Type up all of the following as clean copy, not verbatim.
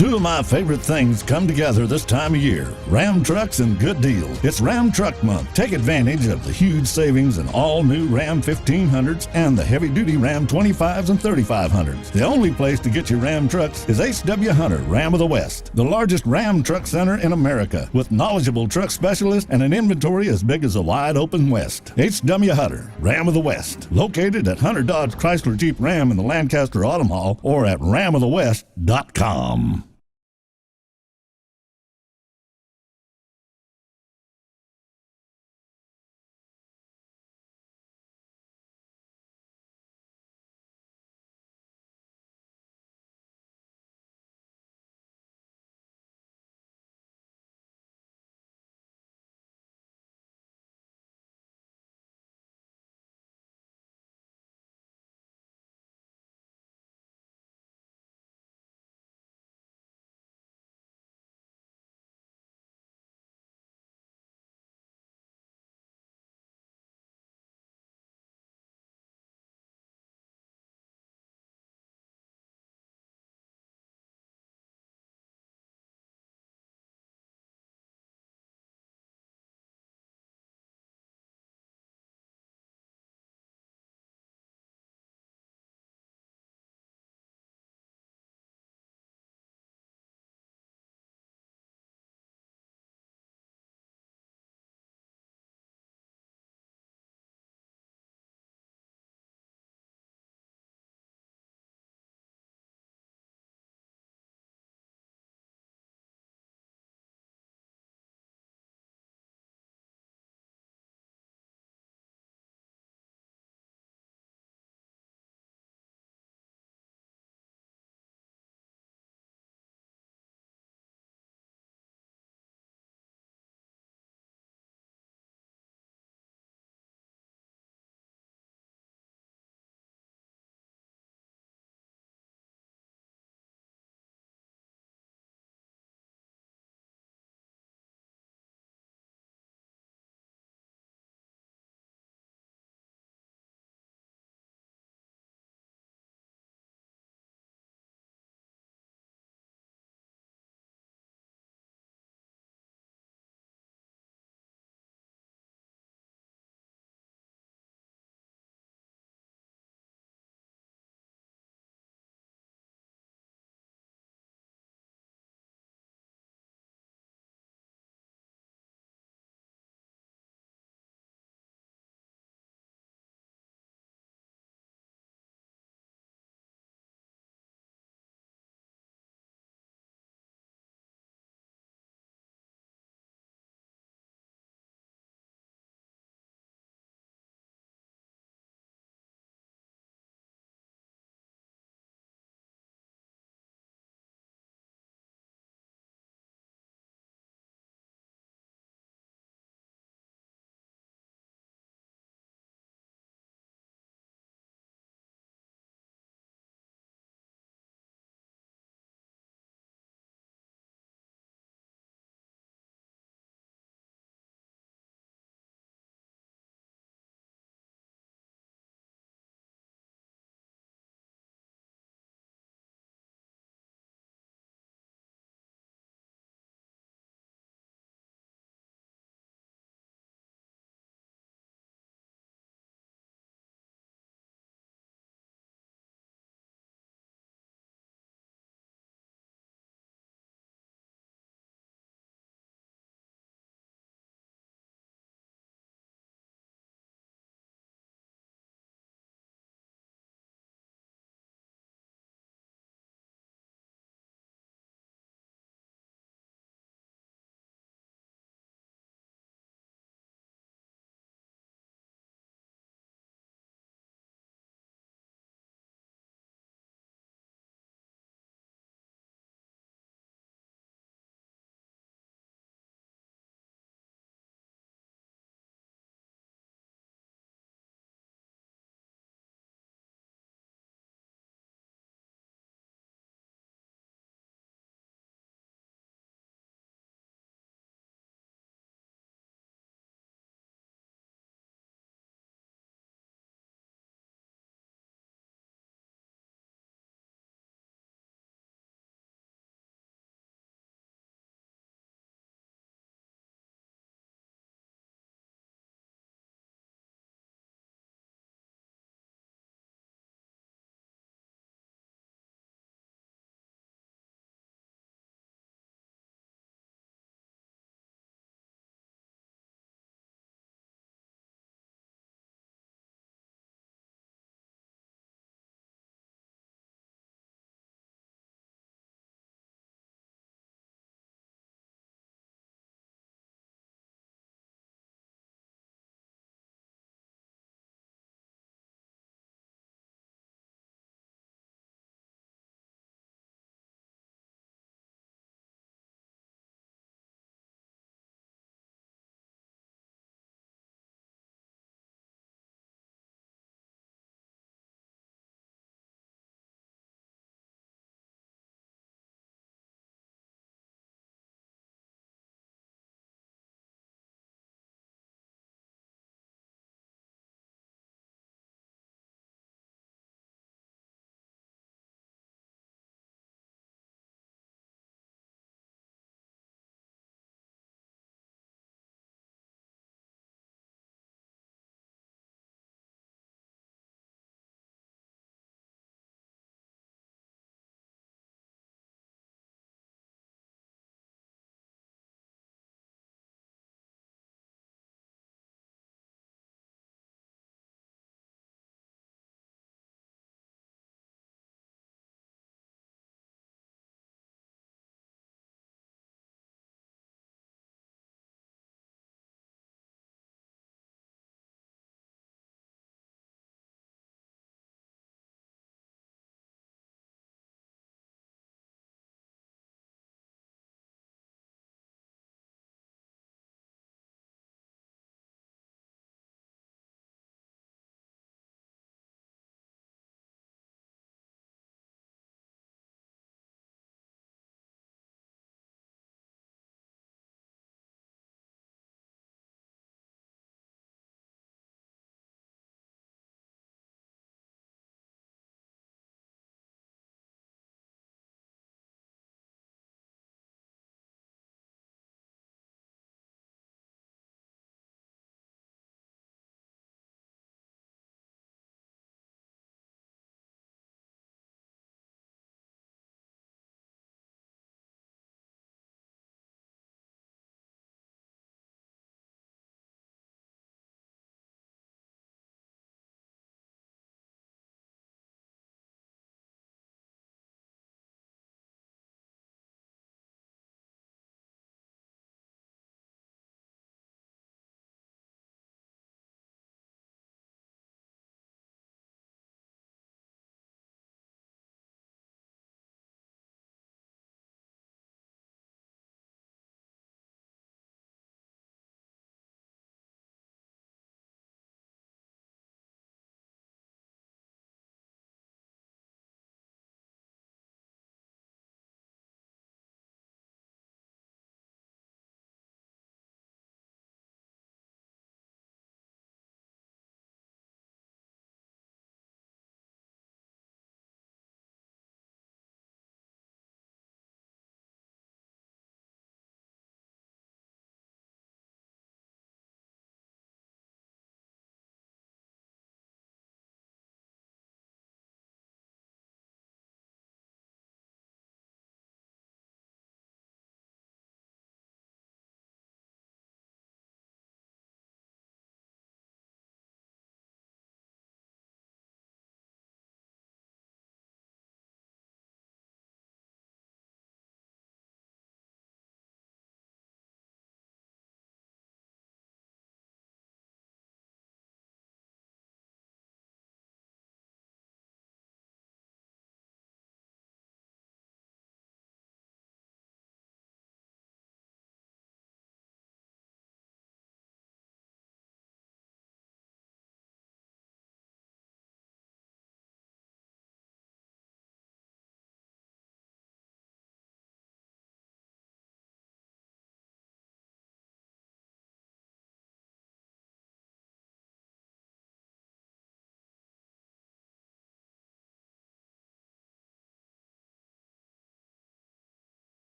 Two of my favorite things come together this time of year: Ram trucks and good deals. It's Ram Truck Month. Take advantage of the huge savings in all new Ram 1500s and the heavy-duty Ram 25s and 3500s. The only place to get your Ram trucks is H.W. Hunter, Ram of the West, the largest Ram truck center in America, with knowledgeable truck specialists and an inventory as big as a wide-open West. H.W. Hunter, Ram of the West, located at Hunter Dodge Chrysler Jeep Ram in the Lancaster Auto Mall or at ramofthewest.com.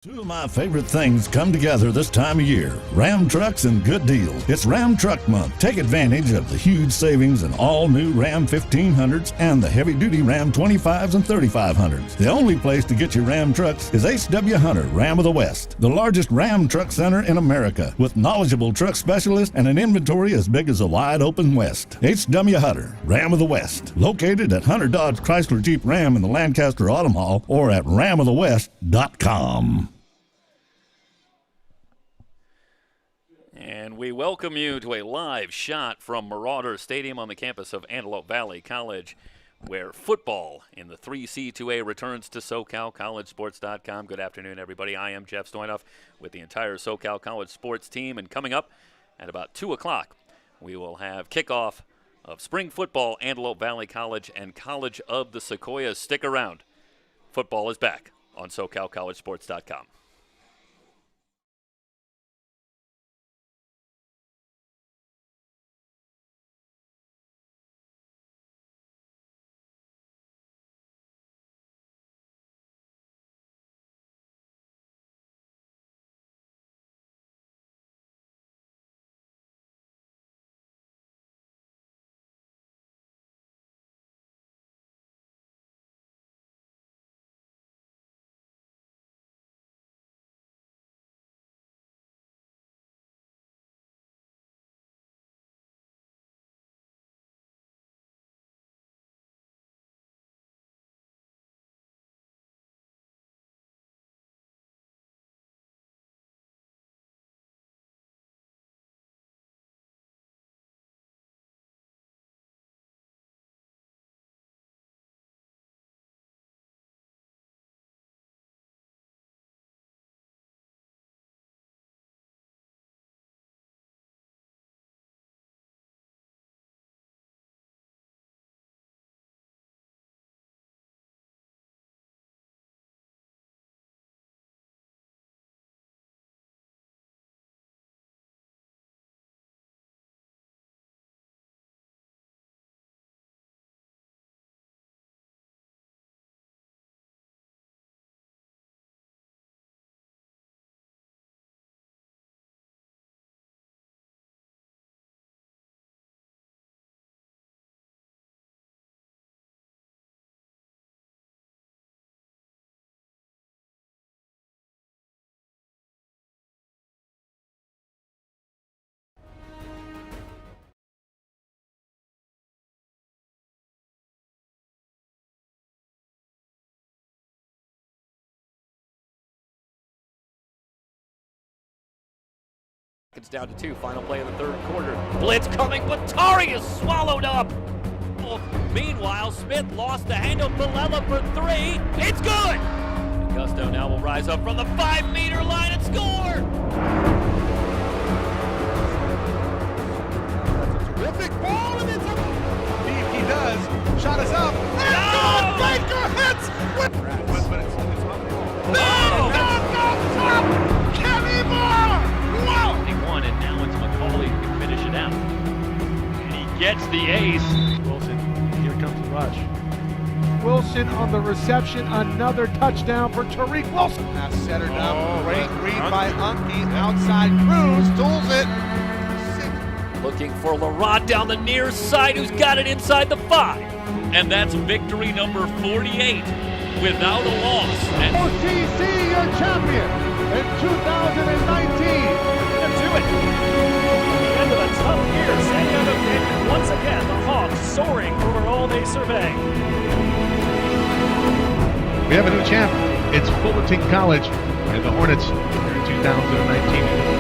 Two of my favorite things come together this time of year. Ram trucks and good deals. It's Ram Truck Month. Take advantage of the huge savings in all new Ram 1500s and the heavy-duty Ram 25s and 3500s. The only place to get your Ram trucks is H.W. Hunter, Ram of the West, the largest Ram truck center in America, with knowledgeable truck specialists and an inventory as big as a wide-open West. H.W. Hunter, Ram of the West, located at Hunter Dodge Chrysler Jeep Ram in the Lancaster Auto Mall or at ramofthewest.com. And we welcome you to a live shot from Marauder Stadium on the campus of Antelope Valley College, where football in the 3C2A returns to SoCalCollegeSports.com. Good afternoon, everybody. I am Jeff Stoynoff with the entire SoCal College sports team. And coming up at about 2 o'clock, we will have kickoff of spring football, Antelope Valley College and College of the Sequoias. Stick around. Football is back on SoCalCollegeSports.com. It's down to 2. Final play of the third quarter. Blitz coming, but Tari is swallowed up. Meanwhile, Smith lost the handle. Bilella for 3. It's good! And Gusto now will rise up from the 5-meter line and score! That's a terrific ball, and it's up. He does. Shot is up. No! Baker hits! But it's No! Stop! Kenny Moore! Wow! And now it's McCauley who can finish it out. And he gets the ace. Wilson, here comes the rush. Wilson on the reception, another touchdown for Tariq Wilson. Pass centered up, great read by Unke, outside Cruz, tools it. Looking for Larod down the near side, who's got it inside the 5. And that's victory number 48 without a loss. And OCC, your champion in 2019. To it. The end of a tough year, San Diego State, once again, the Hawks soaring over all they survey. We have a new champ. It's Fullerton College and the Hornets in 2019.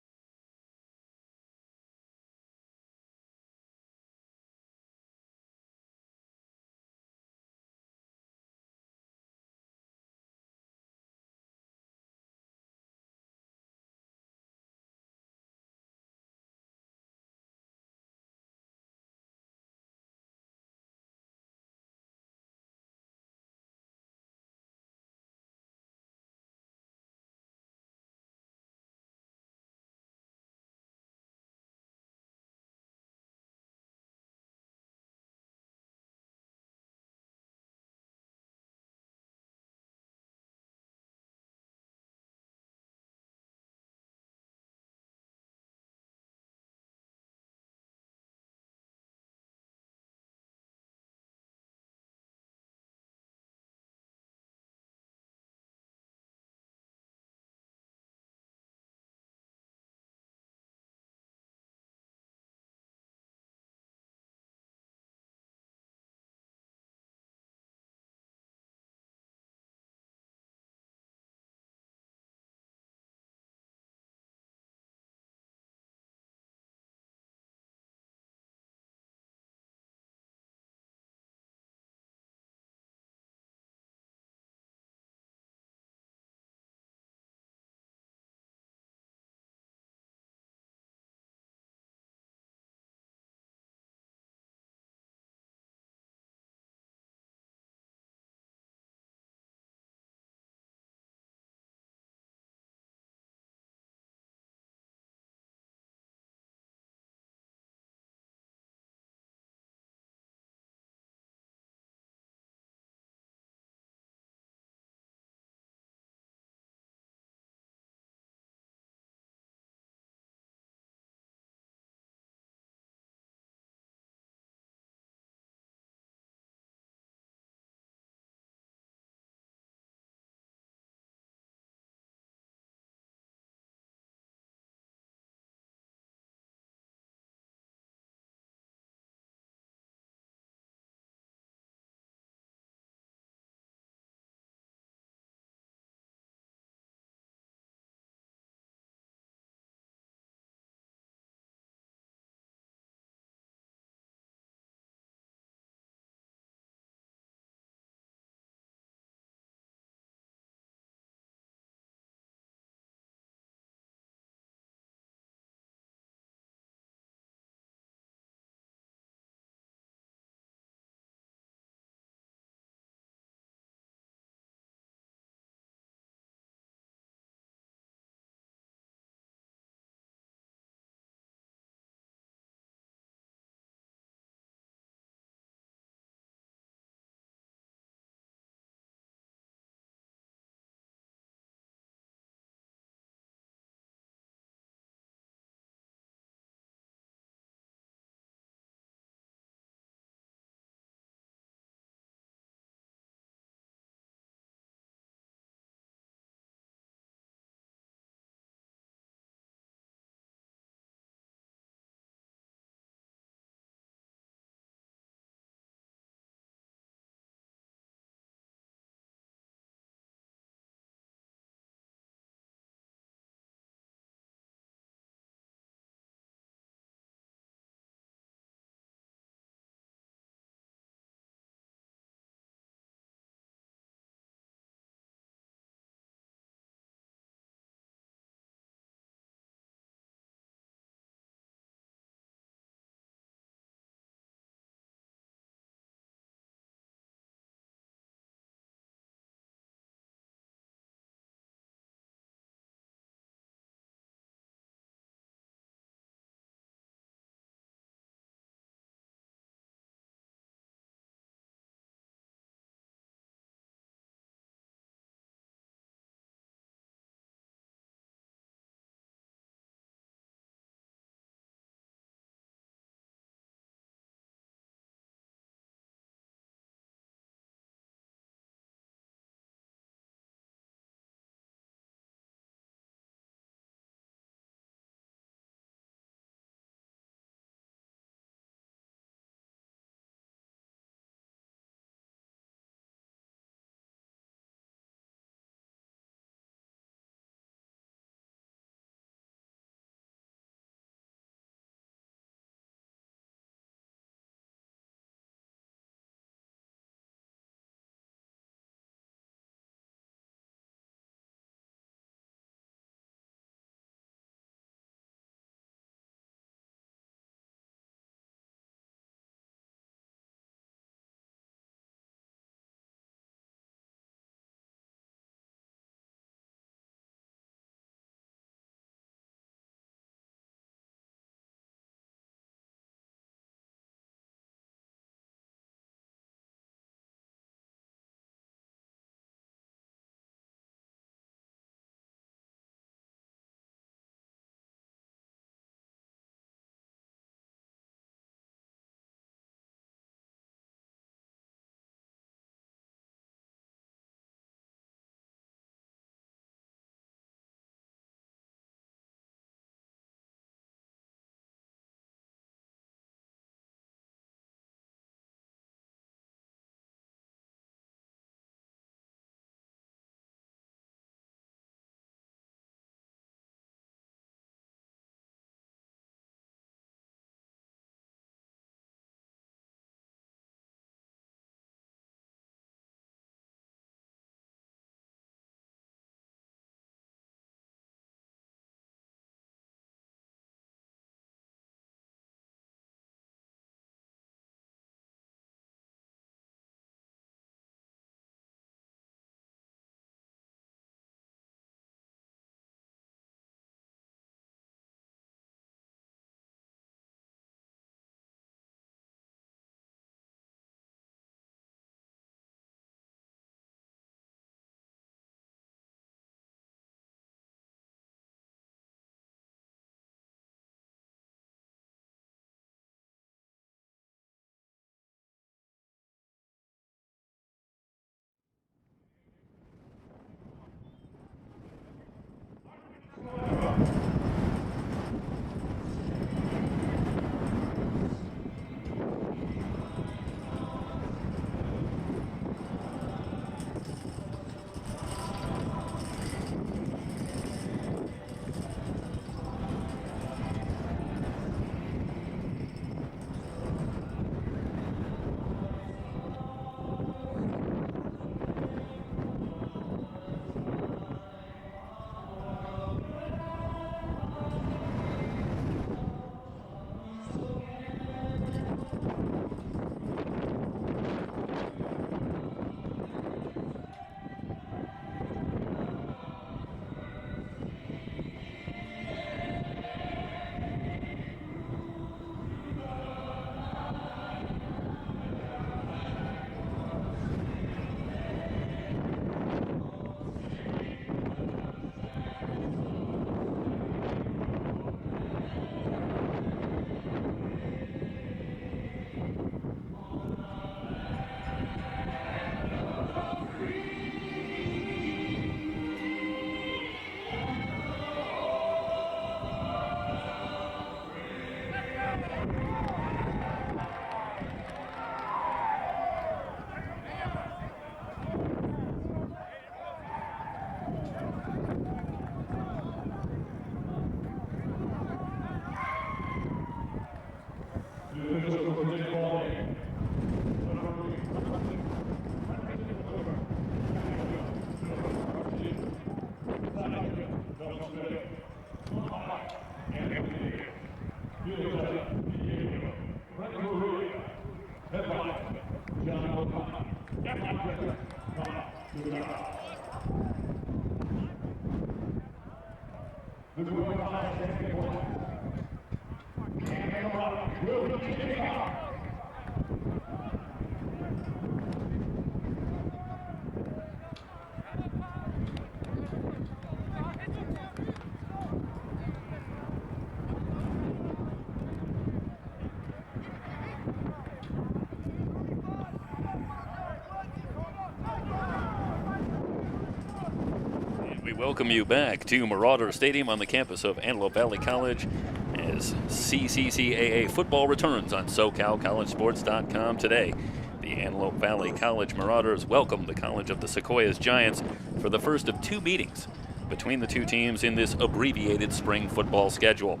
We welcome you back to Marauder Stadium on the campus of Antelope Valley College as CCCAA football returns on SoCalCollegeSports.com today. The Antelope Valley College Marauders welcome the College of the Sequoias Giants for the first of two meetings between the two teams in this abbreviated spring football schedule.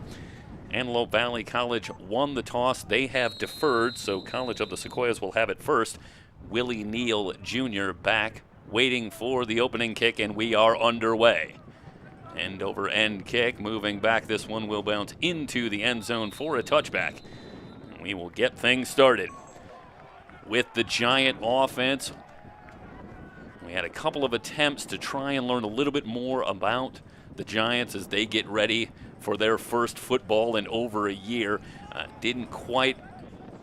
Antelope Valley College won the toss. They have deferred, so College of the Sequoias will have it first. Willie Neal Jr. back, waiting for the opening kick, and we are underway. End over end kick, moving back. This one will bounce into the end zone for a touchback. And we will get things started with the Giant offense. We had a couple of attempts to try and learn a little bit more about the Giants as they get ready for their first football in over a year. Didn't quite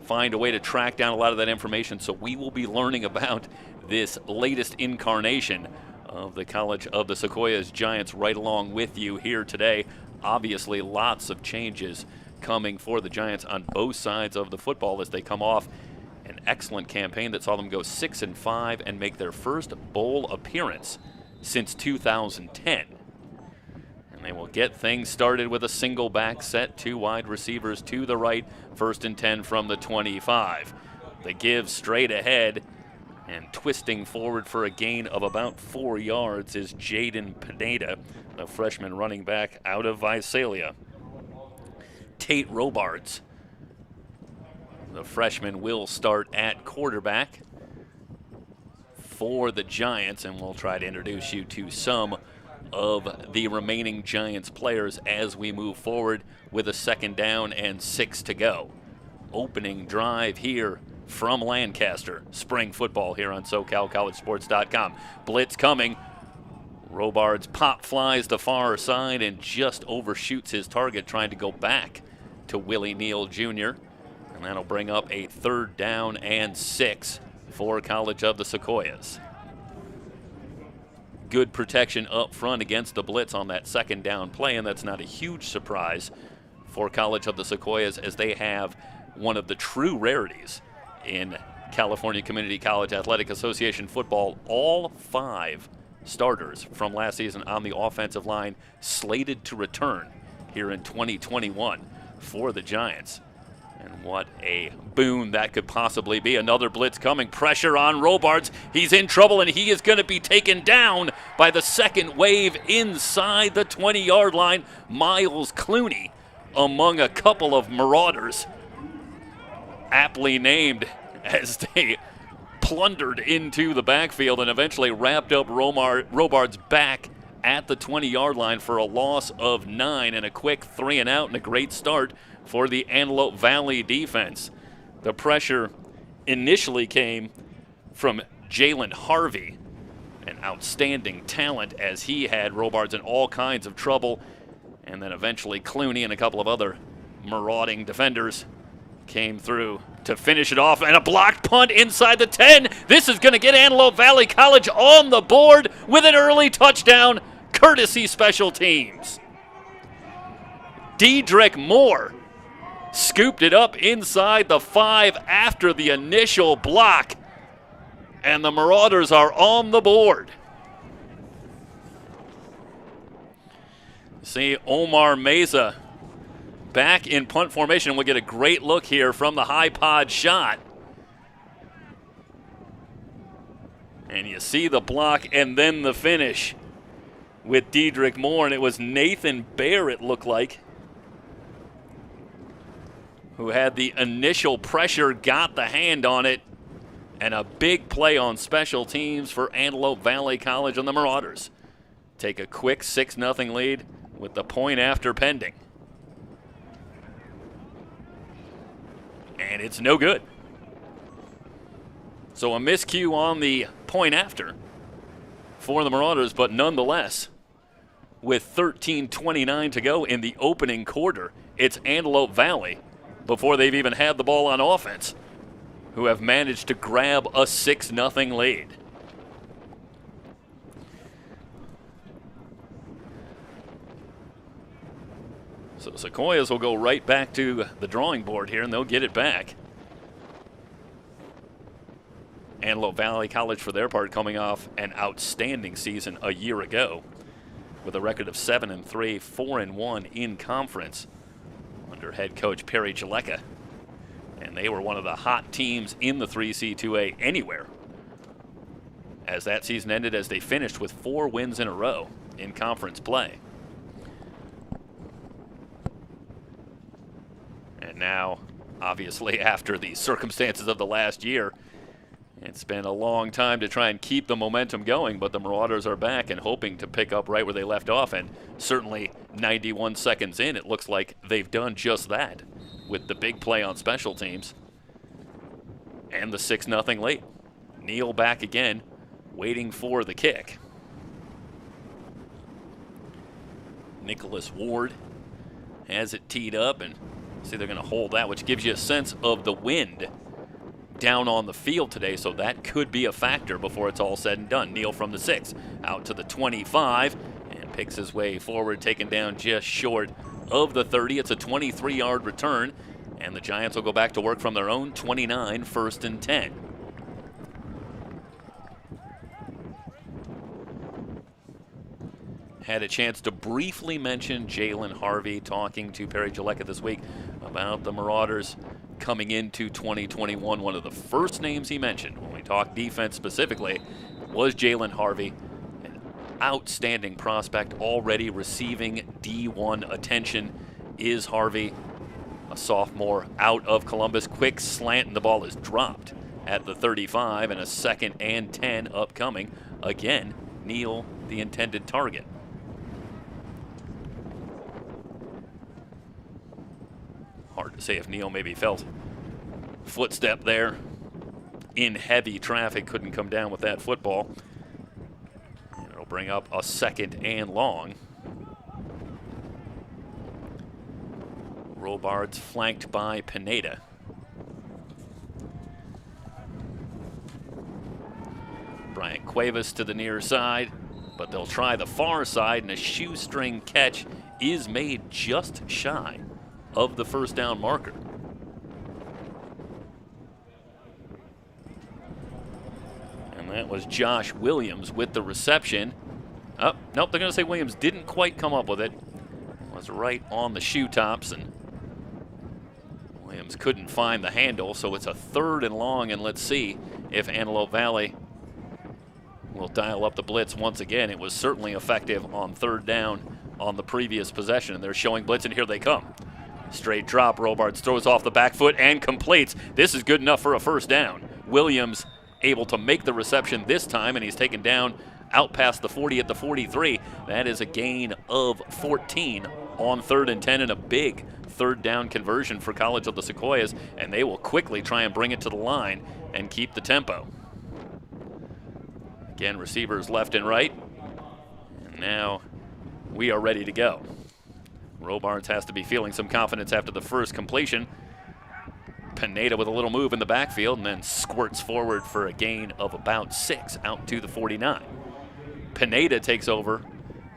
find a way to track down a lot of that information, so we will be learning about this latest incarnation of the College of the Sequoias Giants right along with you here today. Obviously, lots of changes coming for the Giants on both sides of the football as they come off an excellent campaign that saw them go 6-5 and make their first bowl appearance since 2010. And they will get things started with a single back set, two wide receivers to the right, 1st and 10 from the 25. The give straight ahead, and twisting forward for a gain of about 4 yards is Jaden Pineda, the freshman running back out of Visalia. Tate Robards, the freshman, will start at quarterback for the Giants, and we'll try to introduce you to some of the remaining Giants players as we move forward with a 2nd down and 6 to go. Opening drive here from Lancaster. Spring football here on SoCalCollegeSports.com. Blitz coming. Robards pop flies the far side and just overshoots his target, trying to go back to Willie Neal Jr. And that'll bring up a 3rd down and 6 for College of the Sequoias. Good protection up front against the blitz on that 2nd down play, and that's not a huge surprise for College of the Sequoias as they have one of the true rarities in California Community College Athletic Association football. All 5 starters from last season on the offensive line slated to return here in 2021 for the Giants. And what a boon that could possibly be. Another blitz coming. Pressure on Robards. He's in trouble, and he is going to be taken down by the second wave inside the 20-yard line. Miles Clooney among a couple of Marauders, aptly named, as they plundered into the backfield and eventually wrapped up Robards back at the 20-yard line for a loss of 9 and a quick 3 and out, and a great start for the Antelope Valley defense. The pressure initially came from Jalen Harvey, an outstanding talent, as he had Robards in all kinds of trouble, and then eventually Clooney and a couple of other marauding defenders came through to finish it off, and a blocked punt inside the 10. This is going to get Antelope Valley College on the board with an early touchdown, courtesy special teams. Dedrick Moore scooped it up inside the 5 after the initial block, and the Marauders are on the board. See Omar Meza back in punt formation. We'll get a great look here from the high pod shot. And you see the block and then the finish with Dedrick Moore, and it was Nathan Baer, it looked like, who had the initial pressure, got the hand on it, and a big play on special teams for Antelope Valley College and the Marauders. Take a quick 6-0 lead with the point after pending. And it's no good. So a miscue on the point after. for the Marauders, but nonetheless, with 13:29 to go in the opening quarter, it's Antelope Valley, before they've even had the ball on offense, who have managed to grab a 6-0 lead. So Sequoias will go right back to the drawing board here, and they'll get it back. Antelope Valley College, for their part, coming off an outstanding season a year ago with a record of 7-3, 4-1 in conference under head coach Perry Jaleka. And they were one of the hot teams in the 3C2A anywhere, as that season ended as they finished with 4 wins in a row in conference play. And now, obviously, after the circumstances of the last year, it's been a long time to try and keep the momentum going, but the Marauders are back and hoping to pick up right where they left off. And certainly 91 seconds in, it looks like they've done just that with the big play on special teams and the 6-0 lead. Neal back again, waiting for the kick. Nicholas Ward has it teed up, and see, they're going to hold that, which gives you a sense of the wind down on the field today, so that could be a factor before it's all said and done. Neal from the 6, out to the 25, and picks his way forward, taken down just short of the 30. It's a 23-yard return, and the Giants will go back to work from their own 29, 1st and 10. Had a chance to briefly mention Jalen Harvey talking to Perry Jaleka this week about the Marauders coming into 2021. One of the first names he mentioned when we talked defense specifically was Jalen Harvey, an outstanding prospect already receiving D1 attention. Is Harvey, a sophomore out of Columbus. Quick slant, and the ball is dropped at the 35, and a 2nd and 10 upcoming. Again, Neal the intended target. Hard to say if Neal maybe felt footstep there in heavy traffic, couldn't come down with that football. And it'll bring up a 2nd and long. Robards flanked by Pineda. Bryant Cuevas to the near side, but they'll try the far side, and a shoestring catch is made just shy of the 1st down marker. And that was Josh Williams with the reception. Oh, nope, they're going to say Williams didn't quite come up with it. Was right on the shoe tops, and Williams couldn't find the handle, so it's a 3rd and long, and let's see if Antelope Valley will dial up the blitz once again. It was certainly effective on 3rd down on the previous possession, and they're showing blitz, and here they come. Straight drop, Robards throws off the back foot and completes. This is good enough for a 1st down. Williams able to make the reception this time, and he's taken down out past the 40 at the 43. That is a gain of 14 on 3rd and 10, and a big 3rd down conversion for College of the Sequoias, and they will quickly try and bring it to the line and keep the tempo. Again, receivers left and right, and now we are ready to go. Robards has to be feeling some confidence after the first completion. Pineda with a little move in the backfield, and then squirts forward for a gain of about 6 out to the 49. Pineda takes over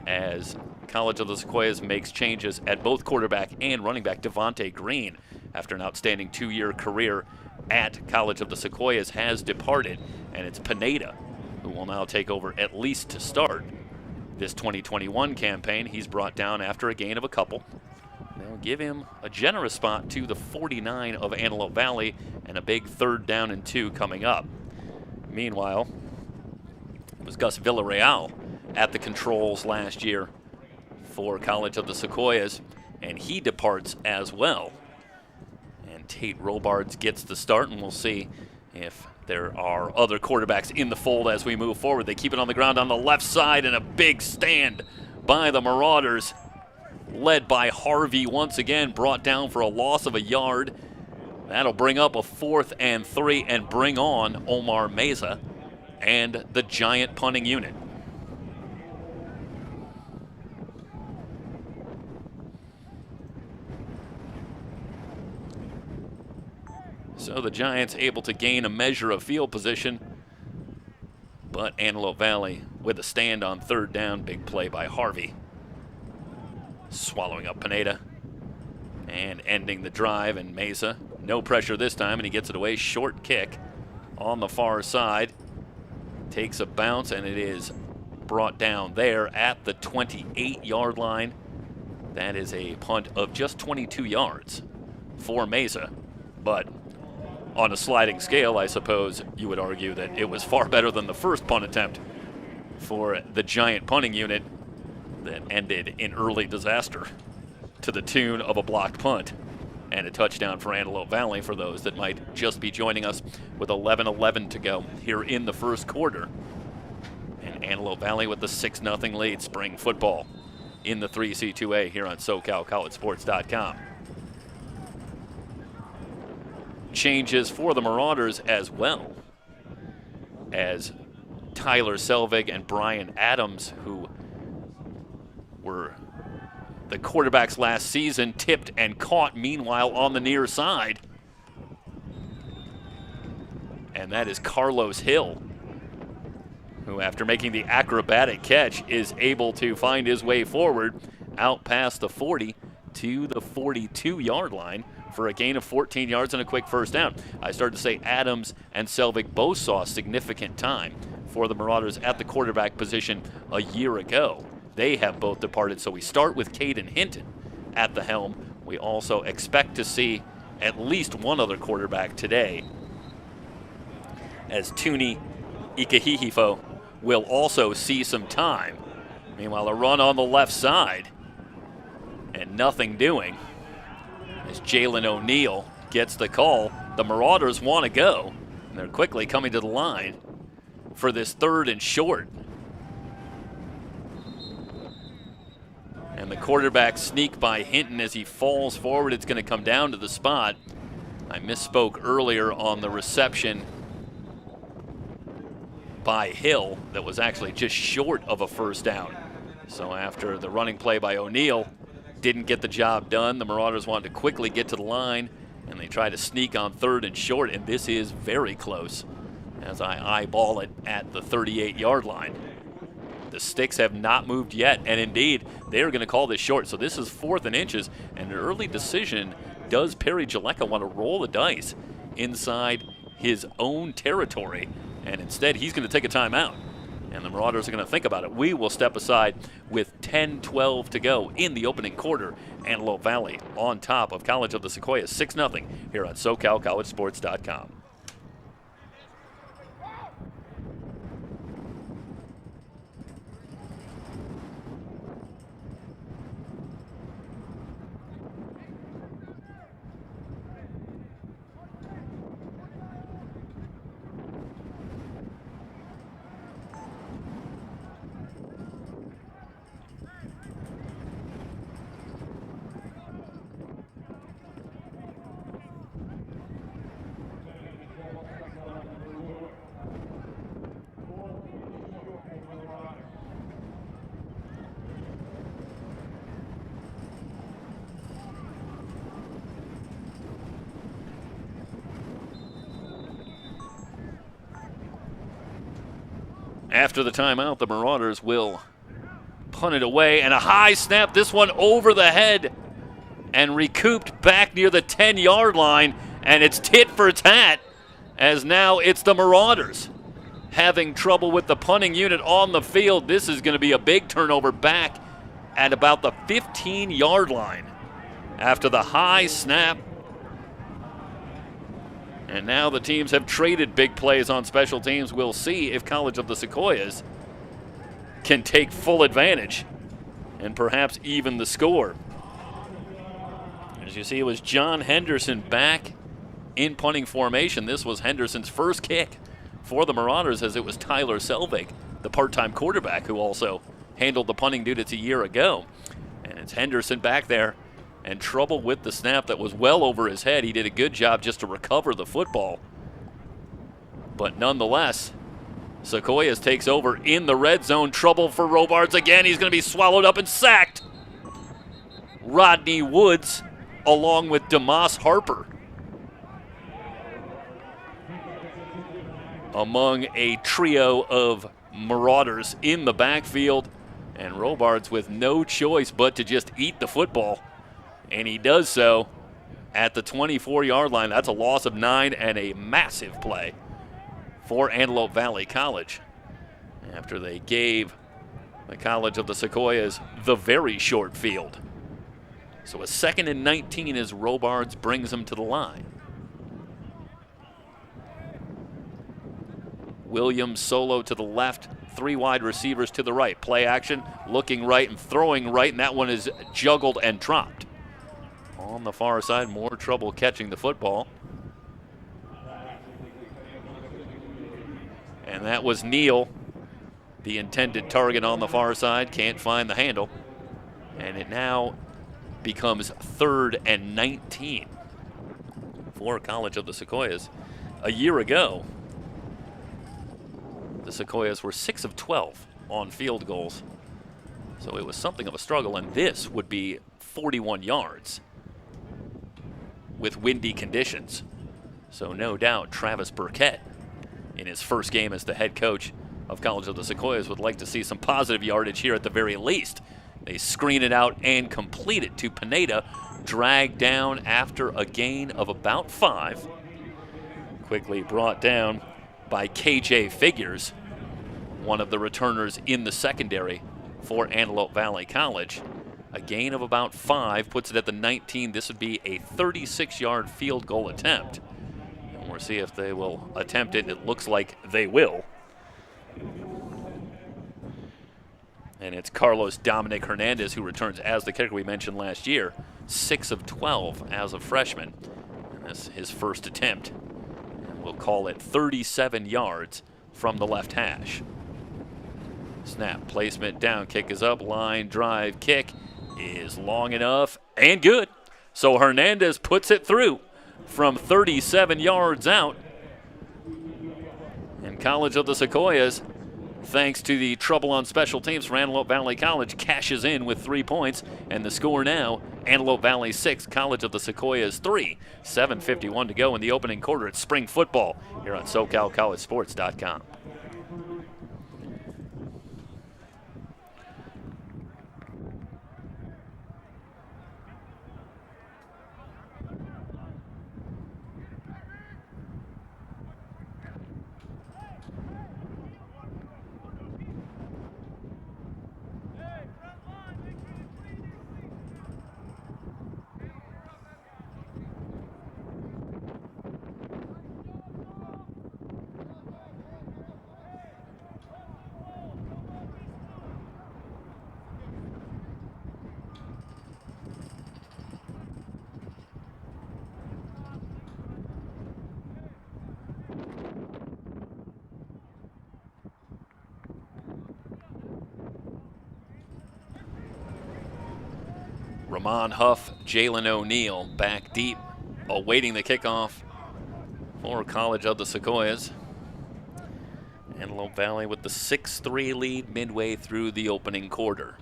as College of the Sequoias makes changes at both quarterback and running back. Devontae Green, after an outstanding 2-year career at College of the Sequoias, has departed, and it's Pineda who will now take over, at least to start this 2021 campaign. He's brought down after a gain of a couple. They'll give him a generous spot to the 49 of Antelope Valley, and a big 3rd down and 2 coming up. Meanwhile, it was Gus Villarreal at the controls last year for College of the Sequoias, and he departs as well. And Tate Robards gets the start, and we'll see if there are other quarterbacks in the fold as we move forward. They keep it on the ground on the left side, and a big stand by the Marauders, led by Harvey once again, brought down for a loss of a yard. That'll bring up a 4th and 3 and bring on Omar Meza and the Giant punting unit. So the Giants able to gain a measure of field position, but Antelope Valley with a stand on third down. Big play by Harvey, swallowing up Pineda and ending the drive. And Mesa, no pressure this time, and he gets it away. Short kick on the far side, takes a bounce, and it is brought down there at the 28-yard line. That is a punt of just 22 yards for Mesa, but on a sliding scale, I suppose you would argue that it was far better than the first punt attempt for the Giant punting unit that ended in early disaster to the tune of a blocked punt and a touchdown for Antelope Valley, for those that might just be joining us, with 11:11 to go here in the first quarter. And Antelope Valley with the 6-0 lead. Spring football in the 3C2A here on SoCalCollegeSports.com. Changes for the Marauders as well, as Tyler Selvig and Brian Adams, who were the quarterbacks last season, tipped and caught meanwhile on the near side. And that is Carlos Hill, who, after making the acrobatic catch, is able to find his way forward out past the 40 to the 42-yard line for a gain of 14 yards and a quick first down. I started to say Adams and Selvig both saw significant time for the Marauders at the quarterback position a year ago. They have both departed, so we start with Caden Hinton at the helm. We also expect to see at least one other quarterback today, as Tuni Ikahihifo will also see some time. Meanwhile, a run on the left side and nothing doing as Jalen O'Neill gets the call. The Marauders want to go, and they're quickly coming to the line for this 3rd and short. And the quarterback sneak by Hinton as he falls forward. It's going to come down to the spot. I misspoke earlier on the reception by Hill that was actually just short of a first down. So after the running play by O'Neill didn't get the job done, the Marauders wanted to quickly get to the line, and they tried to sneak on 3rd and short, and this is very close as I eyeball it at the 38-yard line. The sticks have not moved yet, and indeed, they are going to call this short. So this is 4th and inches, and an early decision. Does Perry Jaleka want to roll the dice inside his own territory? And instead, he's going to take a timeout, and the Marauders are going to think about it. We will step aside with 10-12 to go in the opening quarter. Antelope Valley on top of College of the Sequoias, 6-0 here on SoCalCollegeSports.com. After the timeout, the Marauders will punt it away, and a high snap, this one over the head and recouped back near the 10-yard line, and it's tit for tat, as now it's the Marauders having trouble with the punting unit on the field. This is going to be a big turnover back at about the 15-yard line after the high snap. And now the teams have traded big plays on special teams. We'll see if College of the Sequoias can take full advantage and perhaps even the score. As you see, it was John Henderson back in punting formation. This was Henderson's first kick for the Marauders, as it was Tyler Selvig, the part-time quarterback, who also handled the punting units a year ago. And it's Henderson back there, and trouble with the snap that was well over his head. He did a good job just to recover the football. But nonetheless, Sequoias takes over in the red zone. Trouble for Robards again. He's going to be swallowed up and sacked. Rodney Woods along with DeMoss Harper. among a trio of Marauders in the backfield. And Robards with no choice but to just eat the football. And he does so at the 24-yard line. That's a loss of 9 and a massive play for Antelope Valley College, after they gave the College of the Sequoias the very short field. So a 2nd and 19 as Robards brings them to the line. Williams solo to the left, 3 wide receivers to the right. Play action, looking right and throwing right, and that one is juggled and dropped. On the far side, more trouble catching the football. And that was Neal, the intended target on the far side. Can't find the handle. And it now becomes 3rd and 19 for College of the Sequoias. A year ago, the Sequoias were 6 of 12 on field goals. So it was something of a struggle, and this would be 41 yards with windy conditions. So no doubt Travis Burkett, in his first game as the head coach of College of the Sequoias, would like to see some positive yardage here at the very least. They screen it out and complete it to Pineda, dragged down after a gain of about 5. Quickly brought down by KJ Figures, one of the returners in the secondary for Antelope Valley College. A gain of about 5 puts it at the 19. This would be a 36-yard field goal attempt. And we'll see if they will attempt it. It looks like they will. And it's Carlos Dominic Hernandez who returns as the kicker we mentioned last year. 6 of 12 as a freshman. And this is his first attempt. And we'll call it 37 yards from the left hash. Snap, placement, down, kick is up, line, drive, kick is long enough and good. So Hernandez puts it through from 37 yards out. And College of the Sequoias, thanks to the trouble on special teams for Antelope Valley College, cashes in with 3 points. And the score now, Antelope Valley 6, College of the Sequoias 3. 7:51 to go in the opening quarter. It's spring football here on SoCalCollegeSports.com. Ramon Huff, Jalen O'Neill back deep, awaiting the kickoff for College of the Sequoias. Antelope Valley with the 6-3 lead midway through the opening quarter.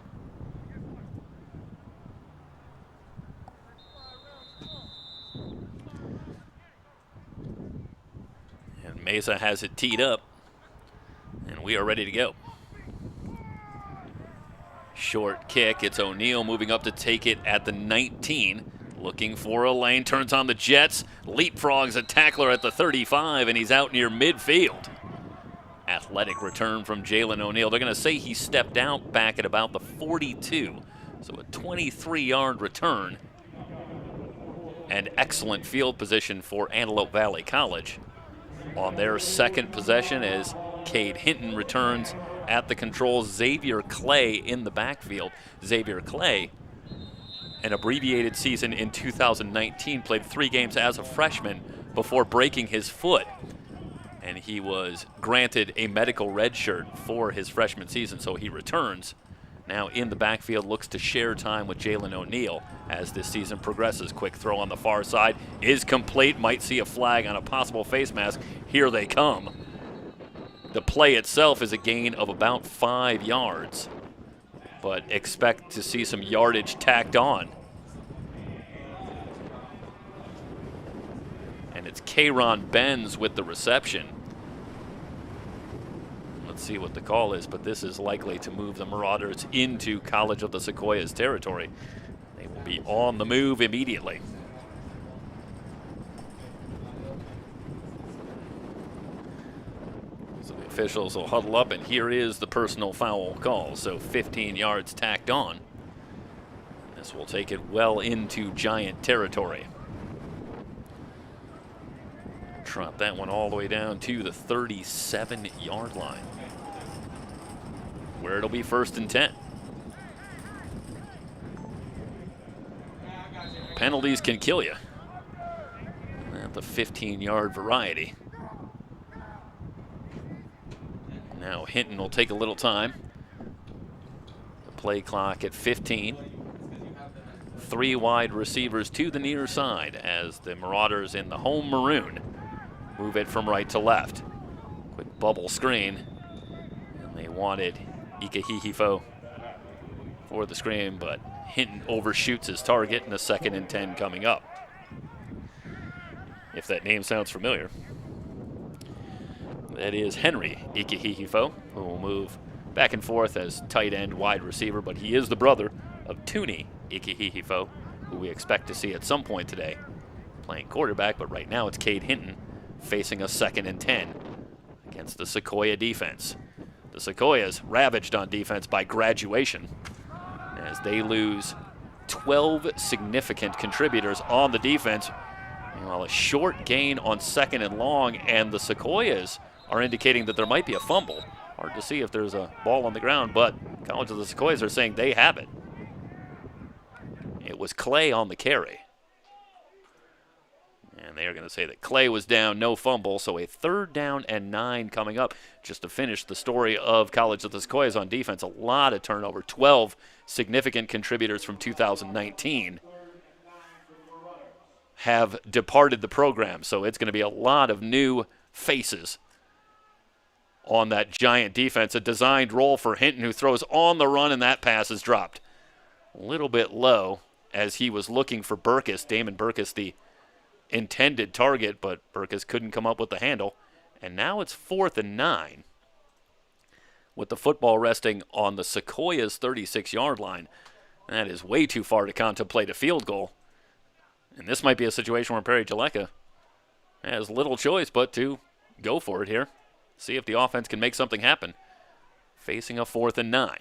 And Mesa has it teed up, and we are ready to go. Short kick, it's O'Neill moving up to take it at the 19. Looking for a lane, turns on the jets, leapfrogs a tackler at the 35, and he's out near midfield. Athletic return from Jalen O'Neill. They're going to say he stepped out back at about the 42. So a 23-yard return. And excellent field position for Antelope Valley College on their second possession as Cade Hinton returns at the controls. Xavier Clay in the backfield. Xavier Clay, an abbreviated season in 2019, played 3 games as a freshman before breaking his foot. And he was granted a medical red shirt for his freshman season, so he returns. Now in the backfield, looks to share time with Jalen O'Neill as this season progresses. Quick throw on the far side is complete. Might see a flag on a possible face mask. Here they come. The play itself is a gain of about 5 yards, but expect to see some yardage tacked on. And it's Kayron Benz with the reception. see what the call is, but this is likely to move the Marauders into College of the Sequoias territory. They will be on the move immediately. So the officials will huddle up, and here is the personal foul call. So 15 yards tacked on. This will take it well into Giant territory. Trot that one all the way down to the 37-yard line, where it'll be 1st and 10. Penalties can kill you at the 15-yard variety. Now Hinton will take a little time. The play clock at 15. 3 wide receivers to the near side as the Marauders in the home maroon move it from right to left. Quick bubble screen. And they wanted Ikehihifo for the screen, but Hinton overshoots his target in the 2nd and 10 coming up. If that name sounds familiar. That is Henry Ikehihifo, who will move back and forth as tight end wide receiver, but he is the brother of Tuni Ikehihifo, who we expect to see at some point today playing quarterback, but right now it's Cade Hinton facing a 2nd and 10 against the Sequoia defense. The Sequoias ravaged on defense by graduation as they lose 12 significant contributors on the defense. Meanwhile, a short gain on 2nd and long, and the Sequoias are indicating that there might be a fumble. Hard to see if there's a ball on the ground, but College of the Sequoias are saying they have it. It was Clay on the carry. And they are going to say that Clay was down, no fumble, so a 3rd down and 9 coming up. Just to finish the story of College of the Sequoias on defense, a lot of turnover, 12 significant contributors from 2019 have departed the program, so it's going to be a lot of new faces on that Giant defense. A designed roll for Hinton, who throws on the run, and that pass is dropped a little bit low as he was looking for Burkus. Damon Burkus, the intended target, but Burkus couldn't come up with the handle. And now it's 4th and 9 with the football resting on the Sequoias' 36-yard line. That is way too far to contemplate a field goal. And this might be a situation where Perry Jaleka has little choice but to go for it here. See if the offense can make something happen. Facing a 4th and 9.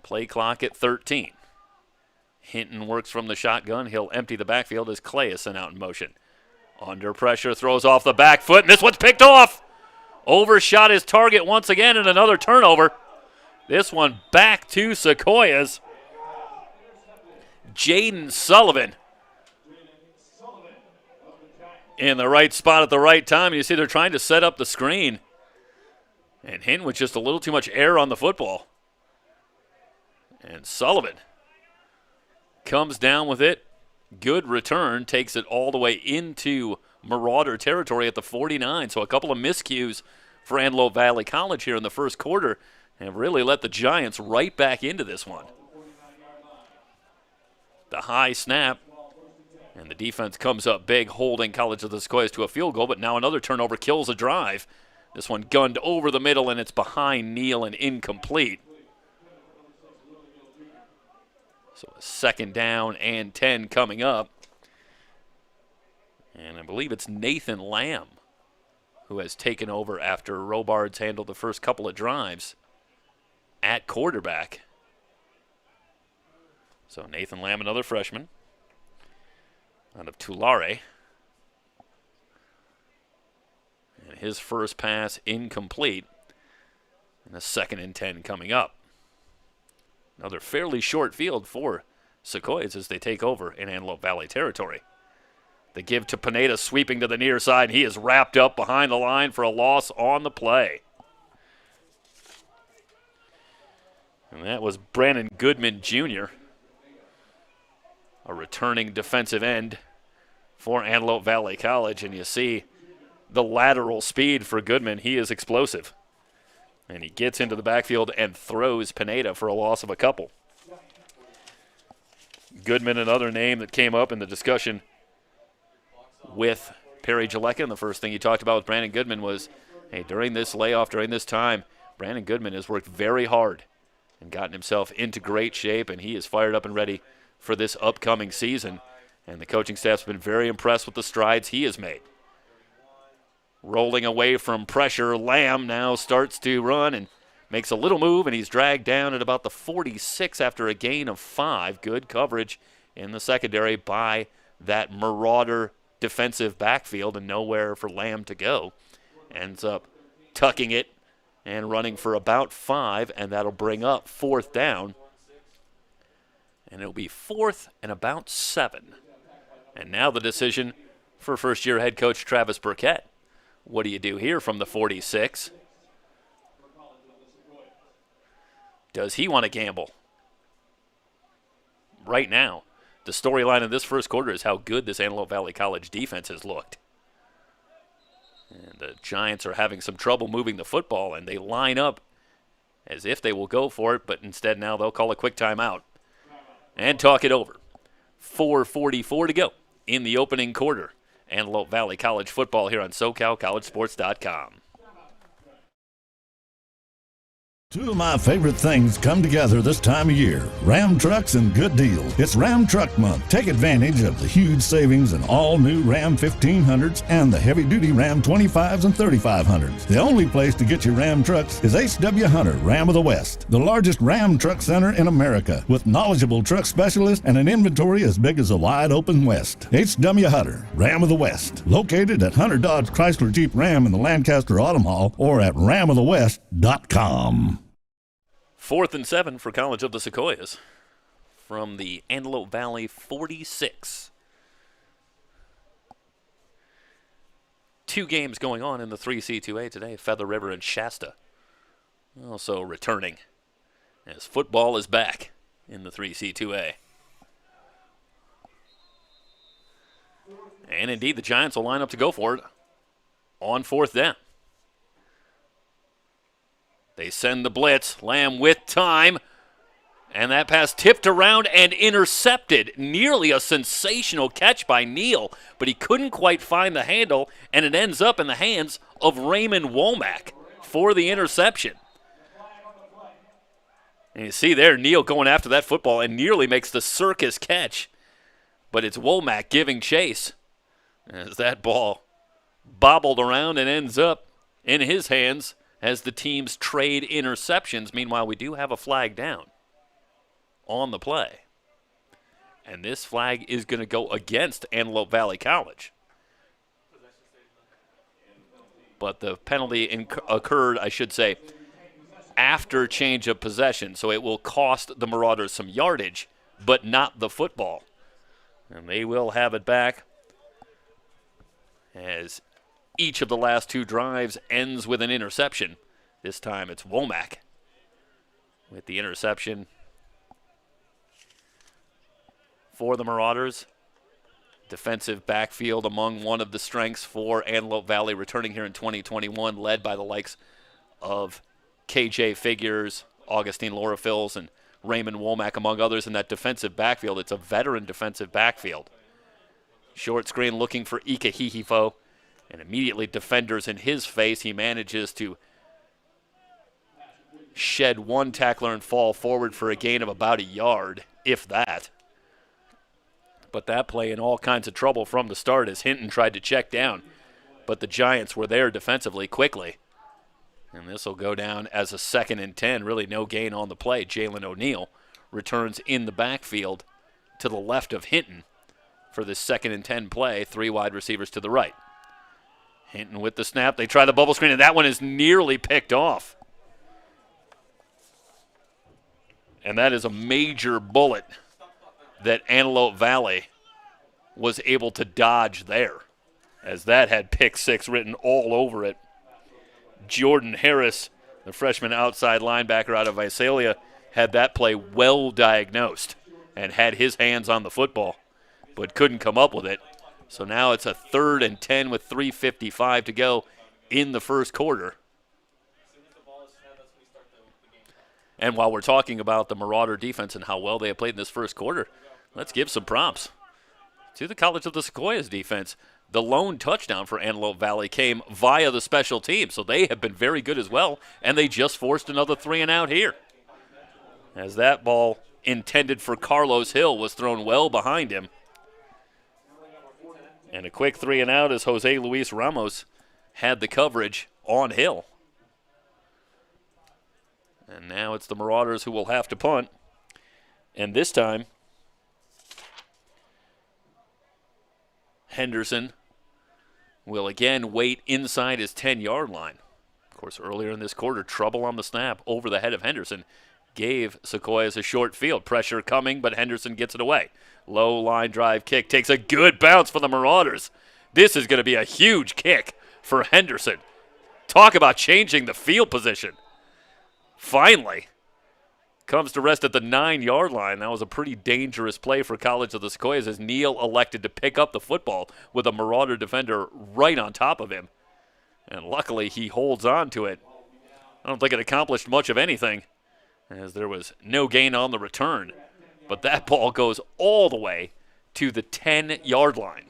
Play clock at 13. Hinton works from the shotgun. He'll empty the backfield as Clay is sent out in motion. Under pressure, throws off the back foot, and this one's picked off. Overshot his target once again, and another turnover. This one back to Sequoias. Jaden Sullivan in the right spot at the right time. You see they're trying to set up the screen. And Hinton with just a little too much air on the football. And Sullivan comes down with it. Good return. Takes it all the way into Marauder territory at the 49. So a couple of miscues for Antelope Valley College here in the first quarter and really let the Giants right back into this one. The high snap. And the defense comes up big, holding College of the Sequoias to a field goal, but now another turnover kills a drive. This one gunned over the middle, and it's behind Neal and incomplete. So a 2nd down and 10 coming up. And I believe it's Nathan Lamb who has taken over after Robards handled the first couple of drives at quarterback. So Nathan Lamb, another freshman out of Tulare. And his first pass incomplete. And a 2nd and 10 coming up. Another fairly short field for Sequoias as they take over in Antelope Valley territory. The give to Pineda, sweeping to the near side. He is wrapped up behind the line for a loss on the play. And that was Brandon Goodman Jr., a returning defensive end for Antelope Valley College. And you see the lateral speed for Goodman. He is explosive. And he gets into the backfield and throws Pineda for a loss of a couple. Goodman, another name that came up in the discussion with Perry Jaleka. And the first thing he talked about with Brandon Goodman was Hey, during this layoff, during this time, Brandon Goodman has worked very hard and gotten himself into great shape, and he is fired up and ready for this upcoming season. And the coaching staff's been very impressed with the strides he has made. Rolling away from pressure, Lamb now starts to run and makes a little move, and he's dragged down at about the 46 after a gain of 5. Good coverage in the secondary by that Marauder defensive backfield, and nowhere for Lamb to go. Ends up tucking it and running for about 5, and that'll bring up 4th down. And it'll be 4th and about 7. And now the decision for first-year head coach Travis Burkett. What do you do here from the 46? Does he want to gamble? Right now, the storyline in this first quarter is how good this Antelope Valley College defense has looked. And the Giants are having some trouble moving the football, and they line up as if they will go for it, but instead now they'll call a quick timeout and talk it over. 4:44 to go in the opening quarter. Antelope Valley College football here on SoCalCollegeSports.com. Two of my favorite things come together this time of year, Ram trucks and good deals. It's Ram Truck Month. Take advantage of the huge savings in all new Ram 1500s and the heavy-duty Ram 25s and 3500s. The only place to get your Ram trucks is H.W. Hunter, Ram of the West, the largest Ram truck center in America, with knowledgeable truck specialists and an inventory as big as a wide-open West. H.W. Hunter, Ram of the West, located at Hunter Dodge Chrysler Jeep Ram in the Lancaster Autumn Hall or at ramofthewest.com. 4th and 7 for College of the Sequoias from the Antelope Valley 46. 2 games going on in the 3C2A today, Feather River and Shasta. Also returning as football is back in the 3C2A. And indeed, the Giants will line up to go for it on 4th down. They send the blitz. Lamb with time. And that pass tipped around and intercepted. Nearly a sensational catch by Neal, but he couldn't quite find the handle, and it ends up in the hands of Raymond Womack for the interception. And you see there, Neal going after that football and nearly makes the circus catch. But it's Womack giving chase as that ball bobbled around and ends up in his hands as the teams trade interceptions. Meanwhile, we do have a flag down on the play. And this flag is going to go against Antelope Valley College. But the penalty occurred, I should say, after change of possession. So it will cost the Marauders some yardage, but not the football. And they will have it back as each of the last 2 drives ends with an interception. This time it's Womack with the interception for the Marauders. Defensive backfield among one of the strengths for Antelope Valley returning here in 2021, led by the likes of KJ Figures, Augustine Laurafils, and Raymond Womack, among others in that defensive backfield. It's a veteran defensive backfield. Short screen looking for Ika Hihifo. And immediately defenders in his face. He manages to shed one tackler and fall forward for a gain of about a yard, if that. But that play in all kinds of trouble from the start as Hinton tried to check down. But the Giants were there defensively quickly. And this will go down as a 2nd and 10. Really no gain on the play. Jalen O'Neill returns in the backfield to the left of Hinton for this 2nd and 10 play. 3 wide receivers to the right. Hinton with the snap. They try the bubble screen, and that one is nearly picked off. And that is a major bullet that Antelope Valley was able to dodge there, as that had pick 6 written all over it. Jordan Harris, the freshman outside linebacker out of Visalia, had that play well diagnosed and had his hands on the football, but couldn't come up with it. So now it's a 3rd and 10 with 3:55 to go in the first quarter. And while we're talking about the Marauder defense and how well they have played in this first quarter, let's give some props to the College of the Sequoias defense. the lone touchdown for Antelope Valley came via the special team, so they have been very good as well, and they just forced another 3-and-out here. As that ball intended for Carlos Hill was thrown well behind him. And a quick 3-and-out as Jose Luis Ramos had the coverage on Hill. And now it's the Marauders who will have to punt. And this time, Henderson will again wait inside his 10-yard line. Of course, earlier in this quarter, trouble on the snap over the head of Henderson gave Sequoias a short field. Pressure coming, but Henderson gets it away. Low line drive kick takes a good bounce for the Marauders. This is going to be a huge kick for Henderson. Talk about changing the field position. Finally, comes to rest at the 9-yard line. That was a pretty dangerous play for College of the Sequoias as Neal elected to pick up the football with a Marauder defender right on top of him. And luckily, he holds on to it. I don't think it accomplished much of anything, as there was no gain on the return. But that ball goes all the way to the 10-yard line.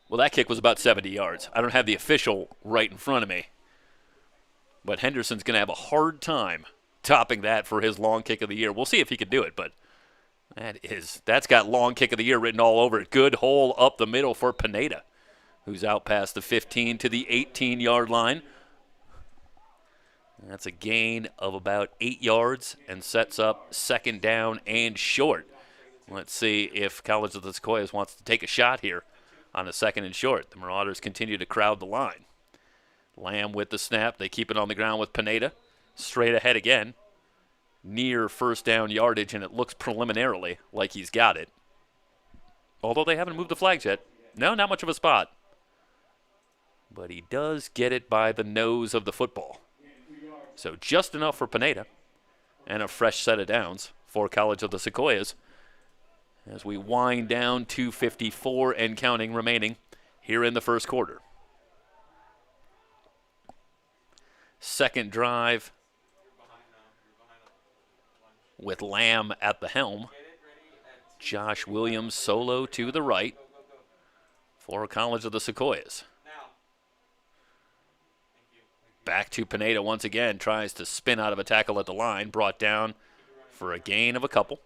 Well, that kick was about 70 yards. I don't have the official right in front of me. But Henderson's going to have a hard time topping that for his long kick of the year. We'll see if he can do it, but that's got long kick of the year written all over it. Good hole up the middle for Pineda, who's out past the 15 to the 18-yard line. That's a gain of about 8 yards and sets up second down and short. Let's see if College of the Sequoias wants to take a shot here on a second and short. The Marauders continue to crowd the line. Lamb with the snap. They keep it on the ground with Pineda. Straight ahead again. Near first down yardage, and it looks preliminarily like he's got it. Although they haven't moved the flags yet. No, not much of a spot. But he does get it by the nose of the football. So just enough for Pineda. And a fresh set of downs for College of the Sequoias. As we wind down 2:54 and counting remaining here in the first quarter. Second drive with Lamb at the helm. Josh Williams solo to the right for College of the Sequoias. Back to Pineda once again. Tries to spin out of a tackle at the line. Brought down for a gain of a couple.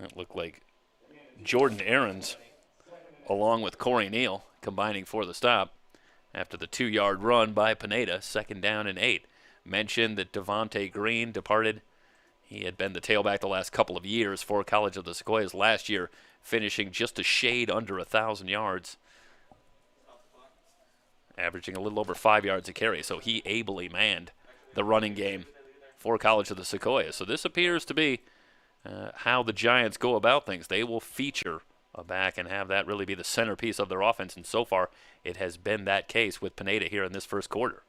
It looked like Jordan Aarons, along with Corey Neal, combining for the stop after the 2-yard run by Pineda. Second down and 8. Mentioned that Devontae Green departed. He had been the tailback the last couple of years for College of the Sequoias. Last year, finishing just a shade under 1,000 yards, averaging a little over 5 yards a carry. So he ably manned the running game for College of the Sequoias. So this appears to be how the Giants go about things. They will feature a back and have that really be the centerpiece of their offense, and so far it has been that case with Pineda here in this first quarter.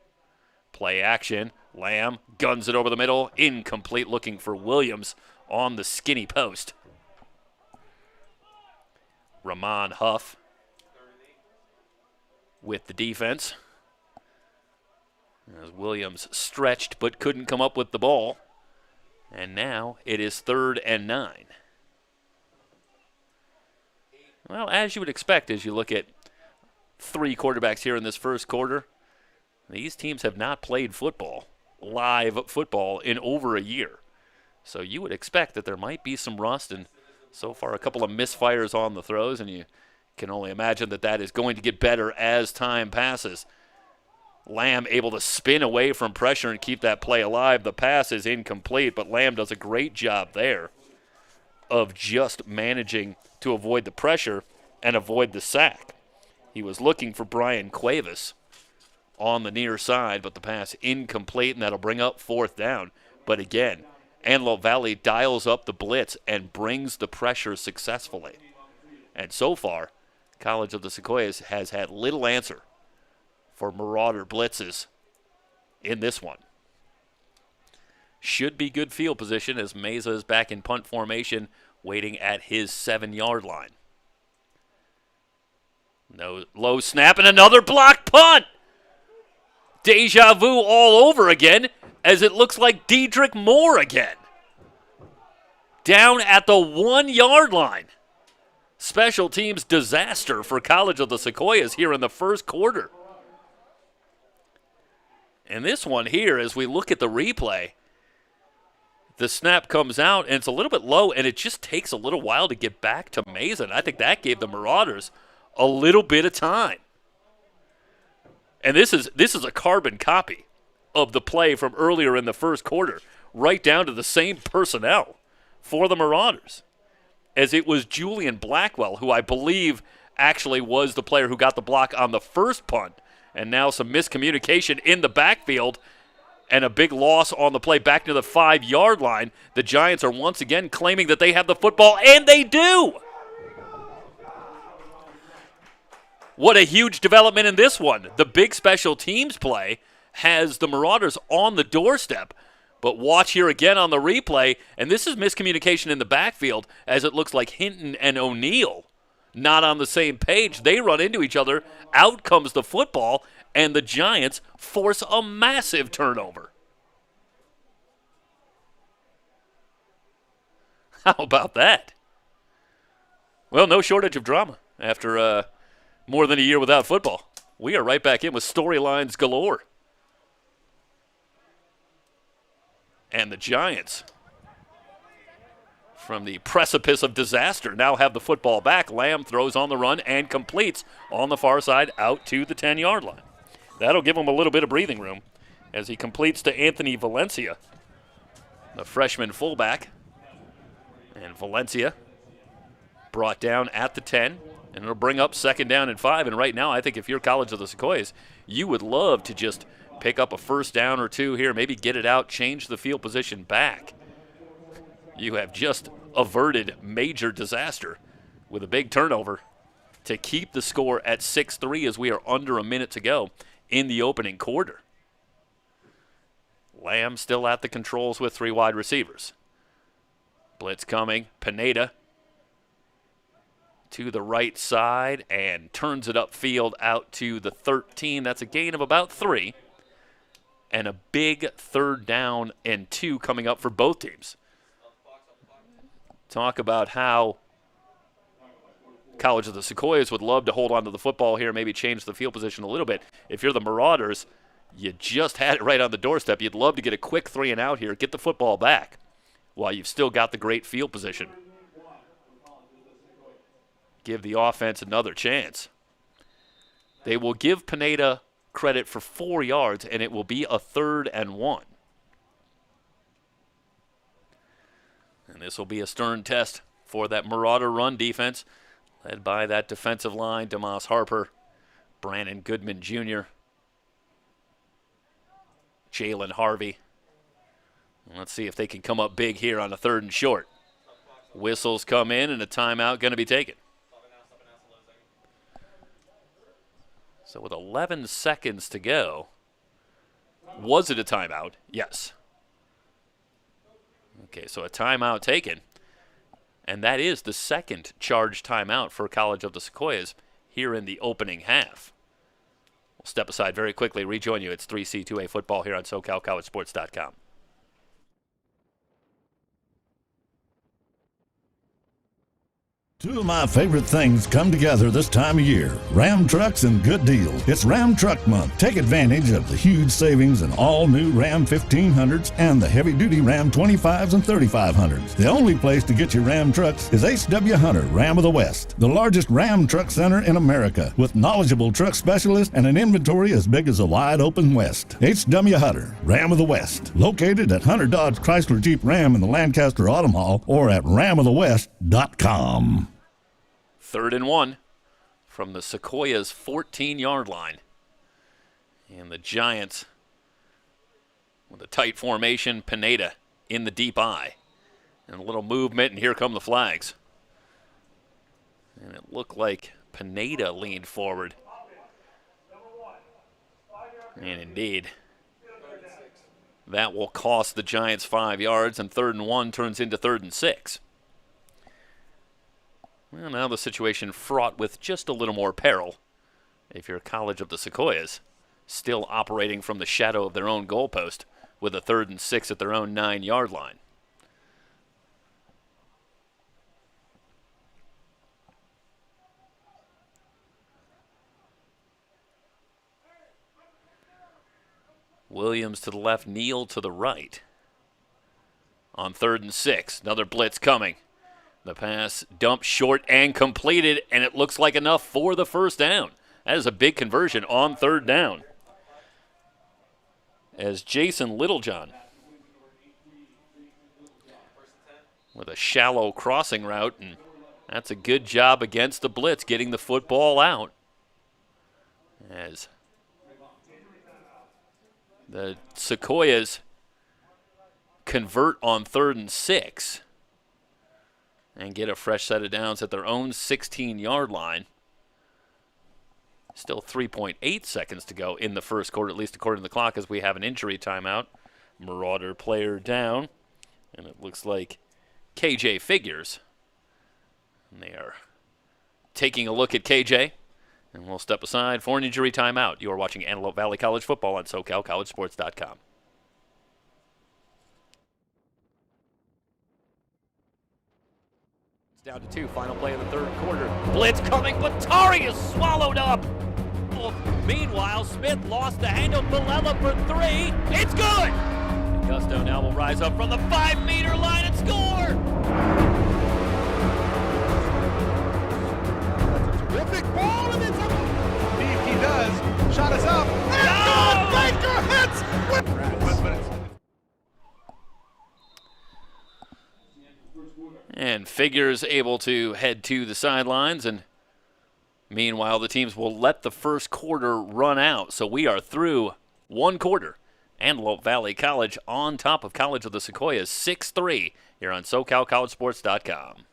Play action. Lamb guns it over the middle. Incomplete, looking for Williams on the skinny post. Ramon Huff with the defense. As Williams stretched but couldn't come up with the ball. And now it is 3rd and 9. Well, as you would expect as you look at 3 quarterbacks here in this first quarter, these teams have not played football, live football, in over a year. So you would expect that there might be some rust, and so far a couple of misfires on the throws, and you can only imagine that that is going to get better as time passes. Lamb able to spin away from pressure and keep that play alive. The pass is incomplete, but Lamb does a great job there of just managing to avoid the pressure and avoid the sack. He was looking for Brian Cuevas on the near side, but the pass incomplete, and that'll bring up 4th down. But again, Antelope Valley dials up the blitz and brings the pressure successfully. And so far, College of the Sequoias has had little answer for Marauder blitzes in this one. should be good field position as Meza is back in punt formation, waiting at his 7-yard line. No low snap and another blocked punt. Deja vu all over again as it looks like Dedrick Moore again. Down at the 1-yard line. Special teams disaster for College of the Sequoias here in the first quarter. And this one here, as we look at the replay, the snap comes out and it's a little bit low and it just takes a little while to get back to Mason. I think that gave the Marauders a little bit of time. And this is a carbon copy of the play from earlier in the first quarter, right down to the same personnel for the Marauders. As it was Julian Blackwell, who I believe actually was the player who got the block on the first punt, and now some miscommunication in the backfield and a big loss on the play back to the 5-yard line. The Giants are once again claiming that they have the football, and they do. What a huge development in this one. The big special teams play has the Marauders on the doorstep. But watch here again on the replay, and this is miscommunication in the backfield as it looks like Hinton and O'Neal not on the same page. They run into each other. Out comes the football, and the Giants force a massive turnover. How about that? Well, no shortage of drama after more than a year without football. We are right back in with storylines galore. And the Giants, from the precipice of disaster, now have the football back. Lamb throws on the run and completes on the far side out to the 10-yard line. That'll give him a little bit of breathing room as he completes to Anthony Valencia, the freshman fullback. And Valencia brought down at the 10, and it'll bring up 2nd down and 5. And right now, I think if you're College of the Sequoias, you would love to just pick up a 1st down or 2 here, maybe get it out, change the field position back. You have just averted major disaster with a big turnover to keep the score at 6-3 as we are under a minute to go in the opening quarter. Lamb still at the controls with 3 wide receivers. Blitz coming. Pineda to the right side and turns it upfield out to the 13. That's a gain of about 3. And a big 3rd down and 2 coming up for both teams. Talk about how College of the Sequoias would love to hold on to the football here, maybe change the field position a little bit. If you're the Marauders, you just had it right on the doorstep. You'd love to get a quick 3 and out here, get the football back while you've still got the great field position. Give the offense another chance. They will give Pineda credit for 4 yards, and it will be a 3rd and 1. And this will be a stern test for that Marauder run defense, led by that defensive line, DeMoss Harper, Brandon Goodman Jr., Jalen Harvey. Let's see if they can come up big here on a 3rd and short. Whistles come in, and a timeout going to be taken. So with 11 seconds to go, was it a timeout? Yes. Okay, so a timeout taken. And that is the 2nd charged timeout for College of the Sequoias here in the opening half. We'll step aside very quickly, rejoin you. It's 3C2A football here on SoCalCollegeSports.com. Two of my favorite things come together this time of year. Ram trucks and good deals. It's Ram Truck Month. Take advantage of the huge savings in all new Ram 1500s and the heavy-duty Ram 25s and 3500s. The only place to get your Ram trucks is H.W. Hunter, Ram of the West, the largest Ram truck center in America, with knowledgeable truck specialists and an inventory as big as a wide-open West. H.W. Hunter, Ram of the West, located at Hunter Dodge Chrysler Jeep Ram in the Lancaster Autumn Hall or at ramofthewest.com. 3rd and 1 from the Sequoias' 14-yard line. And the Giants with a tight formation, Pineda in the deep eye. And a little movement, and here come the flags. And it looked like Pineda leaned forward. And indeed, That will cost the Giants 5 yards, and 3rd and 1 turns into 3rd and 6. Well, now the situation fraught with just a little more peril. If you're College of the Sequoias, still operating from the shadow of their own goalpost with a 3rd and 6 at their own 9-yard line. Williams to the left, Neal to the right. On 3rd and 6, another blitz coming. The pass dumped short and completed, and it looks like enough for the first down. That is a big conversion on 3rd down. As Jason Littlejohn, with a shallow crossing route, and that's a good job against the blitz, getting the football out. As the Sequoias convert on 3rd and 6 and get a fresh set of downs at their own 16-yard line. Still 3.8 seconds to go in the first quarter, at least according to the clock, as we have an injury timeout. Marauder player down, and it looks like KJ Figures. And they are taking a look at KJ. And we'll step aside for an injury timeout. You are watching Antelope Valley College football on SoCalCollegeSports.com. It's down to 2. Final play of the 3rd quarter. Blitz coming, but Tari is swallowed up. Meanwhile, Smith lost the handle. Bilella for 3. It's good! And Gusto now will rise up from the 5-meter line and score! Terrific ball, and it's up. See if he does. Shot is up. And good! Baker hits! And Figures able to head to the sidelines, and meanwhile the teams will let the first quarter run out. So we are through one quarter. Antelope Valley College on top of College of the Sequoias 6-3 here on SoCalCollegeSports.com.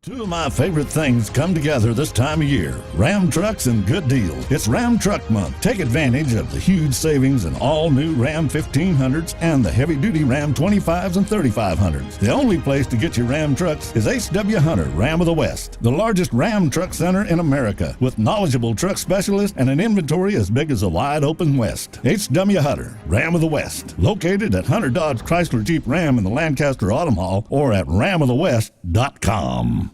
Two of my favorite things come together this time of year. Ram trucks and good deals. It's Ram Truck Month. Take advantage of the huge savings in all new Ram 1500s and the heavy-duty Ram 25s and 3500s. The only place to get your Ram trucks is H.W. Hunter, Ram of the West, the largest Ram truck center in America, with knowledgeable truck specialists and an inventory as big as a wide-open West. H.W. Hunter, Ram of the West, located at Hunter Dodge Chrysler Jeep Ram in the Lancaster Autumn Hall or at ramofthewest.com.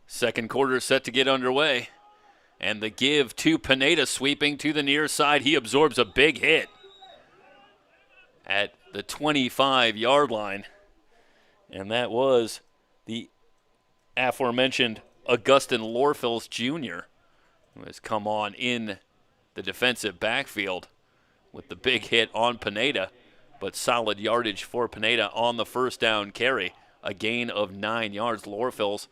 Second quarter set to get underway. And the give to Pineda, sweeping to the near side. He absorbs a big hit at the 25-yard line. And that was the aforementioned Augustin Lorfils Jr., who has come on in the defensive backfield with the big hit on Pineda, but solid yardage for Pineda on the first down carry. A gain of 9 yards. Lorfils,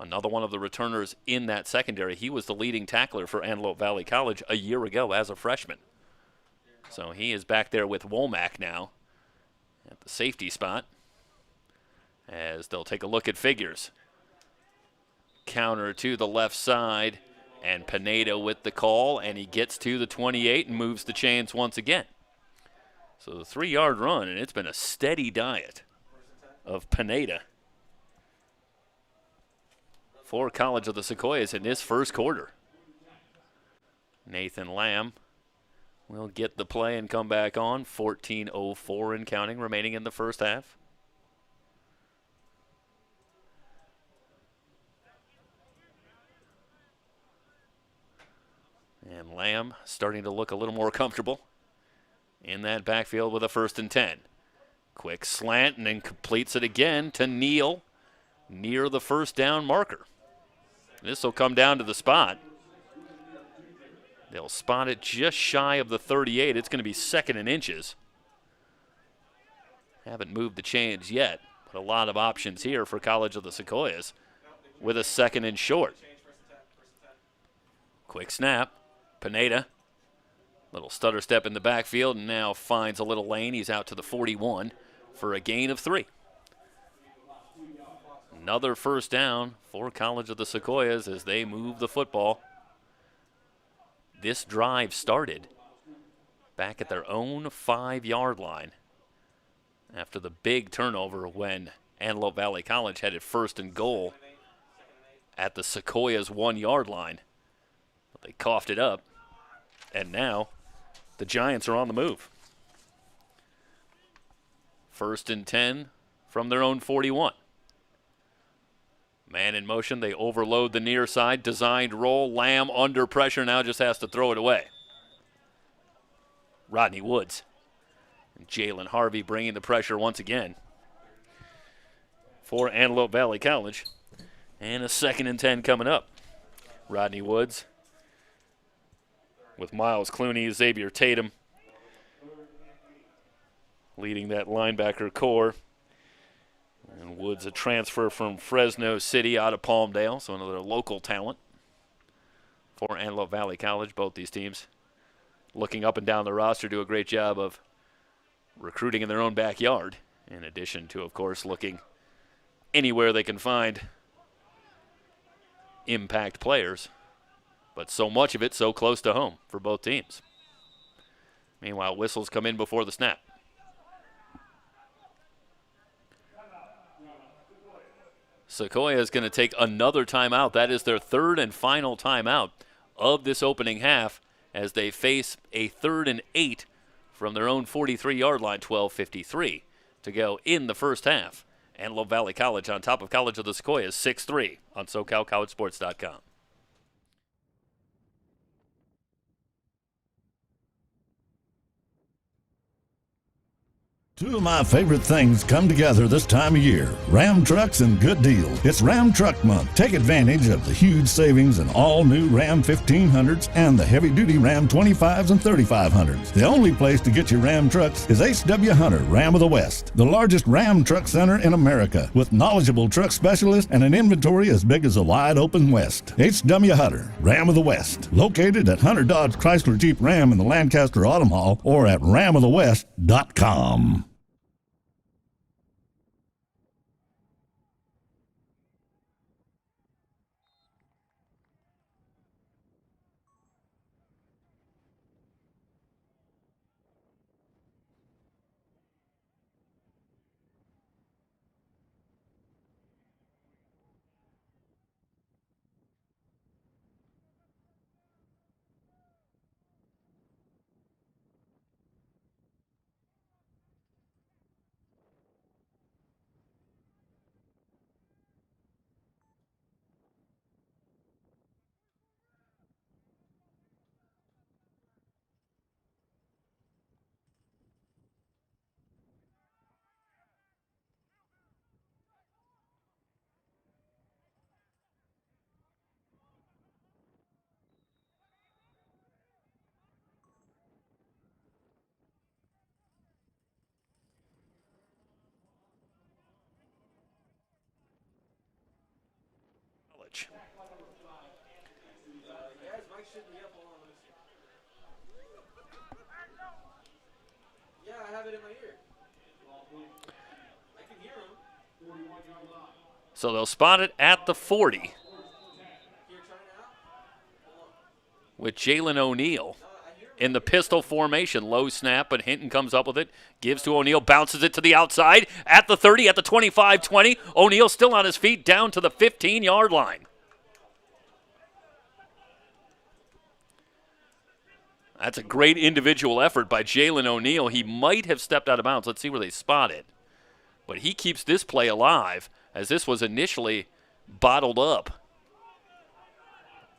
another one of the returners in that secondary. He was the leading tackler for Antelope Valley College a year ago as a freshman. So he is back there with Womack now at the safety spot, as they'll take a look at Figures. Counter to the left side, and Pineda with the call, and he gets to the 28 and moves the chains once again. So the 3-yard run, and it's been a steady diet of Pineda for College of the Sequoias in this first quarter. Nathan Lamb will get the play and come back on. 14:04 and counting remaining in the first half. And Lamb starting to look a little more comfortable in that backfield with a 1st and 10. Quick slant, and then completes it again to Neal near the first down marker. This will come down to the spot. They'll spot it just shy of the 38. It's going to be 2nd and inches. Haven't moved the chains yet, but a lot of options here for College of the Sequoias with a 2nd and short. Quick snap. Pineda. Little stutter step in the backfield and now finds a little lane. He's out to the 41 for a gain of 3. Another first down for College of the Sequoias as they move the football. This drive started back at their own 5-yard line after the big turnover when Antelope Valley College had it 1st and goal at the Sequoias 1-yard line. But they coughed it up, and now the Giants are on the move. 1st and 10 from their own 41. Man in motion, they overload the near side, designed roll, Lamb under pressure, now just has to throw it away. Rodney Woods and Jalen Harvey bringing the pressure once again for Antelope Valley College. And a 2nd and 10 coming up. Rodney Woods with Miles Clooney, Xavier Tatum leading that linebacker core. And Woods, a transfer from Fresno City out of Palmdale, so another local talent for Antelope Valley College. Both these teams looking up and down the roster do a great job of recruiting in their own backyard, in addition to, of course, looking anywhere they can find impact players. But so much of it so close to home for both teams. Meanwhile, whistles come in before the snap. Sequoia is going to take another timeout. That is their 3rd and final timeout of this opening half as they face a 3rd and 8 from their own 43-yard line, 12:53 to go in the first half. Antelope Valley College on top of College of the Sequoias, 6-3 on SoCalCollegeSports.com. Two of my favorite things come together this time of year. Ram trucks and good deals. It's Ram Truck Month. Take advantage of the huge savings in all new Ram 1500s and the heavy-duty Ram 25s and 3500s. The only place to get your Ram trucks is H.W. Hunter, Ram of the West, the largest Ram truck center in America, with knowledgeable truck specialists and an inventory as big as a wide-open West. H.W. Hunter, Ram of the West, located at Hunter Dodge Chrysler Jeep Ram in the Lancaster Autumn Hall or at ramofthewest.com. Yeah, I have it in my ear. I can hear him. So they'll spot it at the 40 with Jalen O'Neal in the pistol formation. Low snap, but Hinton comes up with it, gives to O'Neal, bounces it to the outside at the 30, at the 25-20. O'Neal still on his feet, down to the 15-yard line. That's a great individual effort by Jalen O'Neal. He might have stepped out of bounds. Let's see where they spot it. But he keeps this play alive, as this was initially bottled up.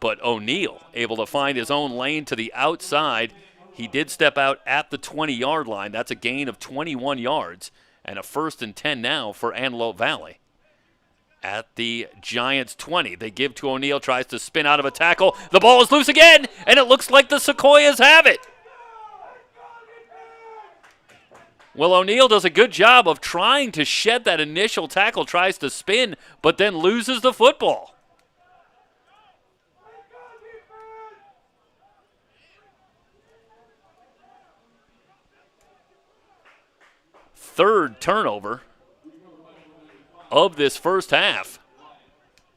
But O'Neal able to find his own lane to the outside. He did step out at the 20-yard line. That's a gain of 21 yards and a 1st and 10 now for Antelope Valley. at the Giants' 20. They give to O'Neal, tries to spin out of a tackle. The ball is loose again, and it looks like the Sequoias have it. Well, O'Neal does a good job of trying to shed that initial tackle, tries to spin, but then loses the football. Third turnover of this first half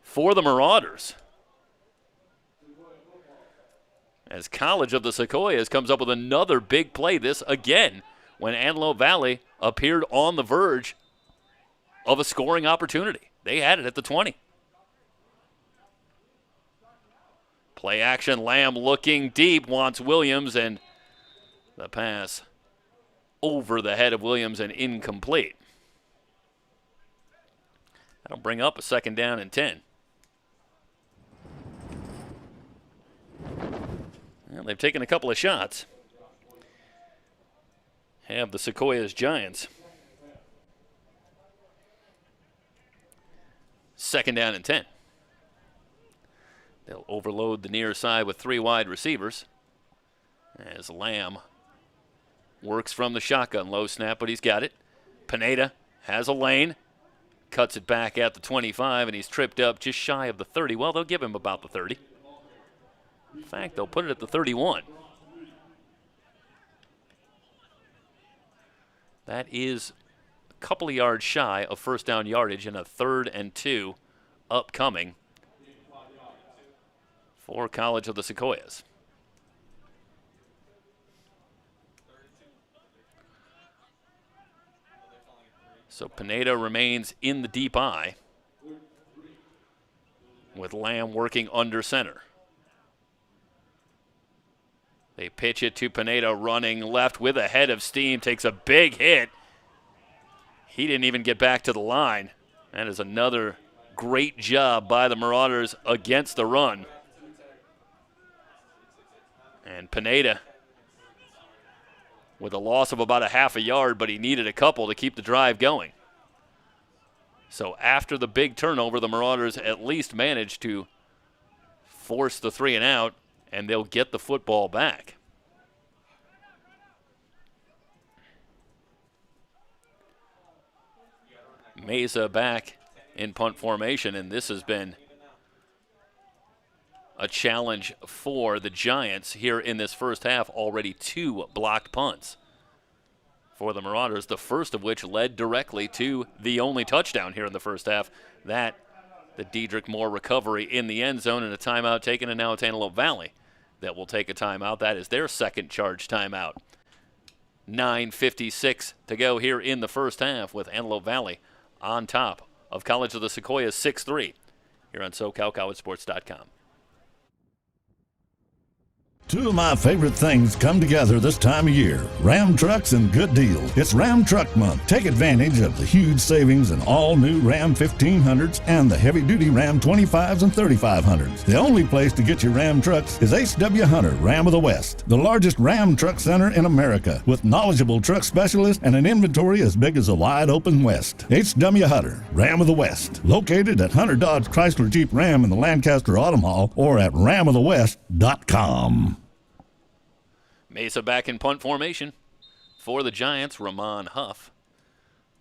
for the Marauders, as College of the Sequoias comes up with another big play. This again when Antelope Valley appeared on the verge of a scoring opportunity. They had it at the 20. Play action, Lamb looking deep, wants Williams, and the pass over the head of Williams and incomplete. That'll bring up a 2nd down and 10. Well, they've taken a couple of shots. Have the Sequoias Giants. 2nd down and 10. They'll overload the near side with 3 wide receivers as Lamb works from the shotgun. Low snap, but he's got it. Pineda has a lane. Cuts it back at the 25, and he's tripped up just shy of the 30. Well, they'll give him about the 30. In fact, they'll put it at the 31. That is a couple of yards shy of first down yardage, and a 3rd and 2 upcoming for College of the Sequoias. So Pineda remains in the deep I, with Lamb working under center. They pitch it to Pineda, running left with a head of steam, takes a big hit. He didn't even get back to the line. That is another great job by the Marauders against the run. And Pineda with a loss of about a half a yard, but he needed a couple to keep the drive going. So after the big turnover, the Marauders at least managed to force the 3 and out, and they'll get the football back. Mesa back in punt formation, and this has been a challenge for the Giants here in this first half. Already 2 blocked punts for the Marauders, the first of which led directly to the only touchdown here in the first half. That, the Diedrich Moore recovery in the end zone, and a timeout taken, and now it's Antelope Valley that will take a timeout. That is their second charge timeout. 9:56 to go here in the first half, with Antelope Valley on top of College of the Sequoias 6-3 here on SoCalCollegeSports.com. Two of my favorite things come together this time of year: Ram trucks and good deals. It's Ram Truck Month. Take advantage of the huge savings in all new Ram 1500s and the heavy-duty Ram 25s and 3500s. The only place to get your Ram trucks is H.W. Hunter, Ram of the West, the largest Ram truck center in America, with knowledgeable truck specialists and an inventory as big as a wide-open West. H.W. Hunter, Ram of the West, located at Hunter Dodge Chrysler Jeep Ram in the Lancaster Autumn Hall, or at ramofthewest.com. Mesa back in punt formation for the Giants. Ramon Huff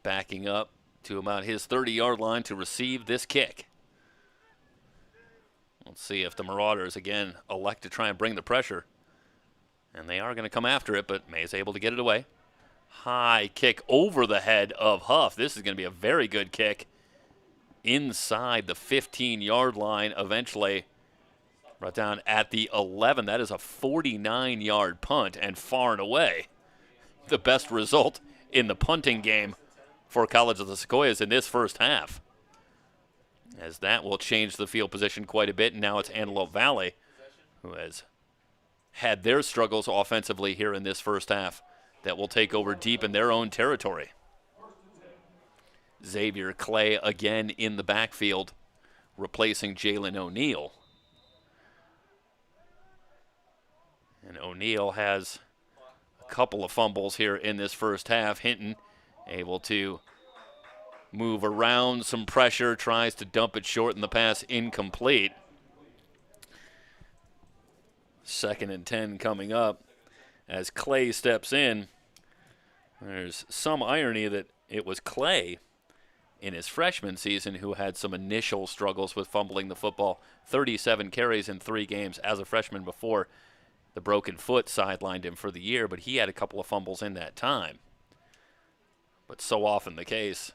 backing up to about his 30-yard line to receive this kick. Let's see if the Marauders again elect to try and bring the pressure. And they are going to come after it, but Mesa able to get it away. High kick over the head of Huff. This is going to be a very good kick inside the 15-yard line, eventually brought down at the 11. That is a 49-yard punt, and far and away the best result in the punting game for College of the Sequoias in this first half, as that will change the field position quite a bit. And now it's Antelope Valley, who has had their struggles offensively here in this first half, that will take over deep in their own territory. Xavier Clay again in the backfield, replacing Jalen O'Neal. And O'Neal has a couple of fumbles here in this first half. Hinton able to move around some pressure, tries to dump it short, and the pass incomplete. 2nd and 10 coming up as Clay steps in. There's some irony that it was Clay in his freshman season who had some initial struggles with fumbling the football. 37 carries in 3 games as a freshman before the broken foot sidelined him for the year, but he had a couple of fumbles in that time. But so often the case,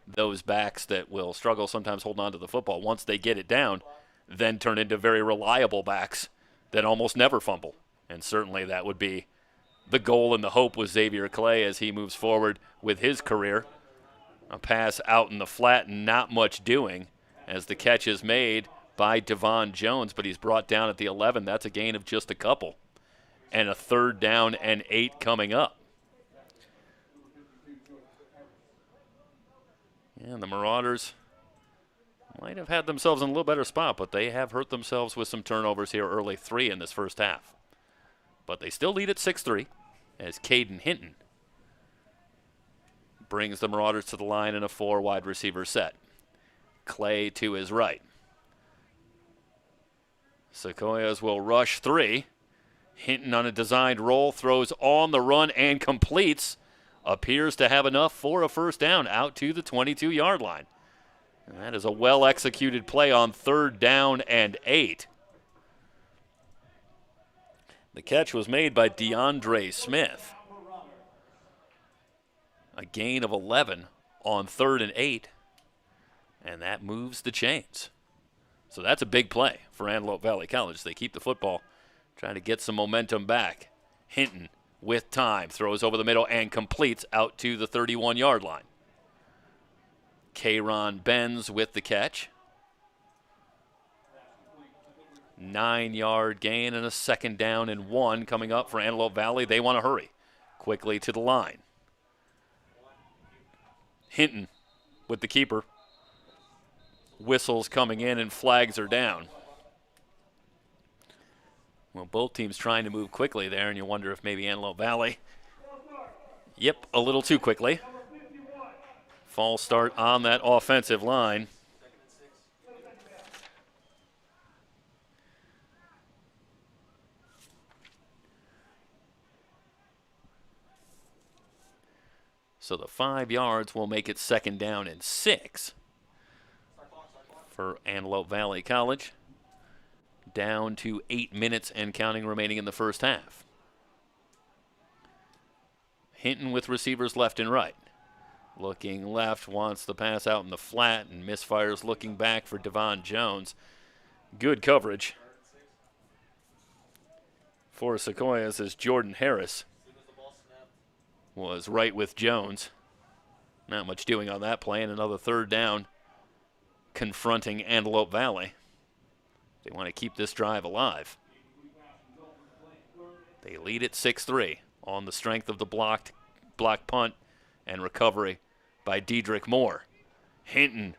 those backs that will struggle sometimes holding on to the football, once they get it down, then turn into very reliable backs that almost never fumble. And certainly that would be the goal and the hope with Xavier Clay as he moves forward with his career. A pass out in the flat and not much doing as the catch is made by Devon Jones, but he's brought down at the 11. That's a gain of just a couple. And a 3rd down and 8 coming up. And the Marauders might have had themselves in a little better spot, but they have hurt themselves with some turnovers here early, 3 in this first half. But they still lead at 6-3 as Caden Hinton brings the Marauders to the line in a 4 wide receiver set. Clay to his right. Sequoias will rush 3. Hinton on a designed roll, throws on the run and completes. Appears to have enough for a 1st down out to the 22-yard line. And that is a well-executed play on 3rd down and 8. The catch was made by DeAndre Smith. A gain of 11 on 3rd and 8. And that moves the chains. So that's a big play for Antelope Valley College. They keep the football, trying to get some momentum back. Hinton with time, throws over the middle and completes out to the 31-yard line. Kayron Benz with the catch. 9-yard gain and a 2nd down and 1 coming up for Antelope Valley. They want to hurry quickly to the line. Hinton with the keeper. Whistles coming in and flags are down. Well, both teams trying to move quickly there, and you wonder if maybe Antelope Valley, a little too quickly. False start on that offensive line. So the 5 yards will make it 2nd down and 6 for Antelope Valley College. Down to 8 minutes and counting remaining in the first half. Hinton with receivers left and right. Looking left, wants the pass out in the flat and misfires, looking back for Devon Jones. Good coverage for Sequoias as Jordan Harris was right with Jones. Not much doing on that play, and another 3rd down confronting Antelope Valley. They want to keep this drive alive. They lead at 6-3 on the strength of the block punt and recovery by Dedrick Moore. Hinton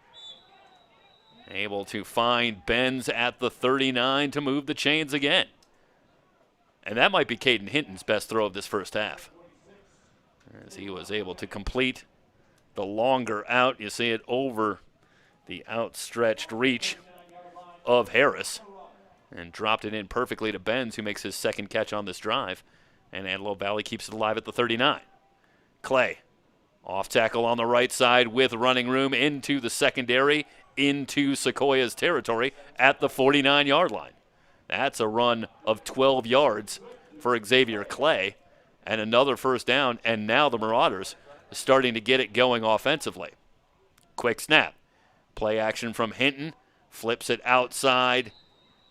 able to find Benz at the 39 to move the chains again. And that might be Caden Hinton's best throw of this first half, as he was able to complete the longer out. You see it over the outstretched reach of Harris and dropped it in perfectly to Benz, who makes his 2nd catch on this drive. And Antelope Valley keeps it alive at the 39. Clay, off tackle on the right side with running room into the secondary, into Sequoia's territory at the 49-yard line. That's a run of 12 yards for Xavier Clay and another 1st down, and now the Marauders are starting to get it going offensively. Quick snap. Play action from Hinton. Flips it outside,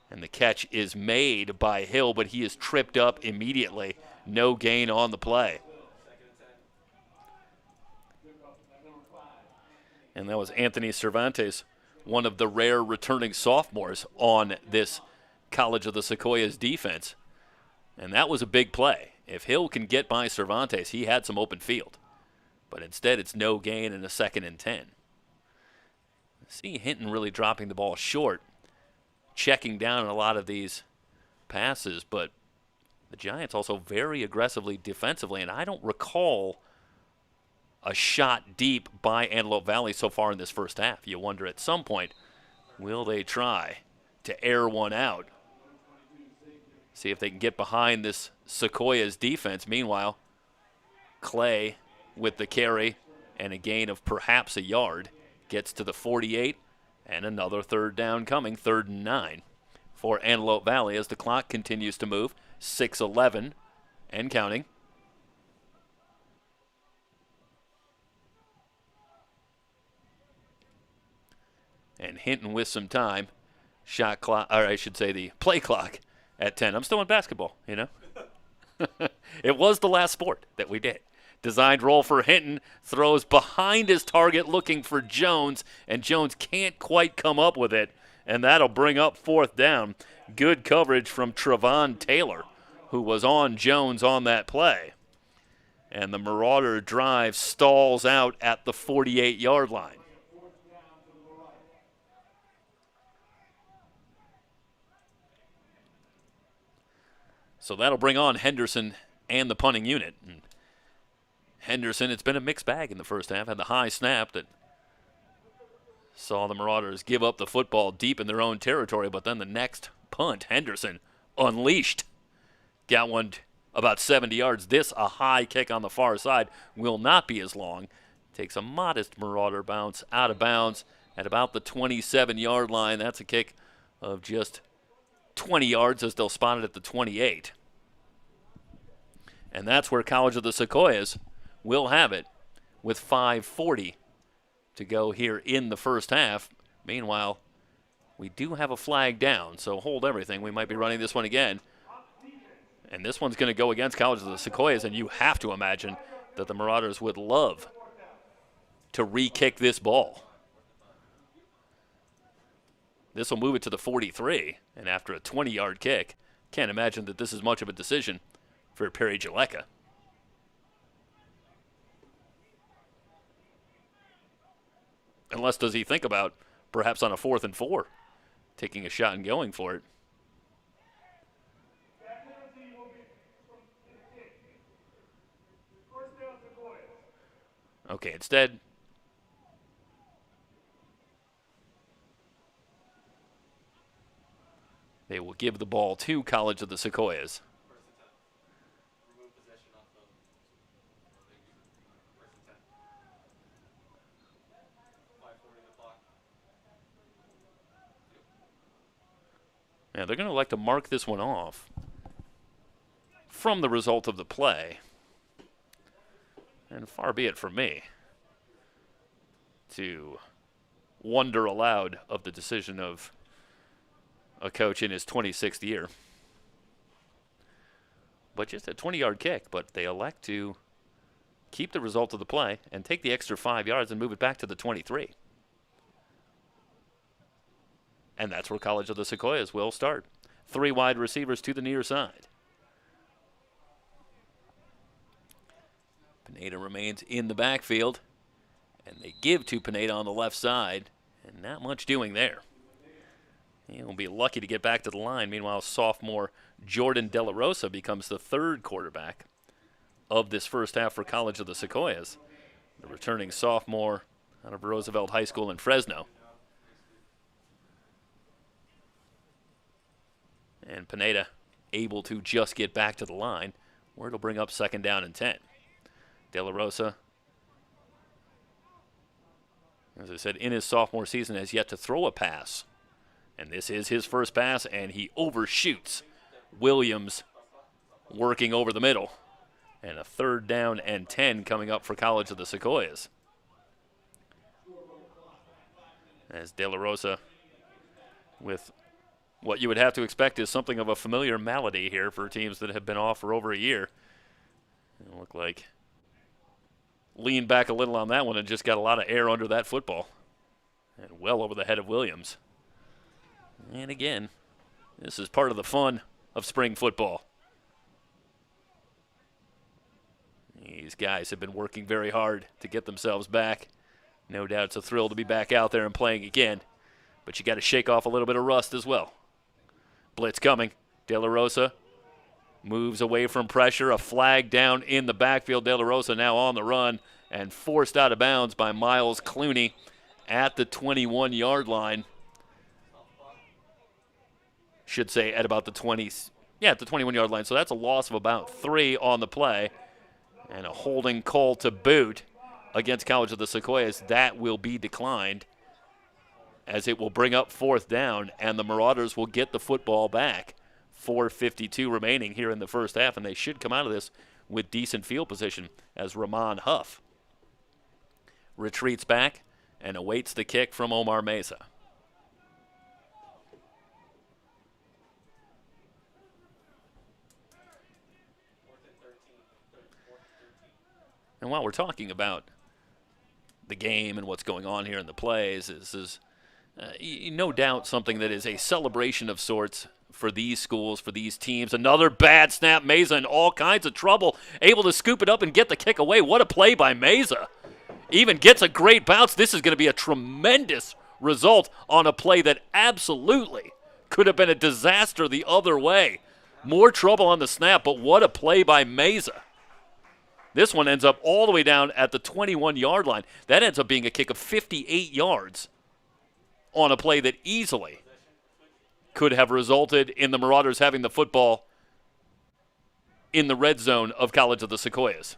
and the catch is made by Hill, but he is tripped up immediately. No gain on the play. And that was Anthony Cervantes, one of the rare returning sophomores on this College of the Sequoias defense. And that was a big play. If Hill can get by Cervantes, he had some open field. But instead, it's no gain and a 2nd and 10. See Hinton really dropping the ball short, checking down a lot of these passes, but the Giants also very aggressively defensively, and I don't recall a shot deep by Antelope Valley so far in this first half. You wonder at some point, will they try to air one out? See if they can get behind this Sequoias defense. Meanwhile, Clay with the carry and a gain of perhaps a yard gets to the 48, and another third down coming, 3rd and 9 for Antelope Valley as the clock continues to move. 6:11 and counting. And Hinton with some time. Shot clock, or I should say the play clock at 10. I'm still in basketball, you know. It was the last sport that we did. Designed roll for Hinton, throws behind his target looking for Jones, and Jones can't quite come up with it, and that'll bring up 4th down. Good coverage from Trevon Taylor, who was on Jones on that play. And the Marauder drive stalls out at the 48-yard line. So that'll bring on Henderson and the punting unit. And Henderson, it's been a mixed bag in the first half. Had the high snap that saw the Marauders give up the football deep in their own territory, but then the next punt, Henderson unleashed. Got one about 70 yards. This, a high kick on the far side, will not be as long. Takes a modest Marauder bounce out of bounds at about the 27-yard line. That's a kick of just 20 yards as they'll spot it at the 28. And that's where College of the Sequoias will have it with 5:40 to go here in the first half. Meanwhile, we do have a flag down, so hold everything. We might be running this one again. And this one's going to go against College of the Sequoias, and you have to imagine that the Marauders would love to re-kick this ball. This will move it to the 43, and after a 20-yard kick, can't imagine that this is much of a decision for Perry Jaleka. Unless does he think about perhaps on a 4th and 4, taking a shot and going for it. Okay, instead, they will give the ball to College of the Sequoias. Yeah, they're going to like to mark this one off from the result of the play. And far be it from me to wonder aloud of the decision of a coach in his 26th year. But just a 20-yard kick, but they elect to keep the result of the play and take the extra 5 yards and move it back to the 23. And that's where College of the Sequoias will start. 3 wide receivers to the near side. Pineda remains in the backfield, and they give to Pineda on the left side, and not much doing there. He'll be lucky to get back to the line. Meanwhile, sophomore Jordan De La Rosa becomes the 3rd quarterback of this first half for College of the Sequoias. The returning sophomore out of Roosevelt High School in Fresno. And Pineda able to just get back to the line, where it'll bring up 2nd down and 10. De La Rosa, as I said, in his sophomore season has yet to throw a pass. And this is his first pass, and he overshoots Williams working over the middle. And a 3rd down and 10 coming up for College of the Sequoias. As De La Rosa, with what you would have to expect is something of a familiar malady here for teams that have been off for over a year. It looked like leaned back a little on that one and just got a lot of air under that football. And well over the head of Williams. And again, this is part of the fun of spring football. These guys have been working very hard to get themselves back. No doubt it's a thrill to be back out there and playing again. But you got to shake off a little bit of rust as well. Blitz coming. De La Rosa moves away from pressure. A flag down in the backfield. De La Rosa now on the run and forced out of bounds by Miles Clooney at the 21-yard line. Should say at about the 20s. Yeah, at the 21-yard line. So that's a loss of about 3 on the play. And a holding call to boot against College of the Sequoias. That will be declined, as it will bring up 4th down, and the Marauders will get the football back. 4:52 remaining here in the first half, and they should come out of this with decent field position as Ramon Huff retreats back and awaits the kick from Omar Mesa. And while we're talking about the game and what's going on here in the plays, this is no doubt something that is a celebration of sorts for these schools, for these teams. Another bad snap. Mesa in all kinds of trouble, able to scoop it up and get the kick away. What a play by Mesa. Even gets a great bounce. This is going to be a tremendous result on a play that absolutely could have been a disaster the other way. More trouble on the snap, but what a play by Mesa. This one ends up all the way down at the 21-yard line. That ends up being a kick of 58 yards on a play that easily could have resulted in the Marauders having the football in the red zone of College of the Sequoias.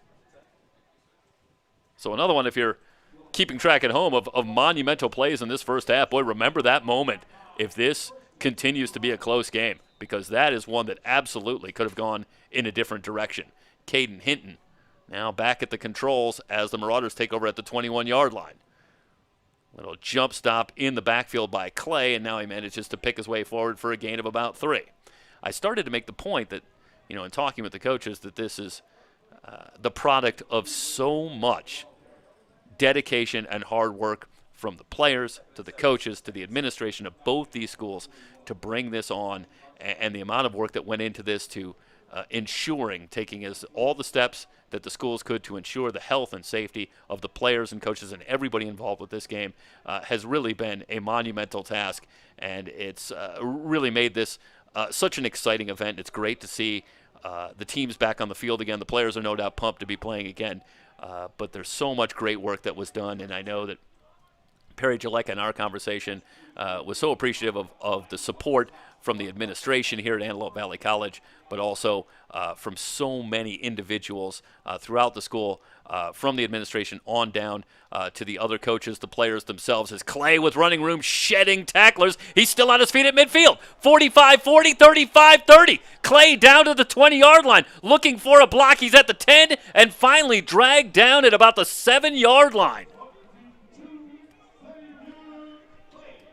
So another one, if you're keeping track at home, of monumental plays in this first half. Boy, remember that moment if this continues to be a close game, because that is one that absolutely could have gone in a different direction. Caden Hinton now back at the controls as the Marauders take over at the 21-yard line. Little jump stop in the backfield by Clay, and now he manages to pick his way forward for a gain of about 3. I started to make the point that, in talking with the coaches, that this is the product of so much dedication and hard work from the players to the coaches to the administration of both these schools to bring this on, and the amount of work that went into this to taking all the steps that the schools could to ensure the health and safety of the players and coaches and everybody involved with this game has really been a monumental task, and it's really made this such an exciting event. It's great to see the teams back on the field again. The players are no doubt pumped to be playing again, but there's so much great work that was done, and I know that Perry Jaleka in our conversation was so appreciative of the support from the administration here at Antelope Valley College, but also from so many individuals throughout the school, from the administration on down to the other coaches, the players themselves, as Clay with running room shedding tacklers. He's still on his feet at midfield. 45-40, 35-30. Clay down to the 20-yard line, looking for a block. He's at the 10 and finally dragged down at about the 7-yard line.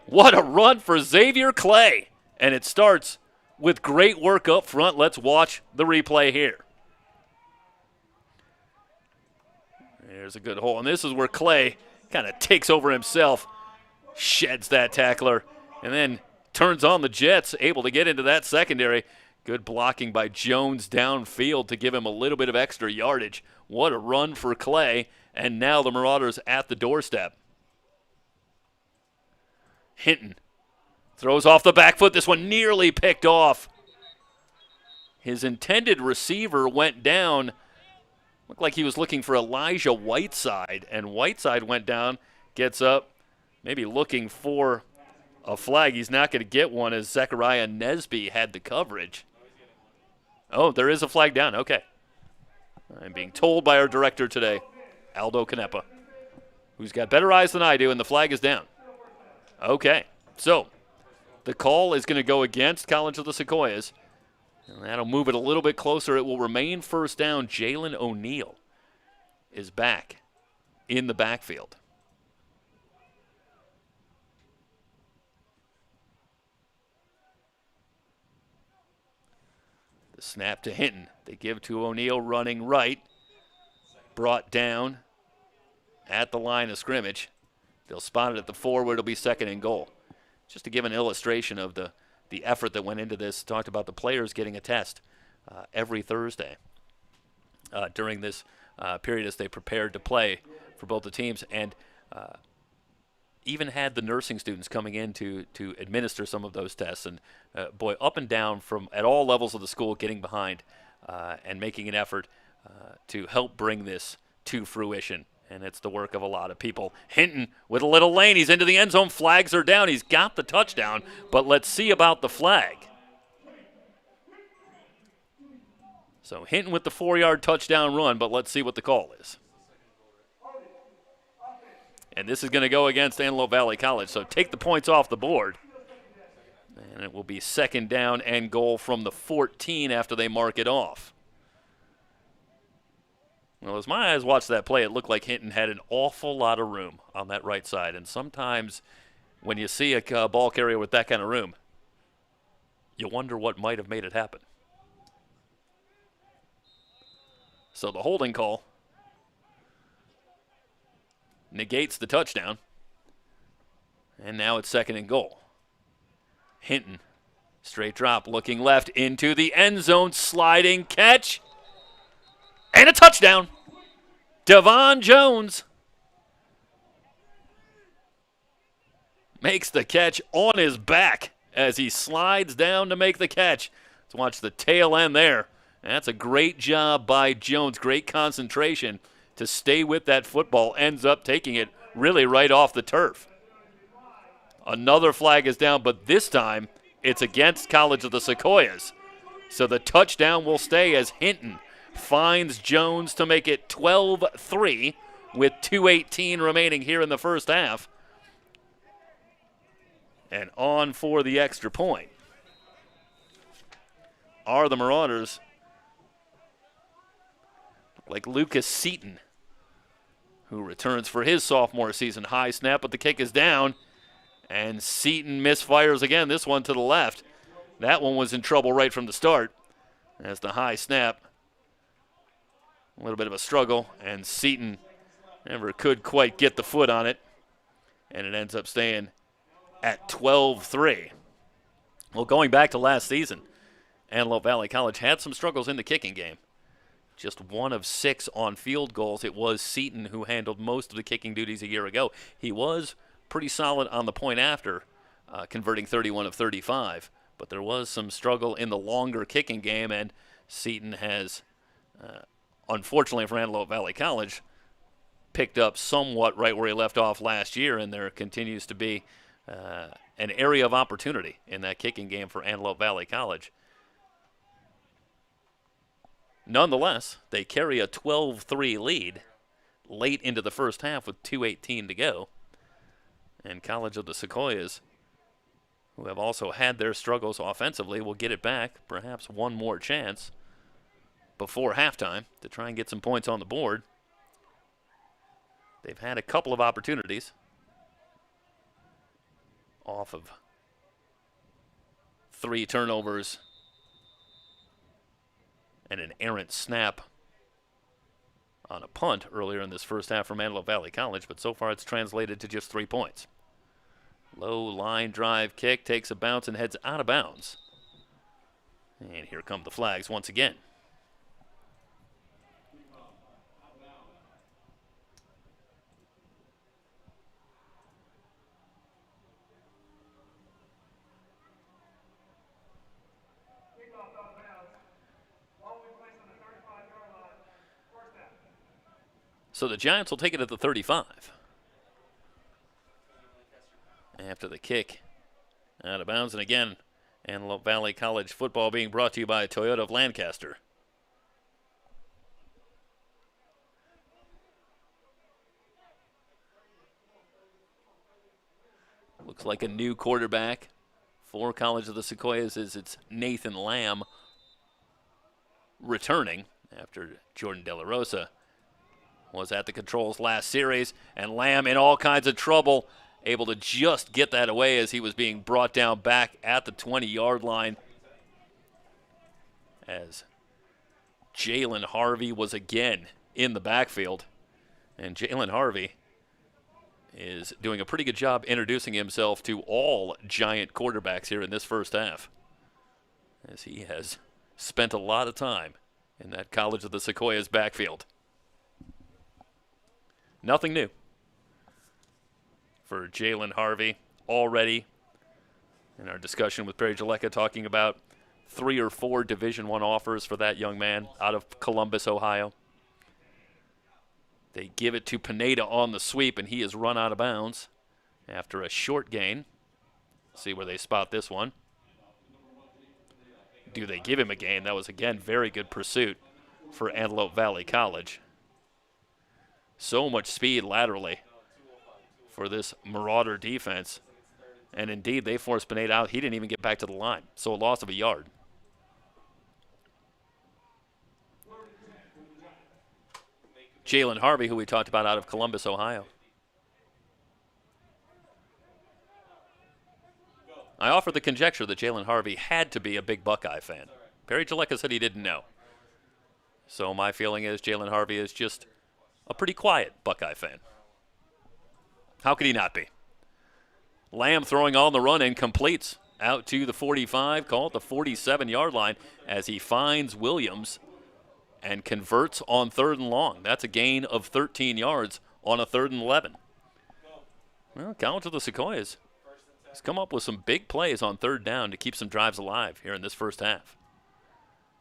What a run for Xavier Clay. And it starts with great work up front. Let's watch the replay here. There's a good hole. And this is where Clay kind of takes over himself, sheds that tackler, and then turns on the Jets, able to get into that secondary. Good blocking by Jones downfield to give him a little bit of extra yardage. What a run for Clay. And now the Marauders at the doorstep. Hinton throws off the back foot. This one nearly picked off. His intended receiver went down. Looked like he was looking for Elijah Whiteside, and Whiteside went down, gets up, maybe looking for a flag. He's not going to get one as Zechariah Nesby had the coverage. Oh, there is a flag down. Okay. I'm being told by our director today, Aldo Canepa, who's got better eyes than I do, and the flag is down. Okay, so the call is going to go against College of the Sequoias, and that'll move it a little bit closer. It will remain first down. Jalen O'Neill is back in the backfield. The snap to Hinton. They give to O'Neill running right. Brought down at the line of scrimmage. They'll spot it at the 4 where it'll be 2nd and goal. Just to give an illustration of the effort that went into this, talked about the players getting a test every Thursday during this period as they prepared to play for both the teams, and even had the nursing students coming in to administer some of those tests. And boy, up and down from at all levels of the school getting behind and making an effort to help bring this to fruition. And it's the work of a lot of people. Hinton with a little lane. He's into the end zone. Flags are down. He's got the touchdown, but let's see about the flag. So Hinton with the 4-yard touchdown run, but let's see what the call is. And this is going to go against Antelope Valley College, so take the points off the board. And it will be 2nd down and goal from the 14 after they mark it off. Well, as my eyes watched that play, it looked like Hinton had an awful lot of room on that right side. And sometimes when you see a ball carrier with that kind of room, you wonder what might have made it happen. So the holding call negates the touchdown. And now it's 2nd and goal. Hinton, straight drop, looking left into the end zone, sliding catch. And a touchdown. Devon Jones makes the catch on his back as he slides down to make the catch. Let's watch the tail end there. That's a great job by Jones. Great concentration to stay with that football. Ends up taking it really right off the turf. Another flag is down, but this time it's against College of the Sequoias. So the touchdown will stay as Hinton finds Jones to make it 12-3 with 2:18 remaining here in the first half. And on for the extra point are the Marauders. Like Lucas Seaton, who returns for his sophomore season. High snap, but the kick is down. And Seaton misfires again, this one to the left. That one was in trouble right from the start. As the high snap, a little bit of a struggle, and Seaton never could quite get the foot on it. And it ends up staying at 12-3. Well, going back to last season, Antelope Valley College had some struggles in the kicking game. Just 1 of 6 on field goals. It was Seaton who handled most of the kicking duties a year ago. He was pretty solid on the point after, converting 31 of 35. But there was some struggle in the longer kicking game, and Seaton has, unfortunately for Antelope Valley College, picked up somewhat right where he left off last year, and there continues to be an area of opportunity in that kicking game for Antelope Valley College. Nonetheless, they carry a 12-3 lead late into the first half with 2:18 to go. And College of the Sequoias, who have also had their struggles offensively, will get it back, perhaps one more chance before halftime to try and get some points on the board. They've had a couple of opportunities off of 3 turnovers and an errant snap on a punt earlier in this first half from Antelope Valley College, but so far it's translated to just 3 points. Low line drive kick, takes a bounce and heads out of bounds. And here come the flags once again. So the Giants will take it at the 35. After the kick out of bounds. And again, Antelope Valley College football being brought to you by Toyota of Lancaster. Looks like a new quarterback for College of the Sequoias is it's Nathan Lamb returning after Jordan De La Rosa was at the controls last series, and Lamb in all kinds of trouble, able to just get that away as he was being brought down back at the 20-yard line. As Jalen Harvey was again in the backfield. And Jalen Harvey is doing a pretty good job introducing himself to all Giant quarterbacks here in this first half, as he has spent a lot of time in that College of the Sequoias backfield. Nothing new for Jalen Harvey already. In our discussion with Perry Jaleka, talking about 3 or 4 Division I offers for that young man out of Columbus, Ohio. They give it to Pineda on the sweep, and he is run out of bounds after a short gain. See where they spot this one. Do they give him a gain? That was, again, very good pursuit for Antelope Valley College. So much speed laterally for this Marauder defense. And indeed, they forced Pineda out. He didn't even get back to the line. So a loss of a yard. Jalen Harvey, who we talked about out of Columbus, Ohio. I offered the conjecture that Jalen Harvey had to be a big Buckeye fan. Perry Jaleka said he didn't know. So my feeling is Jalen Harvey is just a pretty quiet Buckeye fan. How could he not be? Lamb throwing on the run and completes out to the 45, call it the 47-yard line, as he finds Williams and converts on 3rd and long. That's a gain of 13 yards on a 3rd and 11. Well, College of the Sequoias has come up with some big plays on 3rd down to keep some drives alive here in this first half.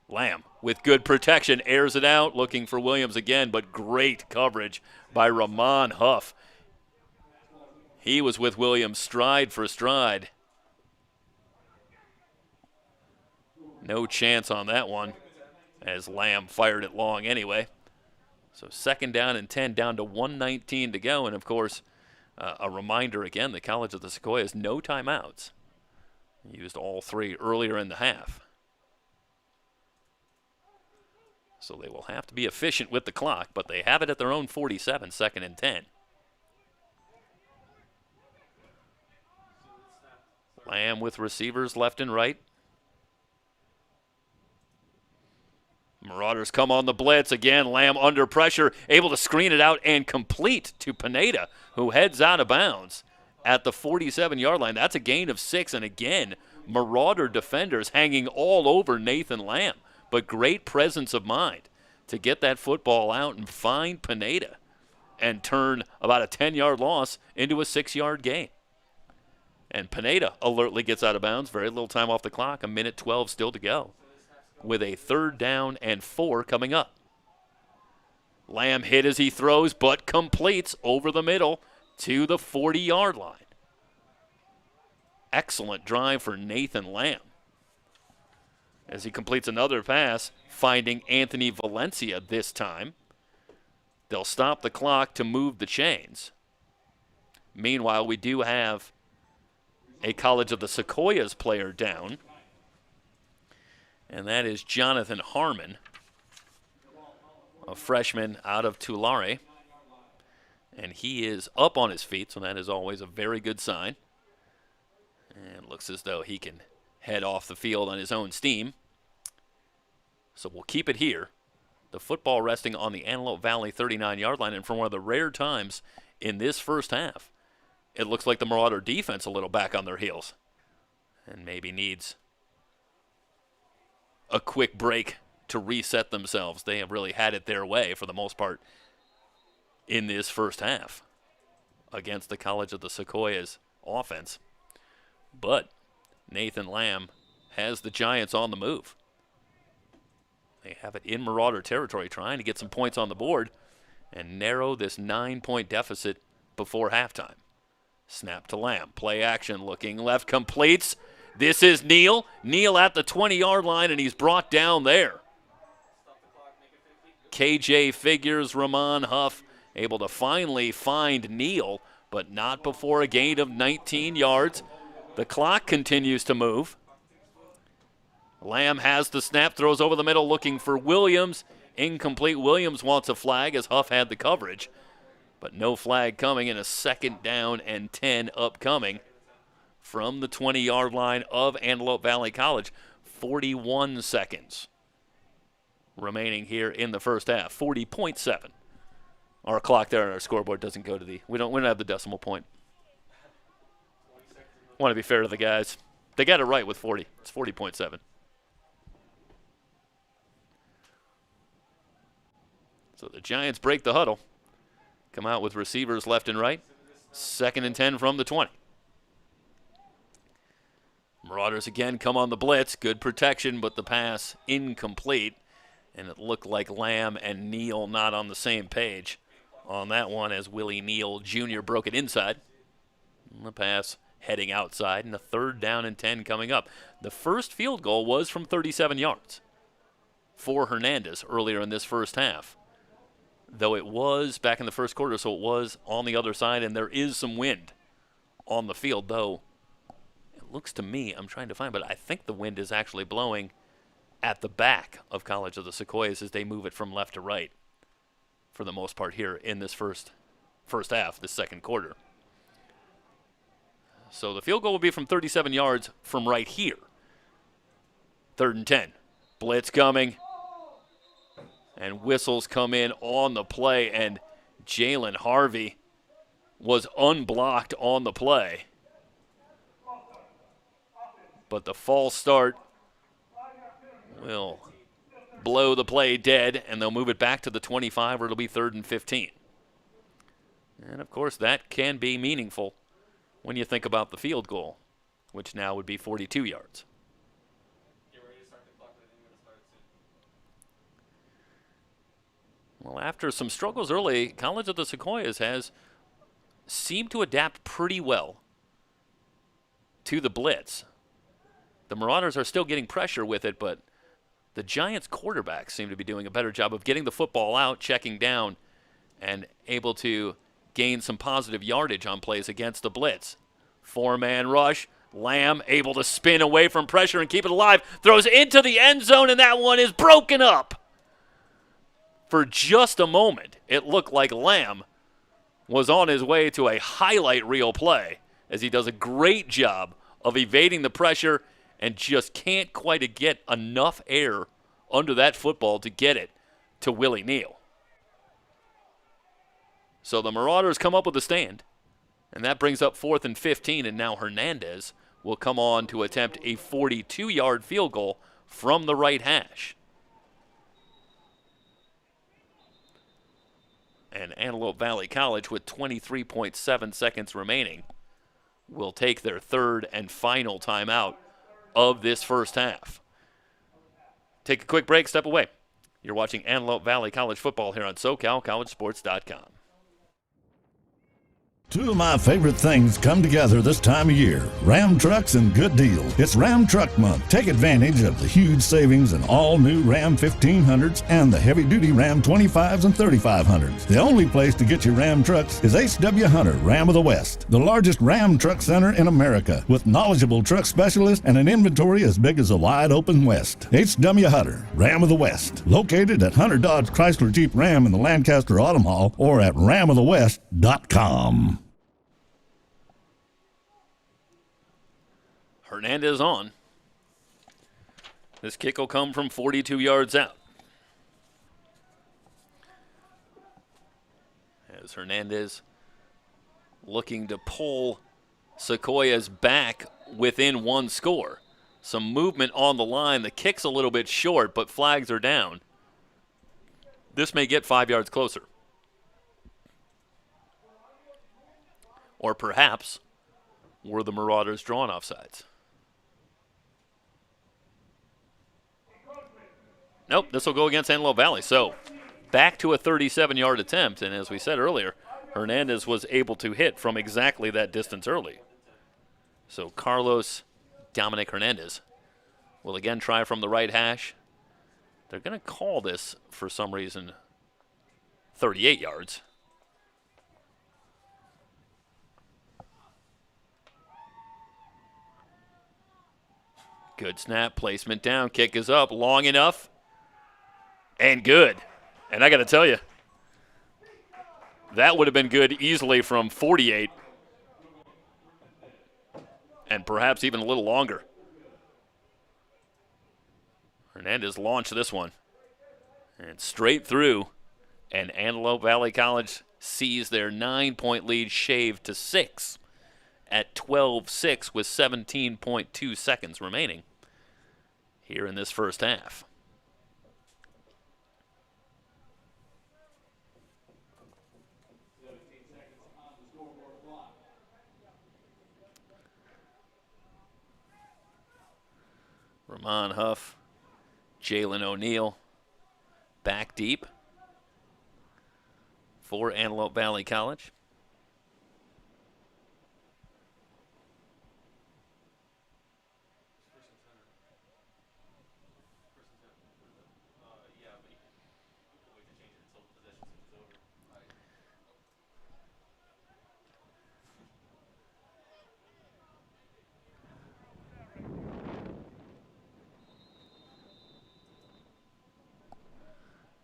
Lamb, with good protection, airs it out, looking for Williams again, but great coverage by Ramon Huff. He was with Williams stride for stride. No chance on that one, as Lamb fired it long anyway. So 2nd down and 10, down to 1:19 to go. And, of course, a reminder again, the College of the Sequoias, no timeouts. Used all 3 earlier in the half. So they will have to be efficient with the clock, but they have it at their own 47, 2nd and 10. Lamb with receivers left and right. Marauders come on the blitz. Again, Lamb under pressure, able to screen it out and complete to Pineda, who heads out of bounds at the 47-yard line. That's a gain of 6, and again, Marauder defenders hanging all over Nathan Lamb. But great presence of mind to get that football out and find Pineda and turn about a 10-yard loss into a 6-yard gain. And Pineda alertly gets out of bounds. Very little time off the clock. 1:12 still to go, with a 3rd down and 4 coming up. Lamb hit as he throws, but completes over the middle to the 40-yard line. Excellent drive for Nathan Lamb, as he completes another pass, finding Anthony Valencia this time. They'll stop the clock to move the chains. Meanwhile, we do have a College of the Sequoias player down, and that is Jonathan Harmon, a freshman out of Tulare. And he is up on his feet, so that is always a very good sign. And looks as though he can head off the field on his own steam. So we'll keep it here. The football resting on the Antelope Valley 39-yard line, and for one of the rare times in this first half, it looks like the Marauder defense a little back on their heels and maybe needs a quick break to reset themselves. They have really had it their way for the most part in this first half against the College of the Sequoias offense. But Nathan Lamb has the Giants on the move. They have it in Marauder territory, trying to get some points on the board and narrow this 9-point deficit before halftime. Snap to Lamb. Play action, looking left, completes. This is Neal. Neal at the 20-yard line, and he's brought down there. KJ figures Ramon Huff able to finally find Neal, but not before a gain of 19 yards. The clock continues to move. Lamb has the snap, throws over the middle, looking for Williams. Incomplete. Williams wants a flag as Huff had the coverage, but no flag coming, and a 2nd down and 10 upcoming from the 20-yard line of Antelope Valley College. 41 seconds remaining here in the first half. 40.7. Our clock there on our scoreboard doesn't go to the, we don't have the decimal point. Want to be fair to the guys. They got it right with 40. It's 40.7. So the Giants break the huddle. Come out with receivers left and right. 2nd and 10 from the 20. Marauders again come on the blitz. Good protection, but the pass incomplete. And it looked like Lamb and Neal not on the same page on that one as Willie Neal Jr. broke it inside. The pass heading outside, and a 3rd down and 10 coming up. The first field goal was from 37 yards for Hernandez earlier in this first half. Though it was back in the first quarter, so it was on the other side, and there is some wind on the field, though it looks to me, I'm trying to find, but I think the wind is actually blowing at the back of College of the Sequoias as they move it from left to right for the most part here in this first half, this second quarter. So the field goal will be from 37 yards from right here. 3rd and 10. Blitz coming. And whistles come in on the play, and Jalen Harvey was unblocked on the play. But the false start will blow the play dead, and they'll move it back to the 25 where it'll be 3rd and 15. And, of course, that can be meaningful when you think about the field goal, which now would be 42 yards. Well, after some struggles early, College of the Sequoias has seemed to adapt pretty well to the blitz. The Marauders are still getting pressure with it, but the Giants quarterbacks seem to be doing a better job of getting the football out, checking down, and able to gain some positive yardage on plays against the blitz. 4-man rush. Lamb able to spin away from pressure and keep it alive. Throws into the end zone, and that one is broken up. For just a moment, it looked like Lamb was on his way to a highlight reel play as he does a great job of evading the pressure and just can't quite get enough air under that football to get it to Willie Neal. So the Marauders come up with a stand, and that brings up 4th and 15, and now Hernandez will come on to attempt a 42-yard field goal from the right hash. And Antelope Valley College, with 23.7 seconds remaining, will take their 3rd and final timeout of this first half. Take a quick break, step away. You're watching Antelope Valley College football here on SoCalCollegeSports.com. Two of my favorite things come together this time of year: Ram trucks and good deals. It's Ram Truck Month. Take advantage of the huge savings in all new Ram 1500s and the heavy-duty Ram 25s and 3500s. The only place to get your Ram trucks is H.W. Hunter, Ram of the West, the largest Ram truck center in America, with knowledgeable truck specialists and an inventory as big as a wide-open West. H.W. Hunter, Ram of the West, located at Hunter Dodge Chrysler Jeep Ram in the Lancaster Autumn Hall or at ramofthewest.com. Hernandez on. This kick will come from 42 yards out. As Hernandez looking to pull Sequoias back within one score. Some movement on the line. The kick's a little bit short, but flags are down. This may get 5 yards closer. Or perhaps were the Marauders drawn offsides? Nope, this will go against Antelope Valley. So back to a 37-yard attempt, and as we said earlier, Hernandez was able to hit from exactly that distance early. So Carlos Dominic Hernandez will again try from the right hash. They're going to call this, for some reason, 38 yards. Good snap, placement down, kick is up, long enough, and good. And I got to tell you, that would have been good easily from 48 and perhaps even a little longer. Hernandez launched this one and straight through, and Antelope Valley College sees their 9-point lead shaved to 6 at 12-6 with 17.2 seconds remaining here in this first half. Ramon Huff, Jalen O'Neal back deep. for Antelope Valley College.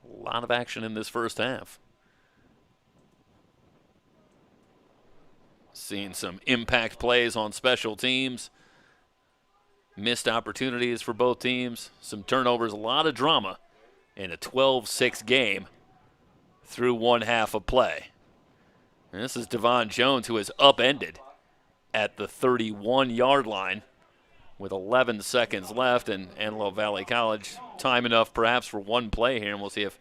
A lot of action in this first half. Seeing some impact plays on special teams. Missed opportunities for both teams. Some turnovers, a lot of drama in a 12-6 game through one half of play. And this is Devon Jones, who has upended at the 31-yard line with 11 seconds left, and Antelope Valley College time enough perhaps for one play here, and we'll see if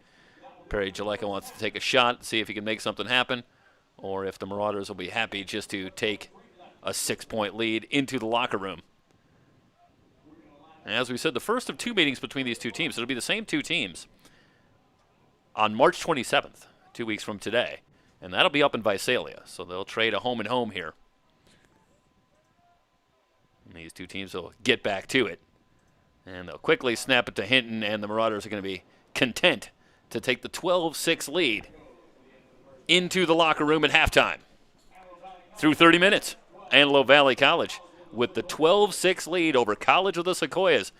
Perry Jaleka wants to take a shot, see if he can make something happen, or if the Marauders will be happy just to take a 6-point lead into the locker room. And as we said, the first of two meetings between these two teams, it'll be the same two teams on March 27th, 2 weeks from today, and that'll be up in Visalia, so they'll trade a home and home here. And these two teams will get back to it, and they'll quickly snap it to Hinton, and the Marauders are going to be content to take the 12-6 lead into the locker room at halftime. Through 30 minutes, Antelope Valley College with the 12-6 lead over College of the Sequoias.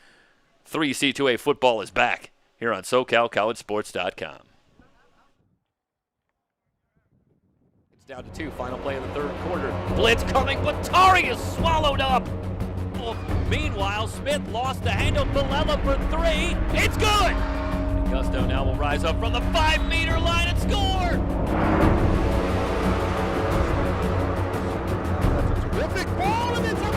3C2A football is back here on SoCalCollegeSports.com. It's down to 2, final play of the third quarter. Blitz coming, but Tari is swallowed up. Meanwhile, Smith lost the handle. Bilella for 3. It's good! And Gusto now will rise up from the 5-meter line and score! That's a terrific ball, and it's up.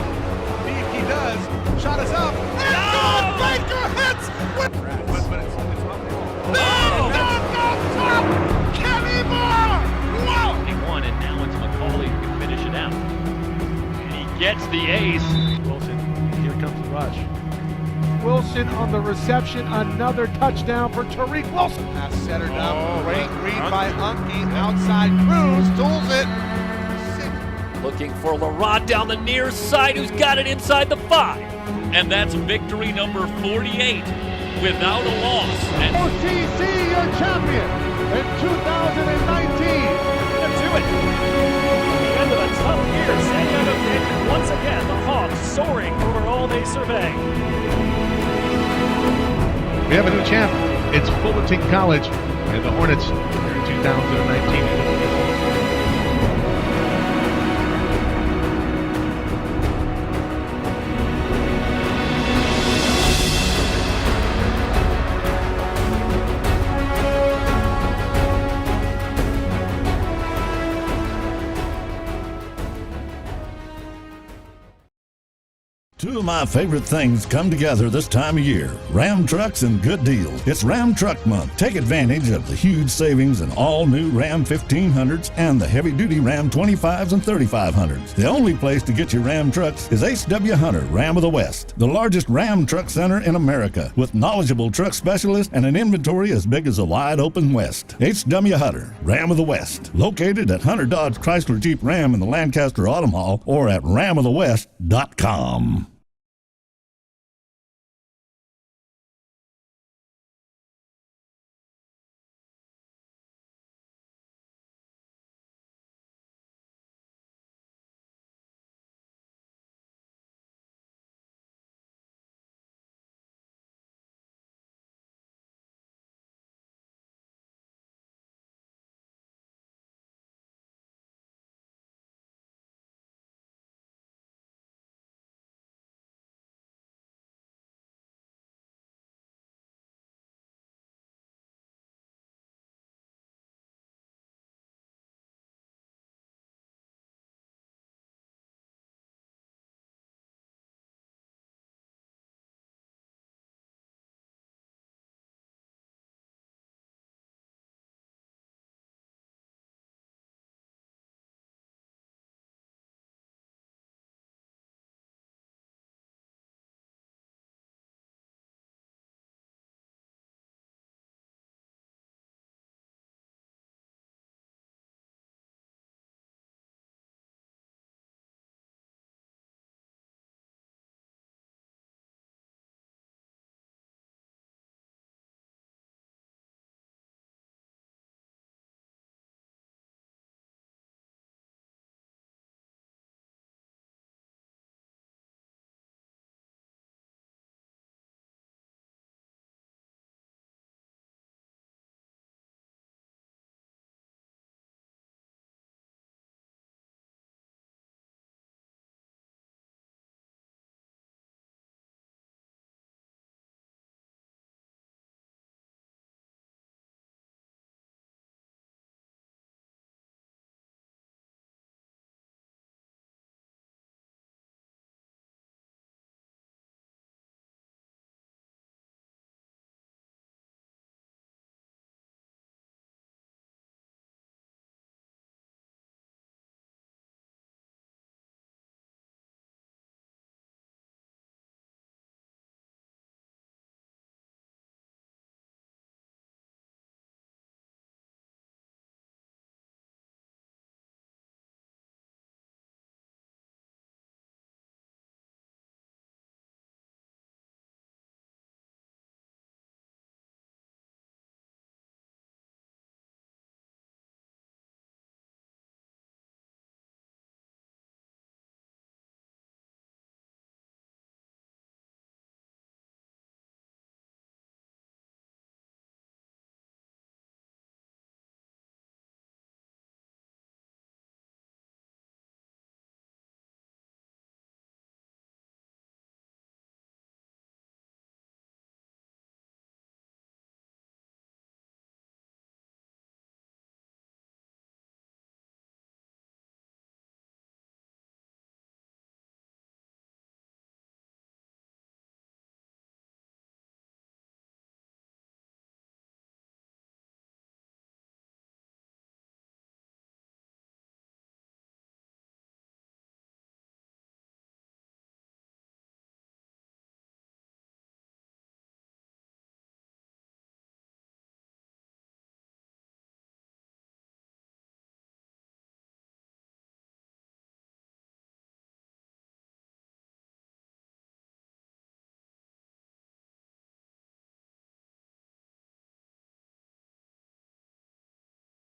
See if he does. Shot is up. And No! Baker hits with. But it's up there. Oh! Top! Kenny Moore! Wow! 21, and now it's McCauley who can finish it out. And he gets the ace. Wilson, here comes the rush. Wilson on the reception, another touchdown for Tariq Wilson. Pass centered up. Great read by Unke. Outside Cruz. Tools it. Looking for Larod down the near side, who's got it inside the 5. And that's victory number 48 without a loss. And OTC, your champion in 2019. And to it. The end of a tough year, San Diego State, once again, the Hawks soaring over all they survey. We have a new champ. It's Fullerton College and the Hornets here in 2019. Two of my favorite things come together this time of year. Ram trucks and good deals. It's Ram Truck Month. Take advantage of the huge savings in all new Ram 1500s and the heavy-duty Ram 25s and 3500s. The only place to get your Ram trucks is H.W. Hunter, Ram of the West, the largest Ram truck center in America, with knowledgeable truck specialists and an inventory as big as a wide-open West. H.W. Hunter, Ram of the West, located at Hunter Dodge Chrysler Jeep Ram in the Lancaster Autumn Hall or at ramofthewest.com.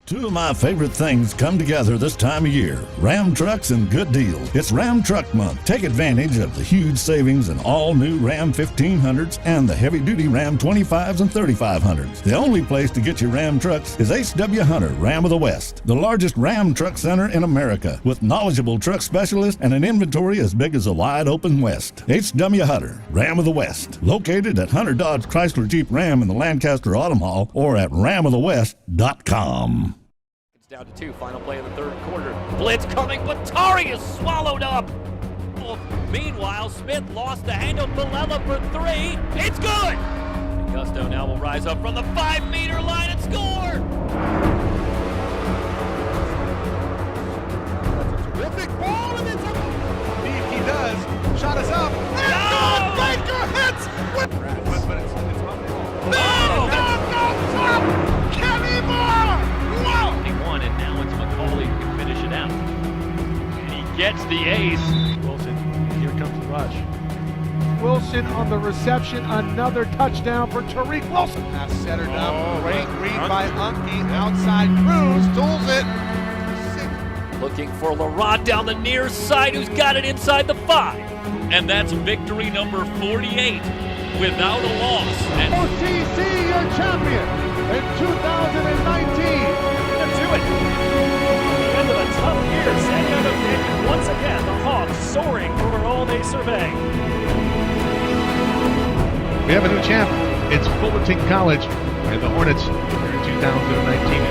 Two of my favorite things come together this time of year. Ram trucks and good deals. It's Ram Truck Month. Take advantage of the huge savings in all new Ram 1500s and the heavy-duty Ram 25s and 3500s. The only place to get your Ram trucks is H.W. Hunter, Ram of the West, the largest Ram truck center in America, with knowledgeable truck specialists and an inventory as big as a wide-open West. H.W. Hunter, Ram of the West, located at Hunter Dodge Chrysler Jeep Ram in the Lancaster Autumn Hall or at ramofthewest.com. It's down to 2. Final play of the third quarter. Blitz coming, but Tari is swallowed up. Meanwhile, Smith lost the handle. Bilella for 3. It's good. And Gusto now will rise up from the 5-meter line and score. That's a terrific ball, and it's a... See if he does. Shot is up. And No! Baker hits! But it's up. Kenny Moore! Wow! 21, and now it's McCauley who can finish it out. And he gets the ace. Wilson, here comes the rush. Wilson on the reception, another touchdown for Tariq Wilson. Pass centered up. Great read by Unke. Outside Cruz. Tools it. Looking for Larod down the near side, who's got it inside the 5. And that's victory number 48 without a loss. And OTC, your champion in 2019. To do it. The end of a tough year, San Diego State, once again, the Hawks soaring over all they survey. We have a new champ. It's Fullerton College, and the Hornets are in 2019.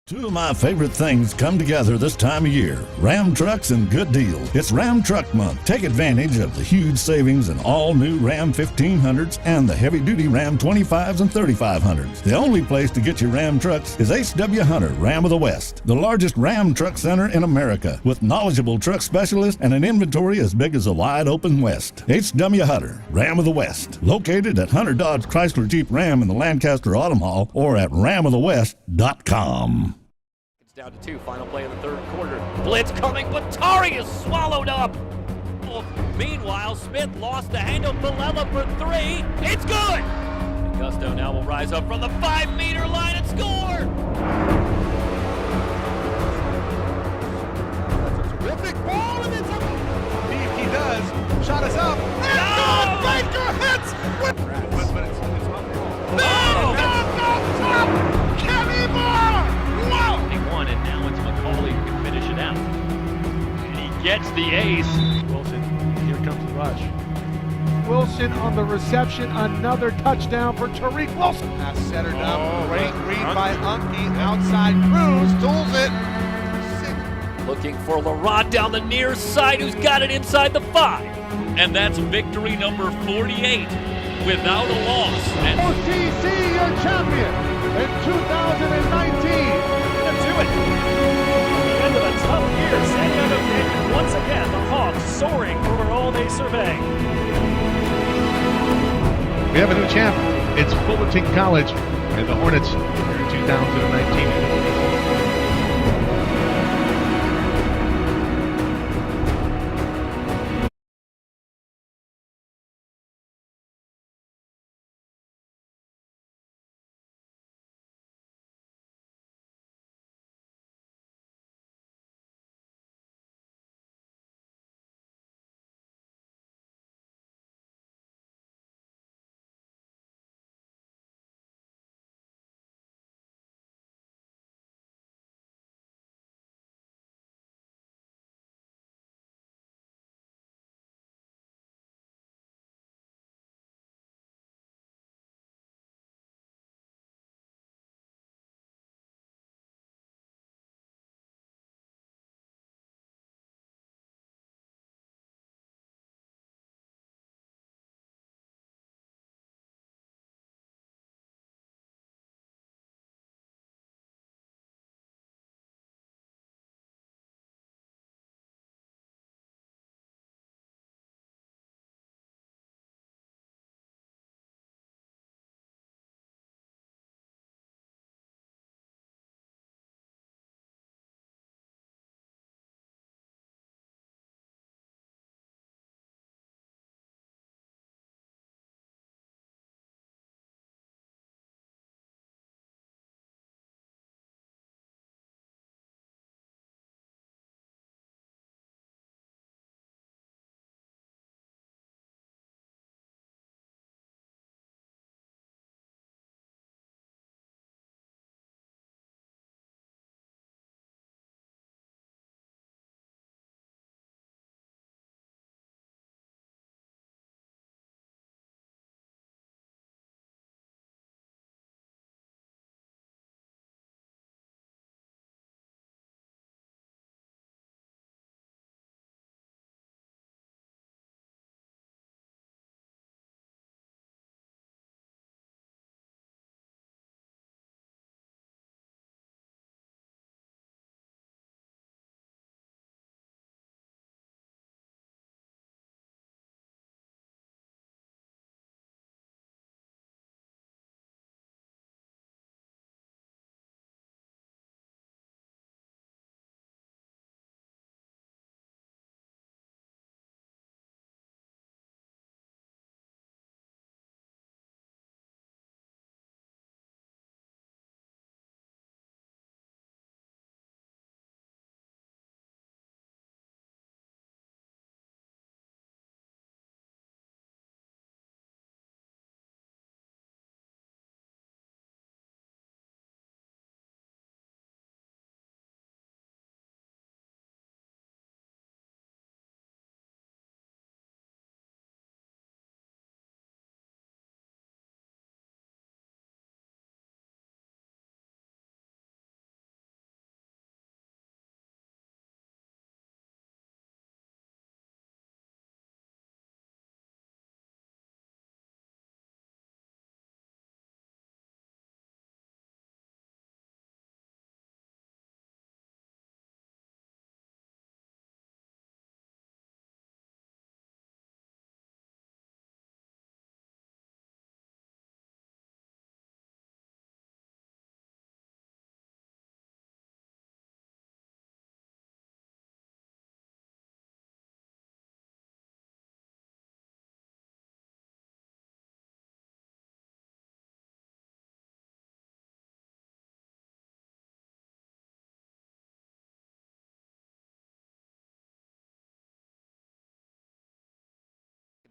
Two of my favorite things come together this time of year. Ram trucks and good deals. It's Ram Truck Month. Take advantage of the huge savings in all new Ram 1500s and the heavy-duty Ram 25s and 3500s. The only place to get your Ram trucks is H.W. Hunter, Ram of the West, the largest Ram truck center in America, with knowledgeable truck specialists and an inventory as big as a wide-open West. H.W. Hunter, Ram of the West, located at Hunter Dodge Chrysler Jeep Ram in the Lancaster Autumn Hall or at ramofthewest.com. Down to 2, final play of the third quarter. Blitz coming, but Tari is swallowed up. Meanwhile, Smith lost the handle. Bilella for 3. It's good! Gusto now will rise up from the 5-meter line and score! That's a terrific ball, and it's up. See if he does. Shot is up. And No! Baker hits! But it's not No! Top! Kenny Moore! Whoa! They won, and now it's McCauley who can finish it out. And he gets the ace. Wilson, here comes the rush. Wilson on the reception, another touchdown for Tariq Wilson. Pass centered up. Great read by Unke. Outside Cruz. Tools it. Looking for Laurent down the near side, who's got it inside the 5. And that's victory number 48 without a loss. And OTC, your champion in 2019. To do it. The end of a tough year, San Diego State, once again, the Hawks soaring over all they survey. We have a new champ. It's Fullerton College and the Hornets here in 2019.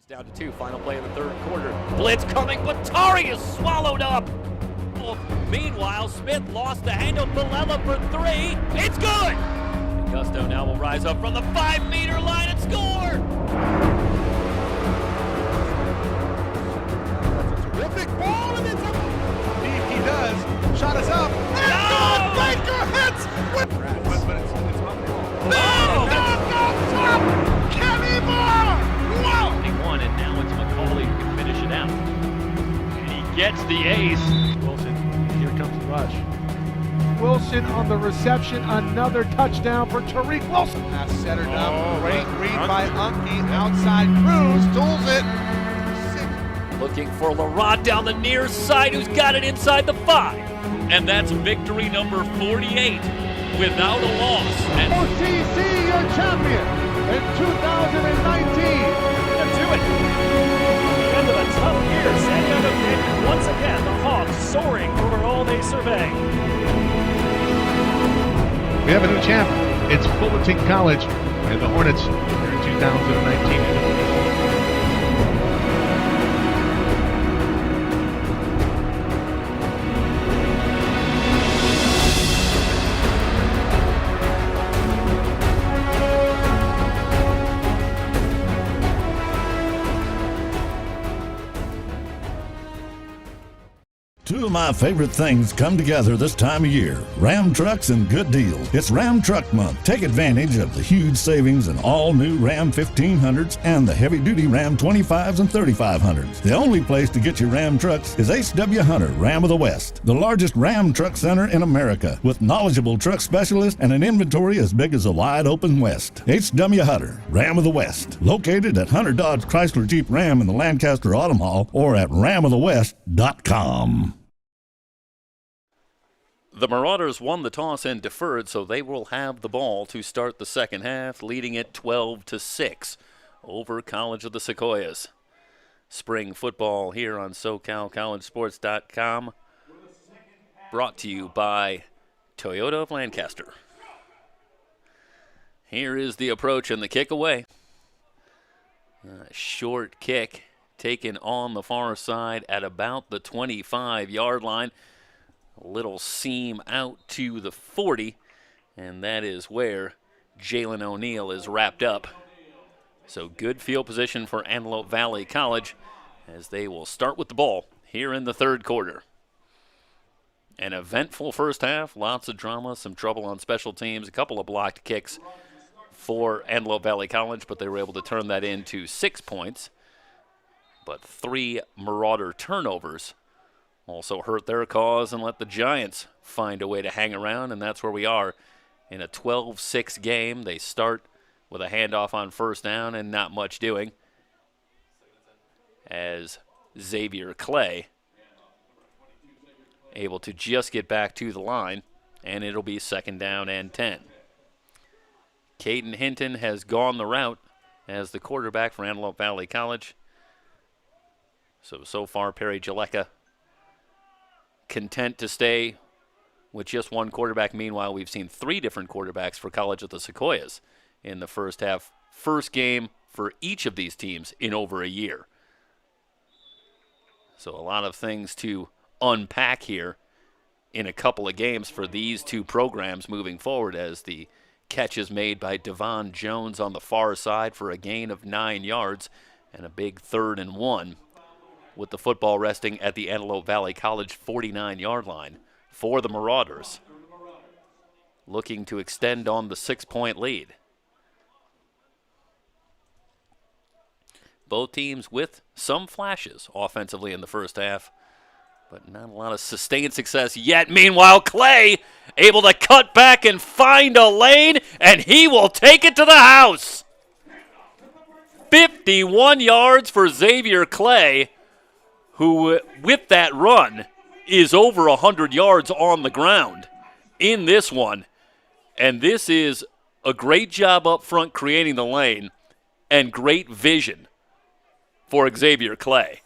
It's down to 2, final play of the third quarter. Blitz coming, but Tari is swallowed up. Meanwhile, Smith lost the handle. Bilella for 3. It's good! Gusto now will rise up from the 5-meter line and score! That's a terrific ball, and it's up. He does. Shot is up. And No! Baker hits! But it's on the ball. No! Top! Kenny Moore! Wow! 21, and now it's McCauley who can finish it out. And he gets the ace. Wilson, here comes the rush. Wilson on the reception, another touchdown for Tariq Wilson. Pass centered up. Great read by Unke. Outside Cruz. Tools it. Looking for Larod down the near side, who's got it inside the 5. And that's victory number 48 without a loss. And OCC, your champion in 2019. To do it. The end of a tough year. San Diego State, once again, the Hawks soaring over all they survey. We have a new champ. It's Fullerton College and the Hornets here in 2019. Two of my favorite things come together this time of year. Ram trucks and good deals. It's Ram Truck Month. Take advantage of the huge savings in all new Ram 1500s and the heavy-duty Ram 25s and 3500s. The only place to get your Ram trucks is H.W. Hunter, Ram of the West, the largest Ram truck center in America, with knowledgeable truck specialists and an inventory as big as a wide-open West. H.W. Hunter, Ram of the West, located at Hunter Dodge Chrysler Jeep Ram in the Lancaster Autumn Hall or at ramofthewest.com. the Marauders won the toss and deferred, so they will have the ball to start the second half, leading it 12-6 over College of the Sequoias. Spring football here on SoCalCollegeSports.com, brought to you by Toyota of Lancaster. Here is the approach and the kick away. Short kick taken on the far side at about the 25-yard line. A little seam out to the 40, and that is where Jalen O'Neill is wrapped up. So good field position for Antelope Valley College as they will start with the ball here in the third quarter. An eventful first half, lots of drama, some trouble on special teams, a couple of blocked kicks for Antelope Valley College, but they were able to turn that into 6 points. But 3 Marauder turnovers also hurt their cause and let the Giants find a way to hang around, and that's where we are in a 12-6 game. They start with a handoff on first down and not much doing as Xavier Clay able to just get back to the line, and it'll be second down and 10. Caden Hinton has gone the route as the quarterback for Antelope Valley College. So far, Perry Jaleka content to stay with just one quarterback. Meanwhile, we've seen 3 different quarterbacks for College of the Sequoias in the first half. First game for each of these teams in over a year. So a lot of things to unpack here in a couple of games for these two programs moving forward, as the catch is made by Devon Jones on the far side for a gain of 9 yards and a big 3rd and 1, with the football resting at the Antelope Valley College 49-yard line for the Marauders, looking to extend on the 6-point lead. Both teams with some flashes offensively in the first half, but not a lot of sustained success yet. Meanwhile, Clay able to cut back and find a lane, and he will take it to the house. 51 yards for Xavier Clay, who with that run is over 100 yards on the ground in this one. And this is a great job up front creating the lane and great vision for Xavier Clay.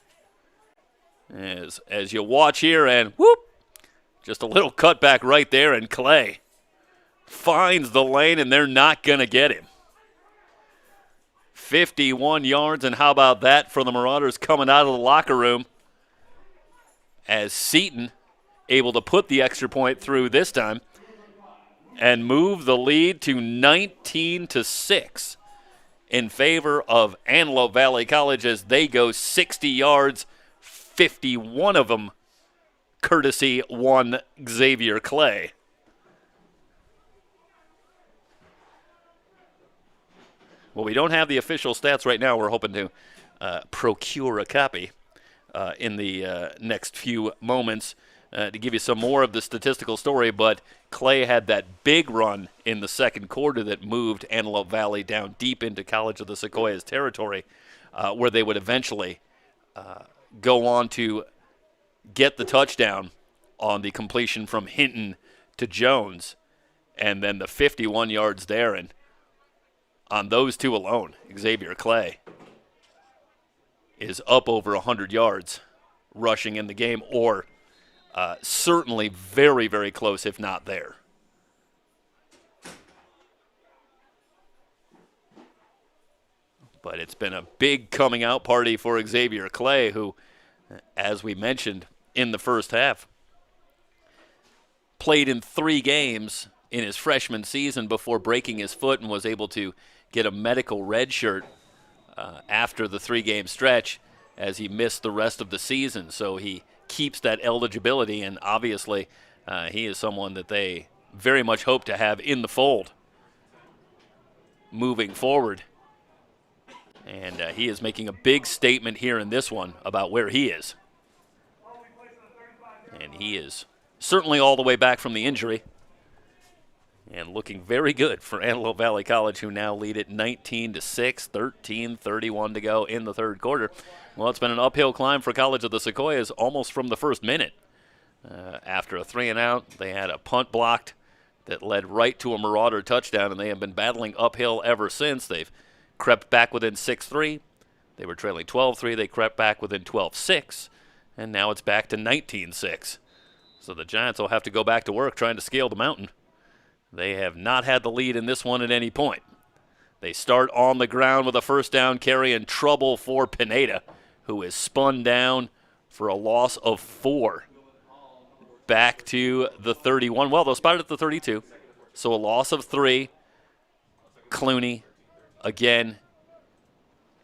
As you watch here, and whoop, just a little cutback right there, and Clay finds the lane, and they're not going to get him. 51 yards, and how about that for the Marauders coming out of the locker room as Seton able to put the extra point through this time and move the lead to 19-6 in favor of Antelope Valley College as they go 60 yards, 51 of them courtesy one Xavier Clay. Well, we don't have the official stats right now. We're hoping to procure a copy in the next few moments to give you some more of the statistical story, but Clay had that big run in the second quarter that moved Antelope Valley down deep into College of the Sequoias territory, where they would eventually go on to get the touchdown on the completion from Hinton to Jones, and then the 51 yards there. And on those two alone, Xavier Clay is up over 100 yards rushing in the game, or certainly very, very close, if not there. But it's been a big coming out party for Xavier Clay, who, as we mentioned in the first half, played in 3 games in his freshman season before breaking his foot and was able to get a medical red shirt after the 3-game stretch as he missed the rest of the season. So he keeps that eligibility, and obviously he is someone that they very much hope to have in the fold moving forward. And he is making a big statement here in this one about where he is. And he is certainly all the way back from the injury and looking very good for Antelope Valley College, who now lead it 19-6, 13:31 to go in the third quarter. Well, it's been an uphill climb for College of the Sequoias almost from the first minute. After a 3-and-out, they had a punt blocked that led right to a Marauder touchdown, and they have been battling uphill ever since. They've crept back within 6-3. They were trailing 12-3. They crept back within 12-6, and now it's back to 19-6. So the Giants will have to go back to work trying to scale the mountain. They have not had the lead in this one at any point. They start on the ground with a first down carry and trouble for Pineda, who is spun down for a loss of 4. Back to the 31. Well, they'll spot at the 32. So a loss of 3. Clooney, again,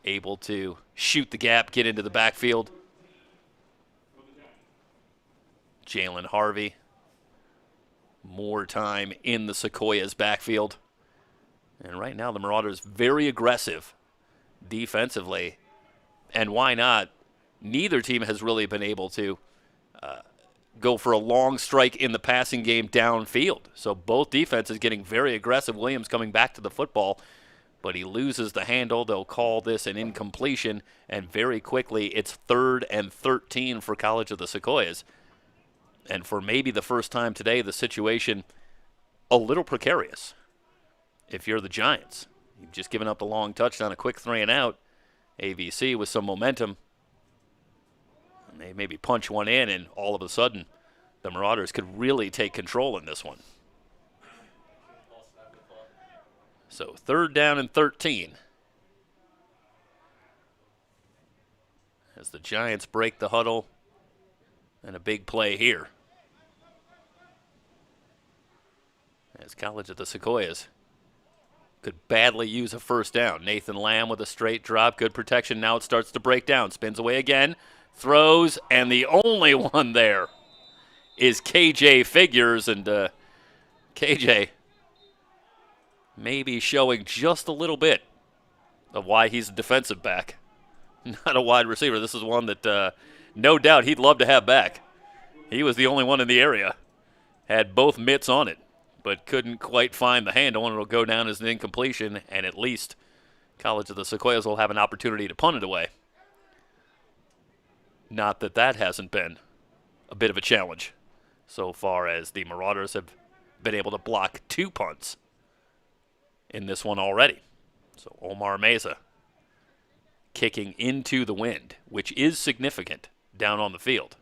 able to shoot the gap, get into the backfield. Jalen Harvey, more time in the Sequoias backfield. And right now the Marauders very aggressive defensively. And why not? Neither team has really been able to go for a long strike in the passing game downfield. So both defenses getting very aggressive. Williams coming back to the football, but he loses the handle. They'll call this an incompletion, and very quickly it's 3rd and 13 for College of the Sequoias. And for maybe the first time today, the situation a little precarious. If you're the Giants, you've just given up the long touchdown, a quick 3-and-out. AVC with some momentum. And they maybe punch one in, and all of a sudden, the Marauders could really take control in this one. So 3rd down and 13. As the Giants break the huddle, and a big play here. As College of the Sequoias could badly use a first down. Nathan Lamb with a straight drop, good protection. Now it starts to break down. Spins away again, throws, and the only one there is KJ Figures. And KJ maybe showing just a little bit of why he's a defensive back, not a wide receiver. This is one that no doubt he'd love to have back. He was the only one in the area. Had both mitts on it, but couldn't quite find the handle, and it'll go down as an incompletion, and at least College of the Sequoias will have an opportunity to punt it away. Not that that hasn't been a bit of a challenge so far, as the Marauders have been able to block 2 punts in this one already. So Omar Meza kicking into the wind, which is significant down on the field.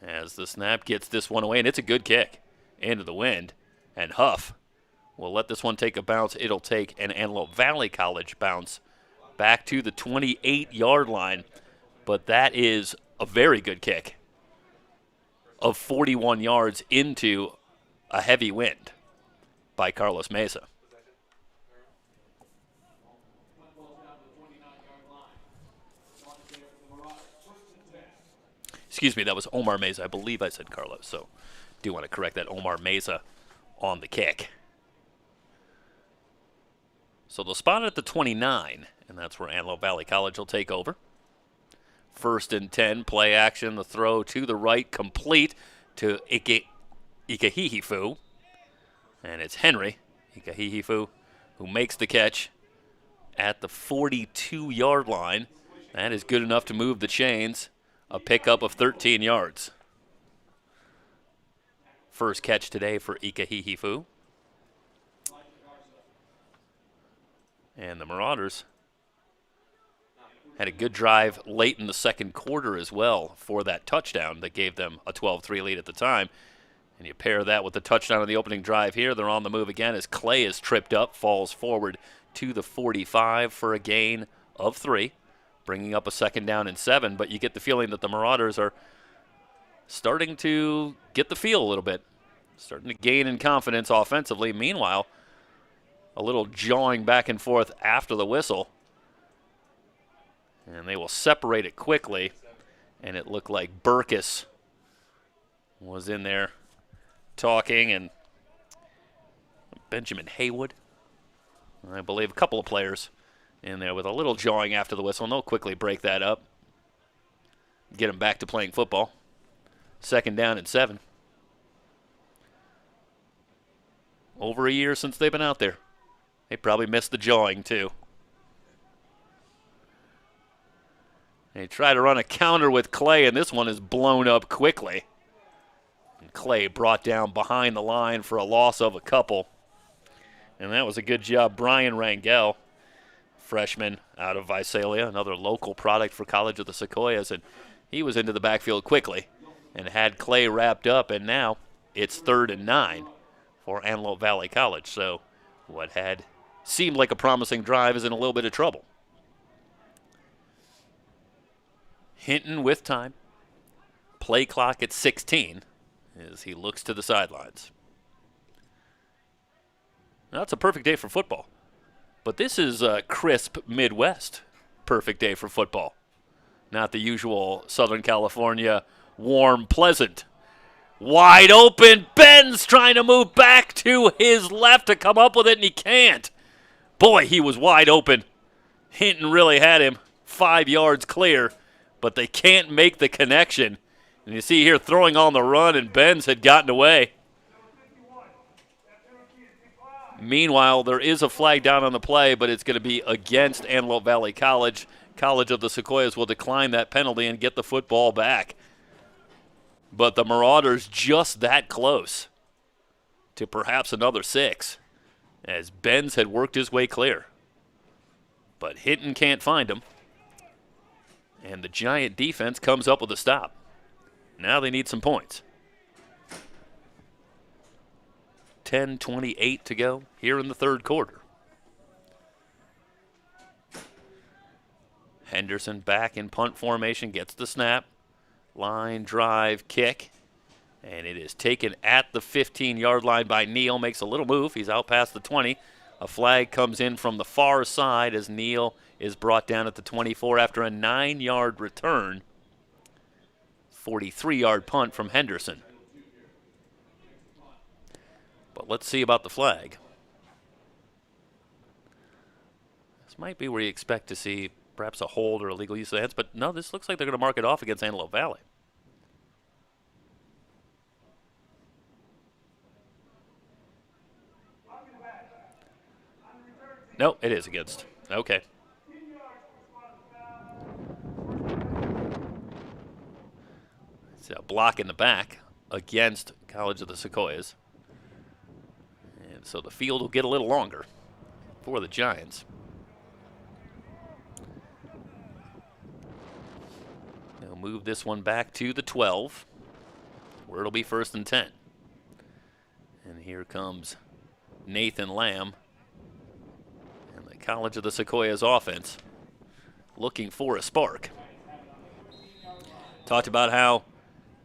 As the snap gets this one away, and it's a good kick into the wind, and Huff will let this one take a bounce. It'll take an Antelope Valley College bounce back to the 28-yard line. But that is a very good kick of 41 yards into a heavy wind by Carlos Mesa. Excuse me, that was Omar Mesa. I believe I said Carlos, so do want to correct that. Omar Mesa on the kick. So they'll spot it at the 29, and that's where Antelope Valley College will take over. 1st and 10, play action, the throw to the right, complete to Ikahihifu. And it's Henry Ikahihifu who makes the catch at the 42-yard line. That is good enough to move the chains. A pickup of 13 yards. First catch today for Ikahihifu. And the Marauders had a good drive late in the second quarter as well for that touchdown that gave them a 12-3 lead at the time. And you pair that with the touchdown on the opening drive here. They're on the move again as Clay is tripped up, falls forward to the 45 for a gain of 3, bringing up a 2nd down and 7. But you get the feeling that the Marauders are starting to get the feel a little bit, starting to gain in confidence offensively. Meanwhile, a little jawing back and forth after the whistle. And they will separate it quickly. And it looked like Burkus was in there talking, and Benjamin Haywood, I believe, a couple of players in there with a little jawing after the whistle. And they'll quickly break that up, get them back to playing football. 2nd down and 7. Over a year since they've been out there. They probably missed the jawing, too. They try to run a counter with Clay, and this one is blown up quickly. And Clay brought down behind the line for a loss of a couple. And that was a good job. Brian Rangel, freshman out of Visalia, another local product for College of the Sequoias, and he was into the backfield quickly and had Clay wrapped up, and now it's 3rd and 9 for Antelope Valley College. So what had seemed like a promising drive is in a little bit of trouble. Hinton with time. Play clock at 16 as he looks to the sidelines. Now, it's a perfect day for football. But this is a crisp Midwest perfect day for football. Not the usual Southern California warm, pleasant. Wide open. Ben's trying to move back to his left to come up with it, and he can't. Boy, he was wide open. Hinton really had him 5 yards clear, but they can't make the connection. And you see here throwing on the run, and Benz had gotten away. Meanwhile, there is a flag down on the play, but it's going to be against Antelope Valley College. College of the Sequoias will decline that penalty and get the football back. But the Marauders just that close to perhaps another 6, as Benz had worked his way clear. But Hinton can't find him. And the Giant defense comes up with a stop. Now they need some points. 10:28 to go here in the third quarter. Henderson back in punt formation, gets the snap. Line drive kick. And it is taken at the 15-yard line by Neal. Makes a little move. He's out past the 20. A flag comes in from the far side as Neal is brought down at the 24 after a 9-yard return. 43-yard punt from Henderson. But let's see about the flag. This might be where you expect to see perhaps a hold or illegal use of the hands, but no, this looks like they're going to mark it off against Antelope Valley. No, it is against. Okay. It's a block in the back against College of the Sequoias. And so the field will get a little longer for the Giants. They'll move this one back to the 12, where it'll be 1st and 10. And here comes Nathan Lamb. And the College of the Sequoias offense looking for a spark. Talked about how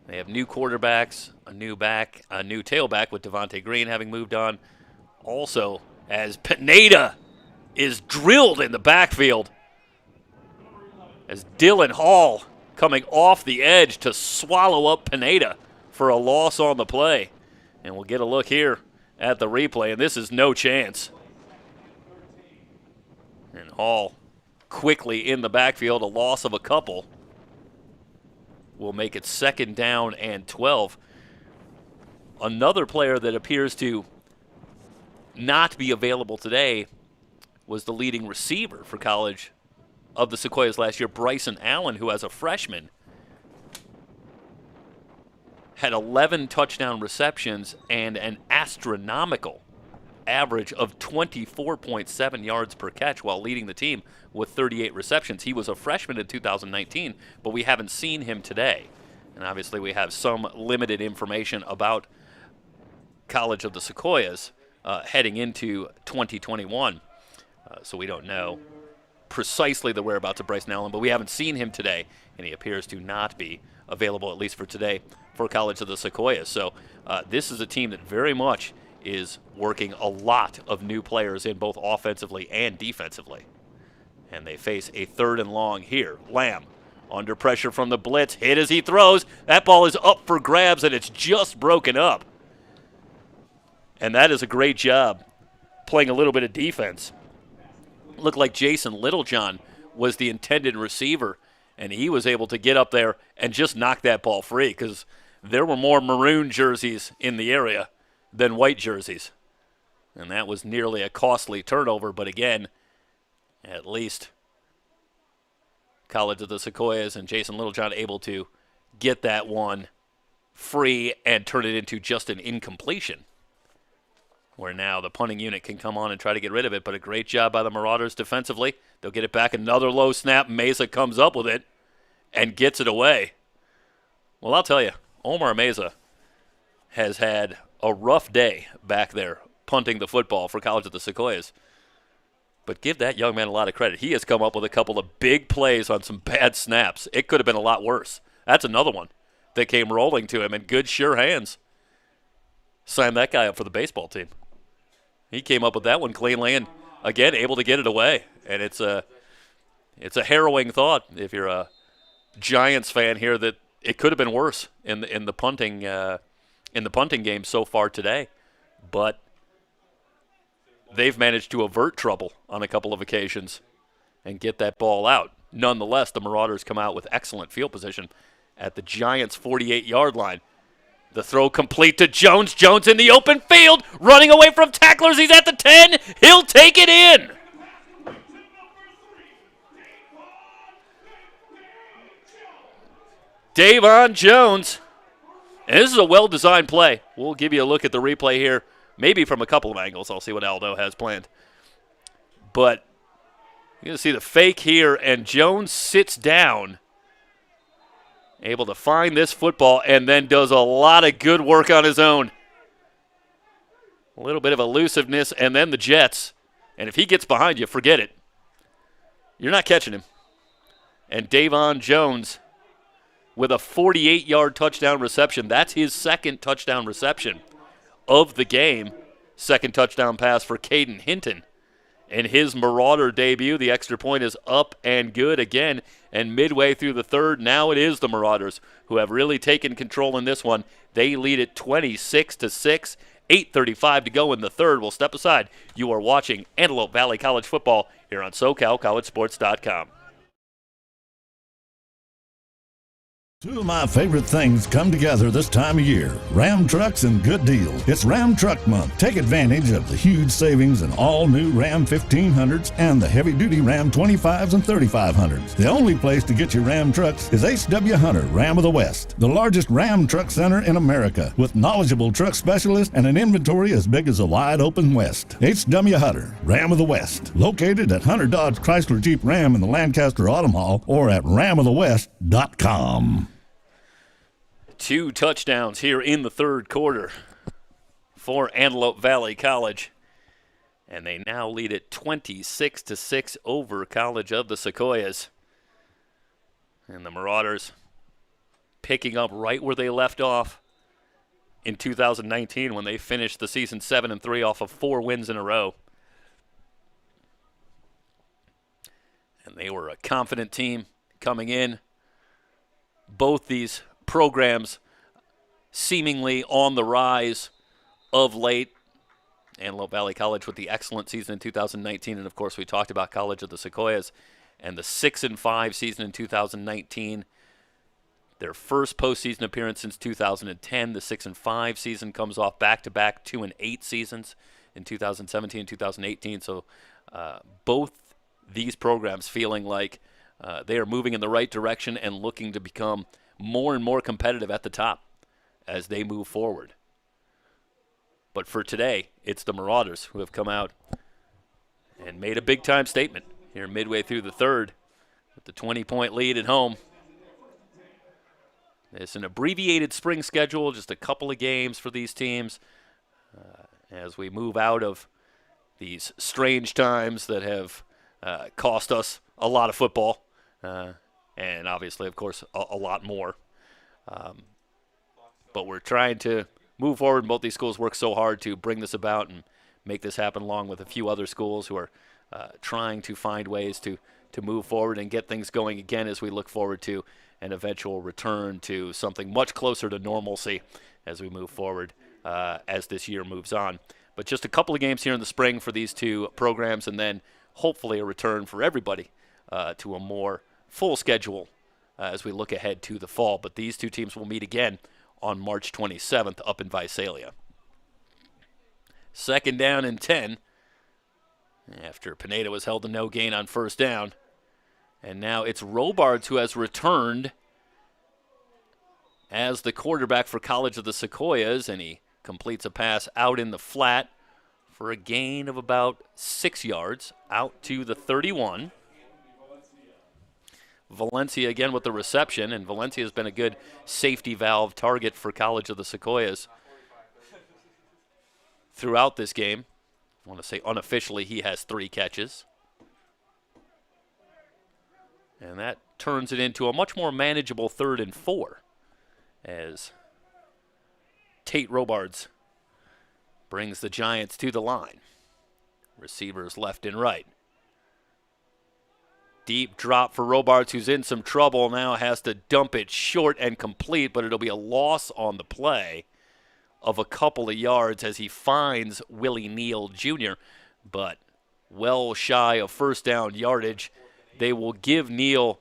they have new quarterbacks, a new tailback with Devontae Green having moved on. Also, as Pineda is drilled in the backfield, as Dylan Hall coming off the edge to swallow up Pineda for a loss on the play. And we'll get a look here at the replay, and this is no chance. And Hall quickly in the backfield, a loss of a couple. Will make it 2nd down and 12. Another player that appears to not be available today was the leading receiver for College of the Sequoias last year, Bryson Allen, who as a freshman had 11 touchdown receptions and an astronomical average of 24.7 yards per catch while leading the team with 38 receptions. He was a freshman in 2019, but we haven't seen him today. And obviously we have some limited information about College of the Sequoias heading into 2021. So we don't know precisely the whereabouts of Bryson Allen, but we haven't seen him today, and he appears to not be available, at least for today, for College of the Sequoias. So this is a team that very much is working a lot of new players in both offensively and defensively. And they face a 3rd and long here. Lamb under pressure from the blitz, hit as he throws. That ball is up for grabs, and it's just broken up. And that is a great job playing a little bit of defense. Looked like Jason Littlejohn was the intended receiver, and he was able to get up there and just knock that ball free because there were more maroon jerseys in the area than white jerseys. And that was nearly a costly turnover, but again, at least College of the Sequoias and Jason Littlejohn able to get that one free and turn it into just an incompletion, where now the punting unit can come on and try to get rid of it. But a great job by the Marauders defensively. They'll get it back. Another low snap. Meza comes up with it and gets it away. Well, I'll tell you, Omar Meza has had a rough day back there punting the football for College of the Sequoias. But give that young man a lot of credit. He has come up with a couple of big plays on some bad snaps. It could have been a lot worse. That's another one that came rolling to him in good, sure hands. Signed that guy up for the baseball team. He came up with that one cleanly and, again, able to get it away. And it's a harrowing thought if you're a Giants fan here that it could have been worse in the punting game so far today. But they've managed to avert trouble on a couple of occasions and get that ball out. Nonetheless, the Marauders come out with excellent field position at the Giants' 48-yard line. The throw complete to Jones. Jones in the open field, running away from tacklers. He's at the 10. He'll take it in. Davon Jones. And this is a well-designed play. We'll give you a look at the replay here, maybe from a couple of angles. I'll see what Aldo has planned. But you're going to see the fake here, and Jones sits down, able to find this football, and then does a lot of good work on his own. A little bit of elusiveness, and then the Jets. And if he gets behind you, forget it. You're not catching him. And Davon Jones with a 48-yard touchdown reception. That's his second touchdown reception of the game. Second touchdown pass for Caden Hinton. And his Marauder debut, the extra point is up and good again. And midway through the third, now it is the Marauders who have really taken control in this one. They lead it 26-6. 8:35 to go in the third. We'll step aside. You are watching Antelope Valley College football here on SoCalCollegeSports.com. Two of my favorite things come together this time of year: Ram trucks and good deals. It's Ram Truck Month. Take advantage of the huge savings in all new Ram 1500s and the heavy-duty Ram 25s and 3500s. The only place to get your Ram trucks is H.W. Hunter, Ram of the West, the largest Ram truck center in America, with knowledgeable truck specialists and an inventory as big as a wide-open West. H.W. Hunter, Ram of the West, located at Hunter Dodge Chrysler Jeep Ram in the Lancaster Autumn Hall or at ramofthewest.com. 2 touchdowns here in the third quarter for Antelope Valley College. And they now lead it 26-6 over College of the Sequoias. And the Marauders picking up right where they left off in 2019 when they finished the season 7-3 off of 4 wins in a row. And they were a confident team coming in. Both these programs seemingly on the rise of late. Antelope Valley College with the excellent season in 2019, and of course we talked about College of the Sequoias and the 6-5 season in 2019. Their first postseason appearance since 2010. The 6-5 season comes off back-to-back 2-8 seasons in 2017 and 2018. So both these programs feeling like they are moving in the right direction and looking to become more and more competitive at the top as they move forward. But for today, it's the Marauders who have come out and made a big-time statement here midway through the third with the 20-point lead at home. It's an abbreviated spring schedule, just a couple of games for these teams as we move out of these strange times that have cost us a lot of football and obviously, of course, a lot more. But we're trying to move forward. Both these schools work so hard to bring this about and make this happen, along with a few other schools who are trying to find ways to move forward and get things going again as we look forward to an eventual return to something much closer to normalcy as we move forward as this year moves on. But just a couple of games here in the spring for these two programs, and then hopefully a return for everybody to a more full schedule as we look ahead to the fall. But these two teams will meet again on March 27th up in Visalia. 2nd down and 10 after Pineda was held to no gain on 1st down. And now it's Robards who has returned as the quarterback for College of the Sequoias, and he completes a pass out in the flat for a gain of about 6 yards out to the 31. Valencia again with the reception, and Valencia has been a good safety valve target for College of the Sequoias throughout this game. I want to say unofficially he has 3 catches. And that turns it into a much more manageable 3rd and 4 as Tate Robards brings the Giants to the line. Receivers left and right. Deep drop for Robards, who's in some trouble now, has to dump it short and complete, but it'll be a loss on the play of a couple of yards as he finds Willie Neal Jr., but well shy of 1st down yardage. They will give Neal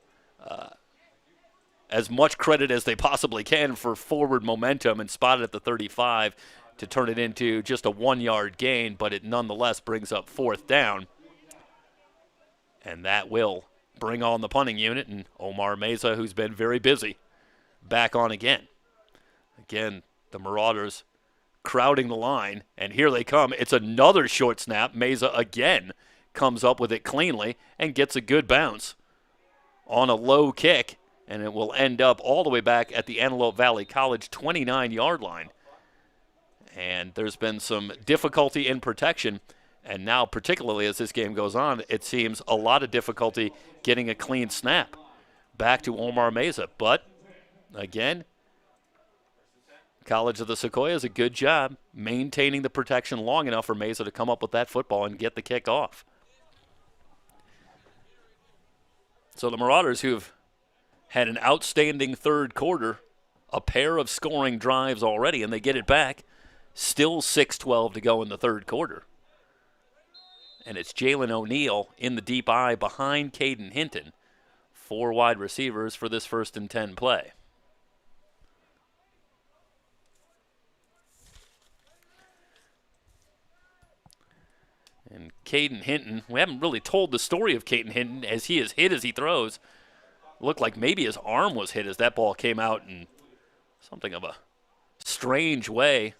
as much credit as they possibly can for forward momentum and spot it at the 35 to turn it into just a 1-yard gain, but it nonetheless brings up 4th down. And that will bring on the punting unit, and Omar Meza, who's been very busy, back on again. Again, the Marauders crowding the line, and here they come. It's another short snap. Meza again comes up with it cleanly and gets a good bounce on a low kick, and it will end up all the way back at the Antelope Valley College 29-yard line. And there's been some difficulty in protection, and now particularly as this game goes on, it seems a lot of difficulty getting a clean snap back to Omar Meza. But, again, College of the Sequoias, a good job maintaining the protection long enough for Meza to come up with that football and get the kick off. So the Marauders, who've had an outstanding 3rd quarter, a pair of scoring drives already, and they get it back. Still 6:12 to go in the 3rd quarter. And it's Jalen O'Neal in the deep eye behind Caden Hinton. 4 wide receivers for this 1st and 10 play. And Caden Hinton, we haven't really told the story of Caden Hinton as he is hit as he throws. Looked like maybe his arm was hit as that ball came out in something of a strange way.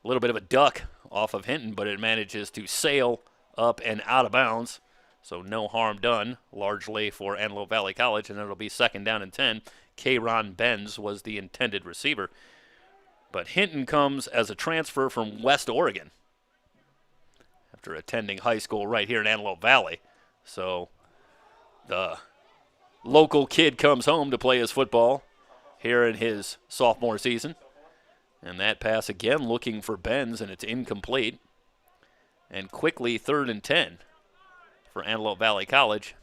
A little bit of a duck off of Hinton, but it manages to sail up and out of bounds. So no harm done, largely for Antelope Valley College, and it'll be 2nd down and 10. K-Ron Benz was the intended receiver. But Hinton comes as a transfer from West Oregon. after attending high school right here in Antelope Valley. So the local kid comes home to play his football here in his sophomore season. And that pass again looking for Benz, and it's incomplete. And quickly 3rd and 10 for Antelope Valley College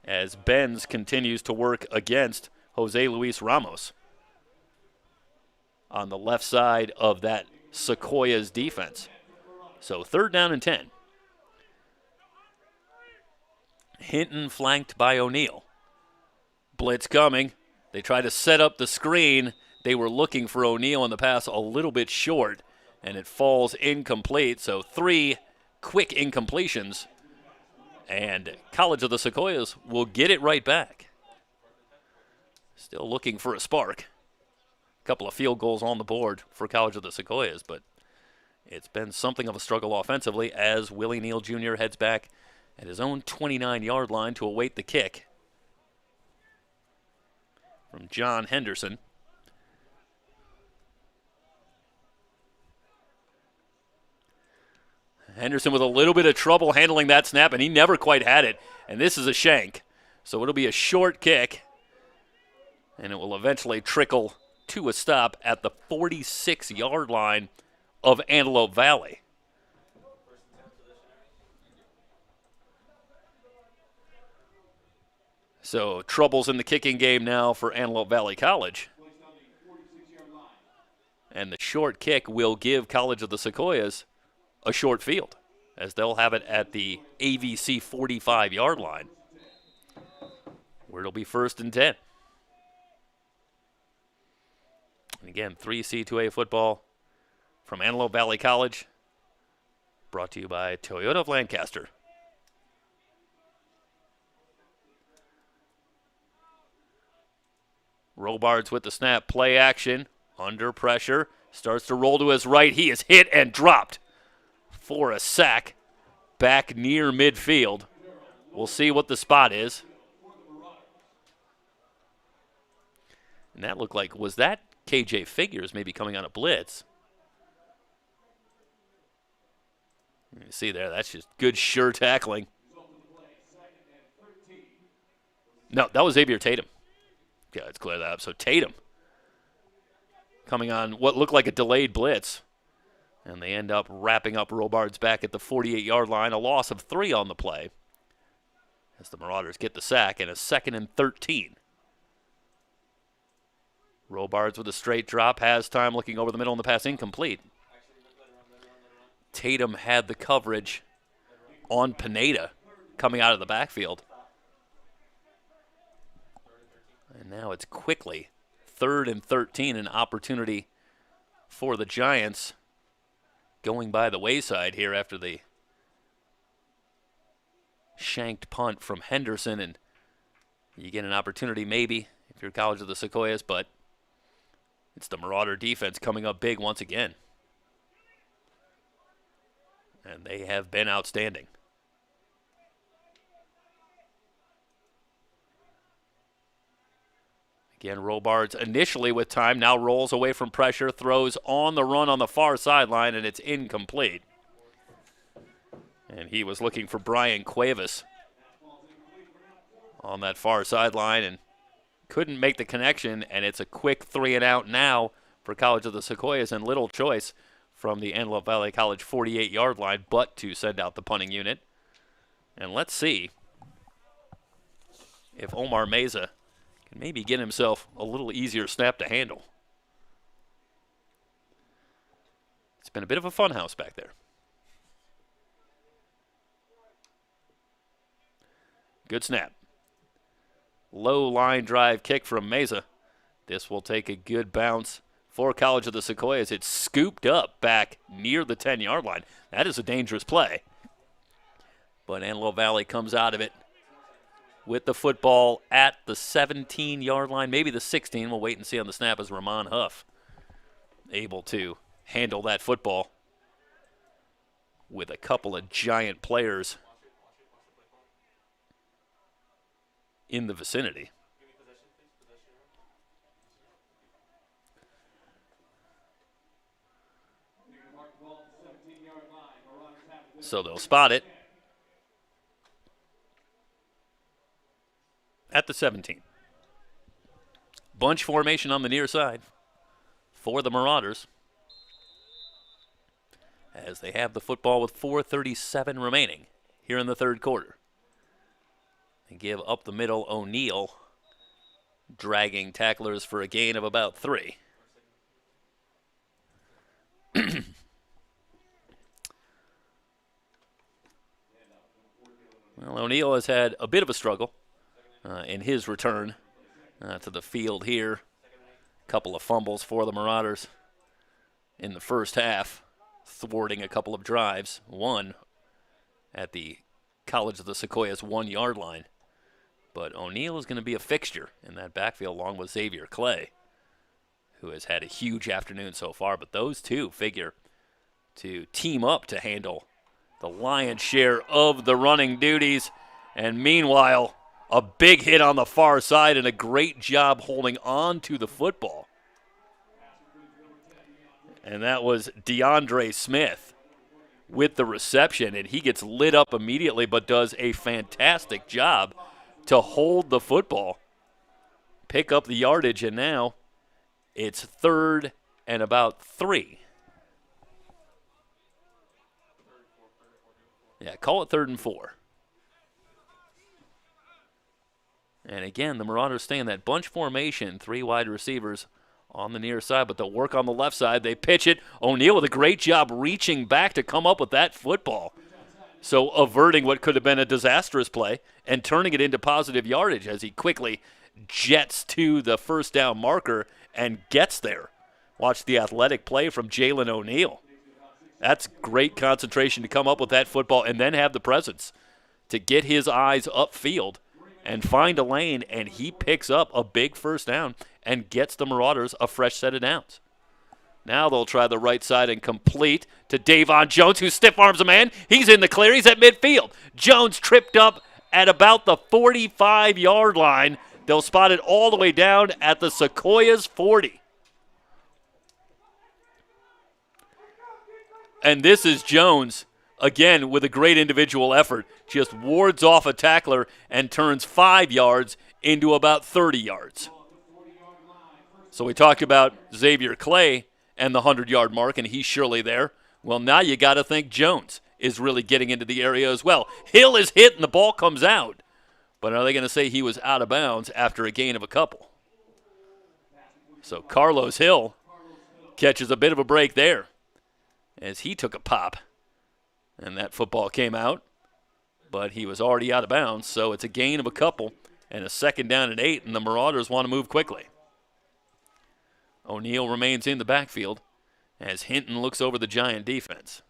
as Benz continues to work against Jose Luis Ramos on the left side of that Sequoias defense. So 3rd down and 10. Hinton flanked by O'Neal. Blitz coming. They try to set up the screen. They were looking for O'Neal in the pass a little bit short, and it falls incomplete. So 3 quick incompletions, and College of the Sequoias will get it right back. Still looking for a spark. A couple of field goals on the board for College of the Sequoias, but it's been something of a struggle offensively as Willie Neal Jr. heads back at his own 29-yard line to await the kick from John Henderson. Henderson with a little bit of trouble handling that snap, and he never quite had it. And this is a shank. So it'll be a short kick, and it will eventually trickle to a stop at the 46-yard line of Antelope Valley. So troubles in the kicking game now for Antelope Valley College. And the short kick will give College of the Sequoias a short field, as they'll have it at the AVC 45-yard line, where it'll be 1st and 10. And again, 3C2A football from Antelope Valley College, brought to you by Toyota of Lancaster. Robards with the snap, play action, under pressure, starts to roll to his right. He is hit and dropped for a sack back near midfield. We'll see what the spot is. And that looked like, was that KJ Figures maybe coming on a blitz? You see there, that's just good, sure tackling. No, that was Xavier Tatum. Yeah, let's clear that up. So Tatum coming on what looked like a delayed blitz. And they end up wrapping up Robards back at the 48-yard line. A loss of 3 on the play as the Marauders get the sack and a 2nd and 13. Robards with a straight drop, has time, looking over the middle, and the pass incomplete. Tatum had the coverage on Pineda coming out of the backfield. And now it's quickly 3rd and 13, an opportunity for the Giants going by the wayside here after the shanked punt from Henderson. And you get an opportunity maybe if you're College of the Sequoias, but it's the Marauder defense coming up big once again. And they have been outstanding. Again, Robards initially with time, now rolls away from pressure, throws on the run on the far sideline, and it's incomplete. And he was looking for Brian Cuevas on that far sideline and couldn't make the connection, and it's a quick 3-and-out now for College of the Sequoias, and little choice from the Antelope Valley College 48-yard line but to send out the punting unit. And let's see if Omar Meza can maybe get himself a little easier snap to handle. It's been a bit of a fun house back there. Good snap. Low line drive kick from Meza. This will take a good bounce for College of the Sequoias. It's scooped up back near the 10-yard line. That is a dangerous play. But Antelope Valley comes out of it with the football at the 17-yard line, maybe the 16. We'll wait and see on the snap as Ramon Huff able to handle that football with a couple of giant players in the vicinity. So they'll spot it at the 17. Bunch formation on the near side for the Marauders as they have the football with 4:37 remaining here in the third quarter. They give up the middle. O'Neal dragging tacklers for a gain of about 3. Well, O'Neal has had a bit of a struggle in his return to the field here. A couple of fumbles for the Marauders in the first half, thwarting a couple of drives. One at the College of the Sequoias 1-yard line. But O'Neal is going to be a fixture in that backfield along with Xavier Clay, who has had a huge afternoon so far. But those two figure to team up to handle the lion's share of the running duties. And meanwhile, a big hit on the far side and a great job holding on to the football. And that was DeAndre Smith with the reception, and he gets lit up immediately but does a fantastic job to hold the football, pick up the yardage, and now it's 3rd and about 3. Yeah, call it 3rd and 4. And again, the Marauders stay in that bunch formation, 3 wide receivers on the near side, but they'll work on the left side. They pitch it. O'Neal with a great job reaching back to come up with that football. So averting what could have been a disastrous play and turning it into positive yardage as he quickly jets to the first down marker and gets there. Watch the athletic play from Jalen O'Neal. That's great concentration to come up with that football and then have the presence to get his eyes upfield and find a lane, and he picks up a big first down and gets the Marauders a fresh set of downs. Now they'll try the right side and complete to Davon Jones, who stiff arms a man. He's in the clear. He's at midfield. Jones tripped up at about the 45-yard line. They'll spot it all the way down at the Sequoias 40. And this is Jones, again, with a great individual effort. Just wards off a tackler and turns 5 yards into about 30 yards. So we talked about Xavier Clay and the 100-yard mark, and he's surely there. Well, now you got to think Jones is really getting into the area as well. Hill is hit, and the ball comes out. But are they going to say he was out of bounds after a gain of a couple? So Carlos Hill catches a bit of a break there as he took a pop. And that football came out, but he was already out of bounds, so it's a gain of a couple and a 2nd down and 8, and the Marauders want to move quickly. O'Neal remains in the backfield as Hinton looks over the Giant defense.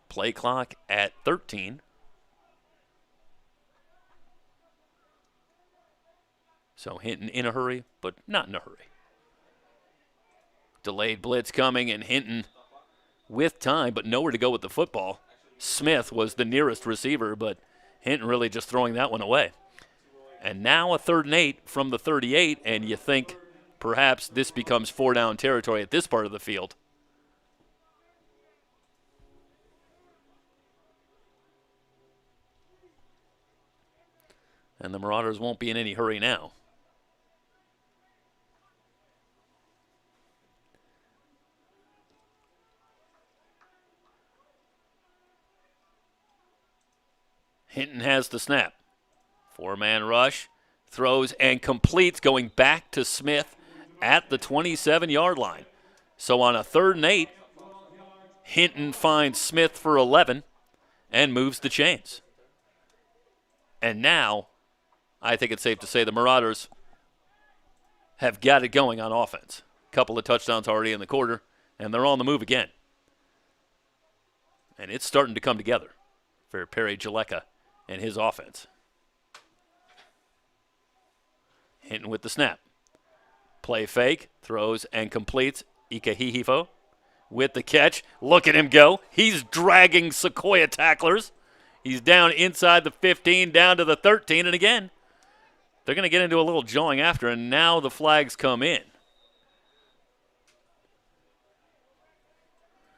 Play clock at 13. So Hinton in a hurry, but not in a hurry. Delayed blitz coming, and Hinton with time, but nowhere to go with the football. Smith was the nearest receiver, but Hinton really just throwing that one away. And now a 3rd and 8 from the 38, and you think perhaps this becomes 4-down territory at this part of the field. And the Marauders won't be in any hurry now. Hinton has the snap. 4-man rush, throws and completes, going back to Smith at the 27-yard line. So on a 3rd and 8, Hinton finds Smith for 11 and moves the chains. And now, I think it's safe to say the Marauders have got it going on offense. A couple of touchdowns already in the quarter, and they're on the move again. And it's starting to come together for Perry Jaleka and his offense. Hinton with the snap. Play fake, throws and completes. Ikahihifo with the catch. Look at him go. He's dragging Sequoia tacklers. He's down inside the 15, down to the 13, and again, they're going to get into a little jawing after, and now the flags come in.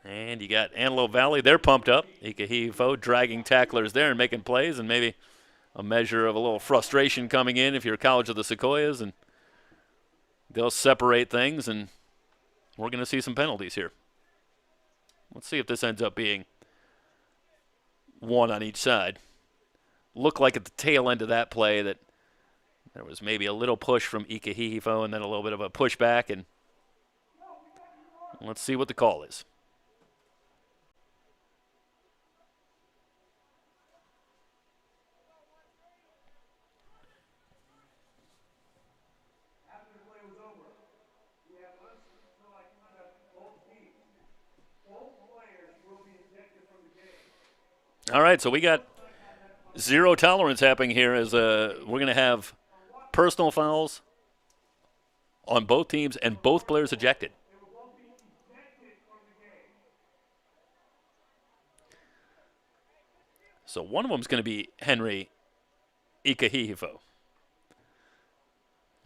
And you got Antelope Valley. They're pumped up. Ikahivo dragging tacklers there and making plays, and maybe a measure of a little frustration coming in if you're College of the Sequoias, and they'll separate things, and we're going to see some penalties here. Let's see if this ends up being one on each side. Looked like at the tail end of that play that there was maybe a little push from Ikahivo and then a little bit of a pushback, and let's see what the call is. All right, so we got zero tolerance happening here as we're going to have personal fouls on both teams and both players ejected. So one of them is going to be Henry Ikahivo.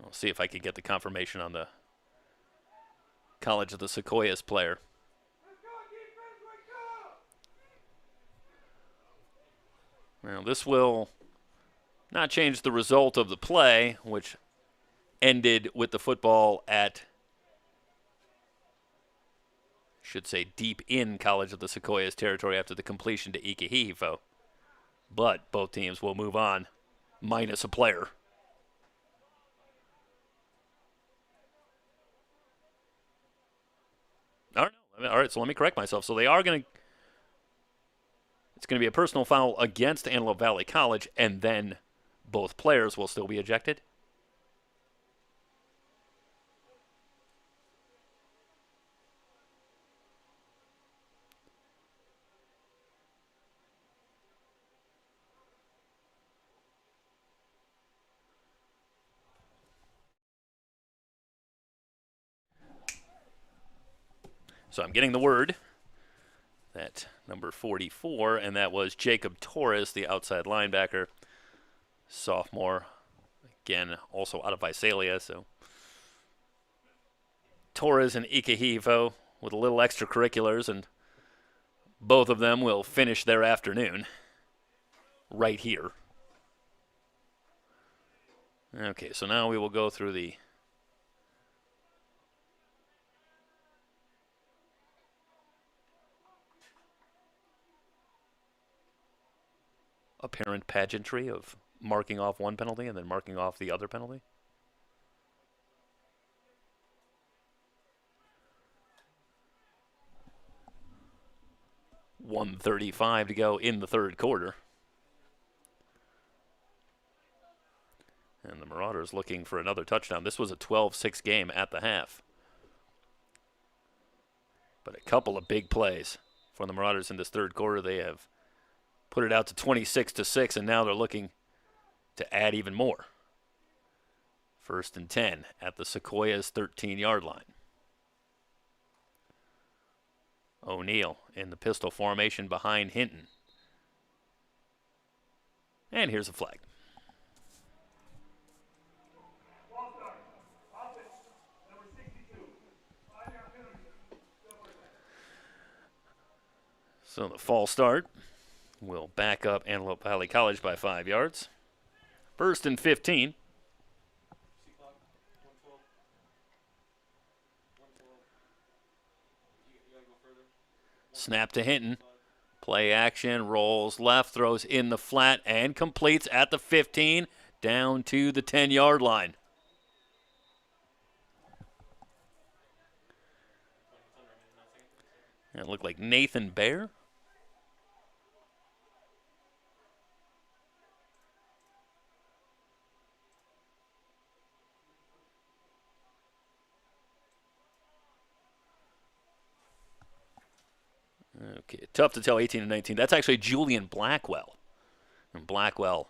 I'll see if I can get the confirmation on the College of the Sequoias player. Now, this will not change the result of the play, which ended with the football at, should say, deep in College of the Sequoias territory after the completion to Ikahivo. But both teams will move on, minus a player. All right, so let me correct myself. So they are going to, it's going to be a personal foul against Antelope Valley College, and then both players will still be ejected. So I'm getting the word that number 44, and that was Jacob Torres, the outside linebacker, sophomore, again, also out of Visalia. So Torres and Ikahivo with a little extracurriculars, and both of them will finish their afternoon right here. Okay, so now we will go through the apparent pageantry of marking off one penalty and then marking off the other penalty. .135 to go in the third quarter. And the Marauders looking for another touchdown. This was a 12-6 game at the half. But a couple of big plays for the Marauders in this third quarter. They have put it out to 26-6, and now they're looking to add even more. 1st and 10 at the Sequoias 13-yard line. O'Neal in the pistol formation behind Hinton. And here's a flag. So the false start will back up Antelope Valley College by 5 yards. 1st and 15. Snap to Hinton. Play action, rolls left, throws in the flat, and completes at the 15, down to the 10-yard line. It looked like Nathan Baer. Okay, tough to tell 18 and 19. That's actually Julian Blackwell. And Blackwell,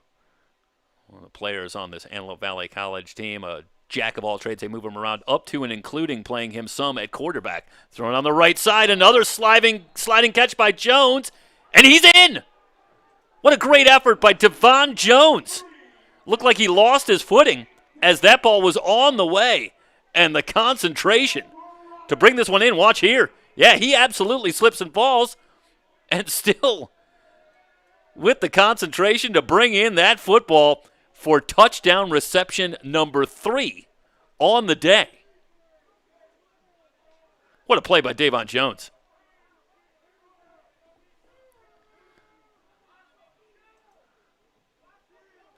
one of the players on this Antelope Valley College team, a jack of all trades. They move him around up to and including playing him some at quarterback. Thrown on the right side, another sliding catch by Jones, and he's in! What a great effort by Devon Jones. Looked like he lost his footing as that ball was on the way, and the concentration to bring this one in. Watch here. Yeah, he absolutely slips and falls, and still with the concentration to bring in that football for touchdown reception number 3 on the day. What a play by Davon Jones.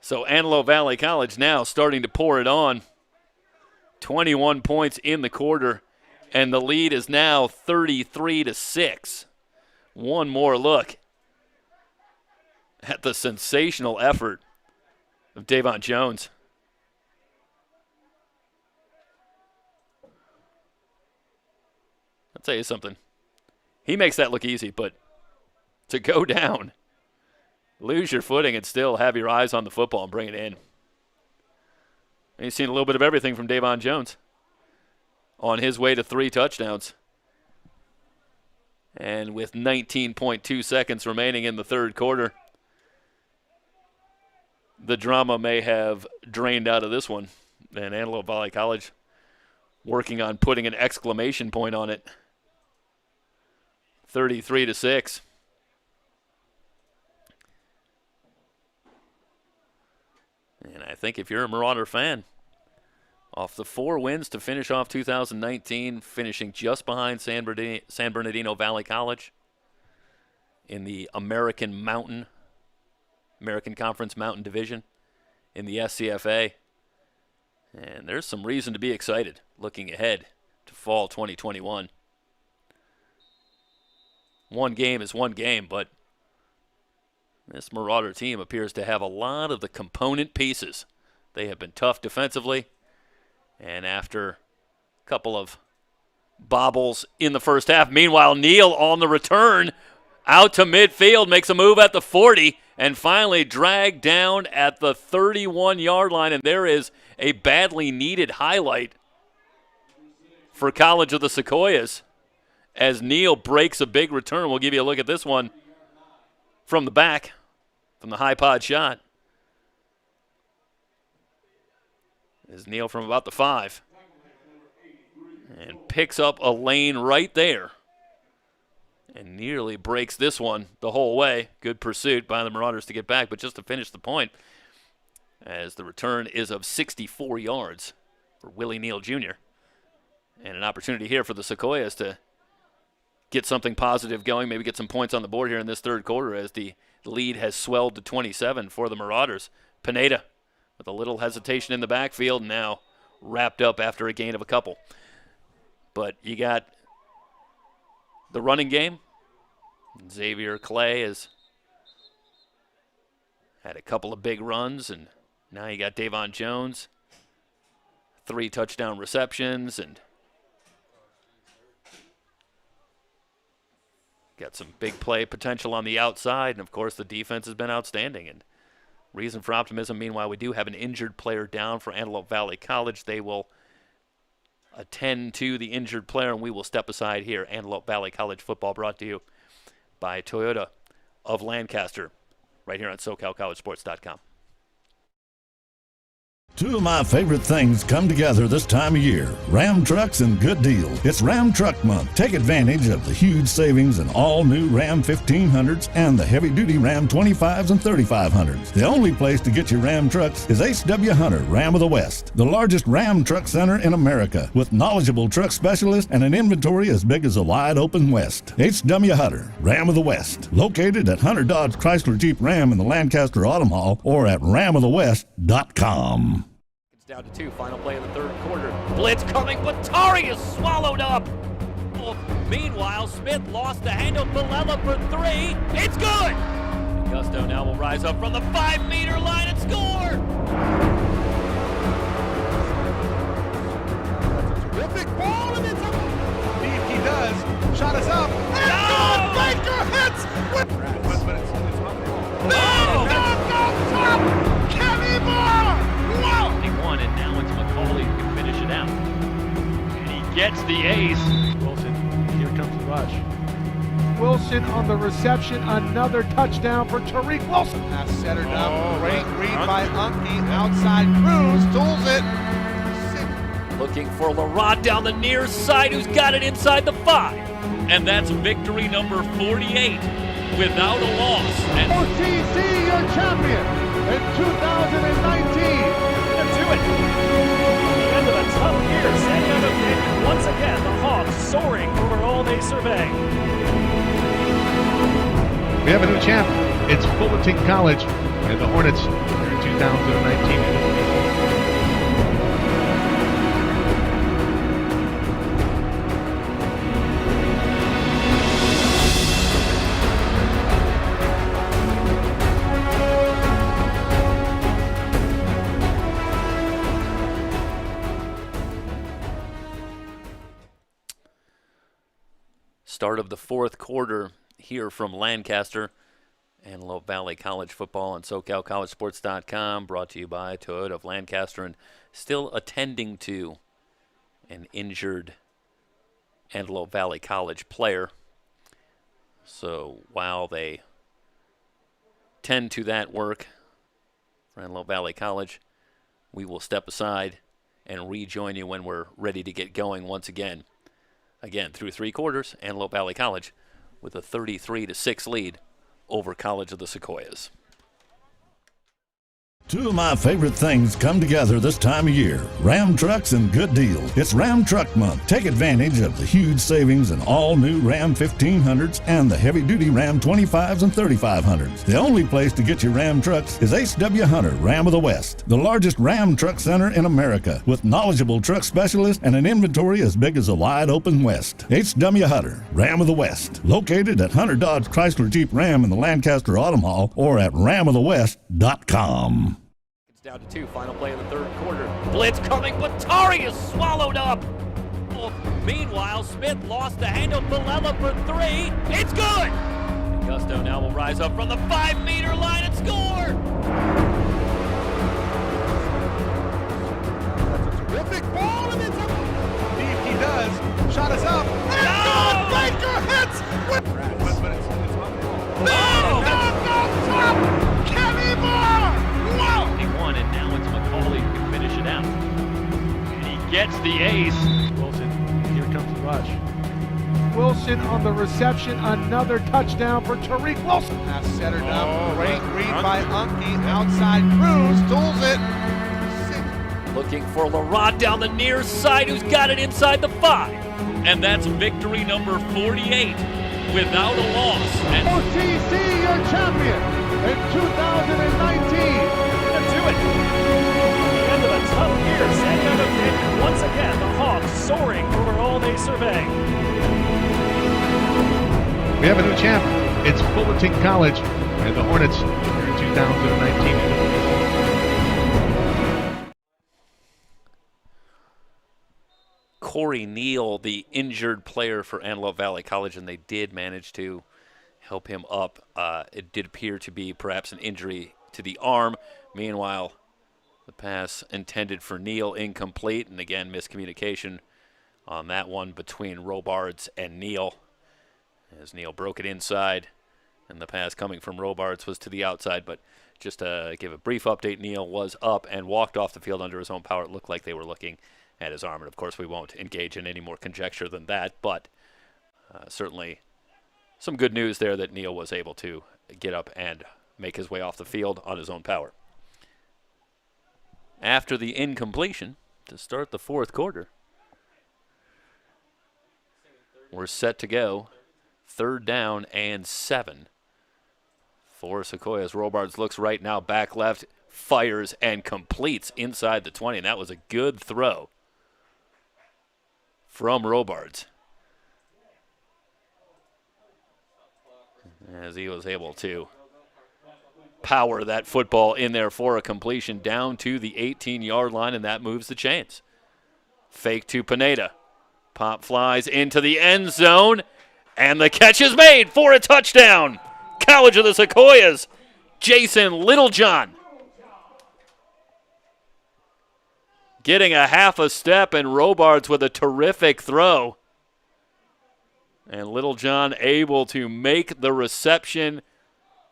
So Antelope Valley College now starting to pour it on. 21 points in the quarter, and the lead is now 33-6. One more look at the sensational effort of Davon Jones. I'll tell you something. He makes that look easy, but to go down, lose your footing, and still have your eyes on the football and bring it in. And you've seen a little bit of everything from Davon Jones on his way to 3 touchdowns. And with 19.2 seconds remaining in the third quarter, the drama may have drained out of this one. And Antelope Valley College working on putting an exclamation point on it. 33-6. And I think if you're a Marauder fan, off the 4 wins to finish off 2019, finishing just behind San Bernardino Valley College in the American Conference Mountain Division in the SCFA. And there's some reason to be excited looking ahead to fall 2021. One game is one game, but this Marauder team appears to have a lot of the component pieces. They have been tough defensively, and after a couple of bobbles in the first half, meanwhile, Neal on the return out to midfield, makes a move at the 40, and finally dragged down at the 31-yard line, and there is a badly needed highlight for College of the Sequoias as Neal breaks a big return. We'll give you a look at this one from the back, from the high pod shot. Is Neal from about the 5 and picks up a lane right there and nearly breaks this one the whole way. Good pursuit by the Marauders to get back, but just to finish the point, as the return is of 64 yards for Willie Neal Jr. And an opportunity here for the Sequoias to get something positive going, maybe get some points on the board here in this third quarter as the lead has swelled to 27 for the Marauders. Pineda with a little hesitation in the backfield, now wrapped up after a gain of a couple. But you got the running game. Xavier Clay has had a couple of big runs, and now you got Davon Jones, 3 touchdown receptions, and got some big play potential on the outside, and of course the defense has been outstanding. And reason for optimism, meanwhile, we do have an injured player down for Antelope Valley College. They will attend to the injured player, and we will step aside here. Antelope Valley College football brought to you by Toyota of Lancaster, right here on SoCalCollegeSports.com. 2 of my favorite things come together this time of year: Ram trucks and good deals. It's Ram Truck Month. Take advantage of the huge savings in all new Ram 1500s and the heavy-duty Ram 25s and 3500s. The only place to get your Ram trucks is H.W. Hunter, Ram of the West, the largest Ram truck center in America, with knowledgeable truck specialists and an inventory as big as a wide-open West. H.W. Hunter, Ram of the West, located at Hunter Dodge Chrysler Jeep Ram in the Lancaster Autumn Hall or at ramofthewest.com. Down to 2, final play of the third quarter. Blitz coming, but Tari is swallowed up. Meanwhile, Smith lost the handle. Villela for 3. It's good! Gusto now will rise up from the 5-meter line and score! That's a terrific ball, and it's up. See if he does. Shot is up. And No! Baker hits! But it's up. No! Top! Kenny Moore! Whoa! And now it's McCauley who can finish it out. And he gets the ace. Wilson, here comes the rush. Wilson on the reception, another touchdown for Tariq Wilson. Pass centered up. Great read by Unke. Outside Cruz. Tools it. Looking for Laurent down the near side, who's got it inside the 5. and that's victory number 48 without a loss. And OTC, your champion in 2019. To it. The end of a tough year, San Diego State, once again, the Hawks soaring over all they survey. We have a new champ. It's Fullerton College, and the Hornets are in 2019. Start of the fourth quarter here from Lancaster. Antelope Valley College Football on SoCalCollegeSports.com, brought to you by Toyota of Lancaster, and still attending to an injured Antelope Valley College player. So while they tend to that work for Antelope Valley College, we will step aside and rejoin you when we're ready to get going once again. Again, through three quarters, Antelope Valley College with a 33-6 lead over College of the Sequoias. Two of my favorite things come together this time of year: Ram trucks and good deals. It's Ram Truck Month. Take advantage of the huge savings in all new Ram 1500s and the heavy-duty Ram 25s and 3500s. The only place to get your Ram trucks is H.W. Hunter, Ram of the West, the largest Ram truck center in America, with knowledgeable truck specialists and an inventory as big as a wide-open West. H.W. Hunter, Ram of the West, located at Hunter Dodge Chrysler Jeep Ram in the Lancaster Autumn Hall or at ramofthewest.com. Down to two, final play of the third quarter. Blitz coming, but Tari is swallowed up. Meanwhile, Smith lost the handle. Villela for three. It's good! And Gusto now will rise up from the 5-meter line and score! That's a terrific ball, and it's up. See if he does. Shot is up. And No! Baker hits! But it's up. Oh! Top! Kenny Moore! Wow! And now it's McCauley who can finish it out. And he gets the ace. Wilson, here comes the rush. Wilson on the reception, another touchdown for Tariq Wilson. Pass centered up. Great read by Unke. Outside Cruz. Tools it. Looking for Larod down the near side, who's got it inside the 5. And that's victory number 48 without a loss. And OTC, your champion in 2019. To it. The end of a tough year, San Diego State, once again, the Hawks soaring over all they survey. We have a new champ. It's Fullerton College, and the Hornets are in 2019. Corey Neal, the injured player for Antelope Valley College, and they did manage to help him up. It did appear to be perhaps an injury to the arm. Meanwhile, the pass intended for Neal incomplete, and again, miscommunication on that one between Robards and Neal, as Neal broke it inside, and the pass coming from Robards was to the outside. But just to give a brief update, Neal was up and walked off the field under his own power. It looked like they were looking at his arm, and of course we won't engage in any more conjecture than that, but certainly some good news there that Neal was able to get up and make his way off the field on his own power. After the incompletion to start the fourth quarter, we're set to go. 3rd down and 7 for Sequoias. Robards looks right now, back left, fires and completes inside the 20, and that was a good throw from Robards, as he was able to power that football in there for a completion down to the 18-yard line, and that moves the chains. Fake to Pineda. Pop flies into the end zone, and the catch is made for a touchdown. College of the Sequoias, Jason Littlejohn getting a half a step, and Robards with a terrific throw. And Littlejohn able to make the reception,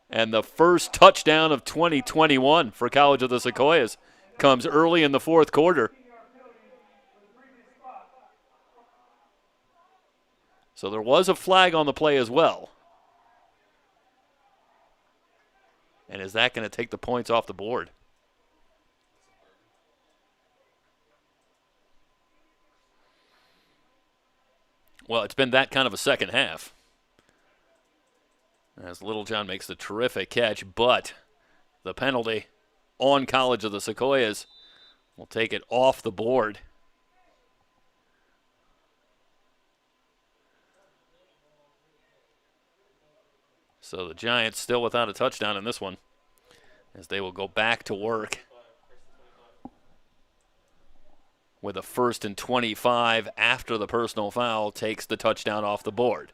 and the first touchdown of 2021 for College of the Sequoias comes early in the fourth quarter. So there was a flag on the play as well. And is that going to take the points off the board? Well, it's been that kind of a second half. As Littlejohn makes the terrific catch, but the penalty on College of the Sequoias will take it off the board. So the Giants still without a touchdown in this one, as they will go back to work with a 1st and 25 after the personal foul takes the touchdown off the board.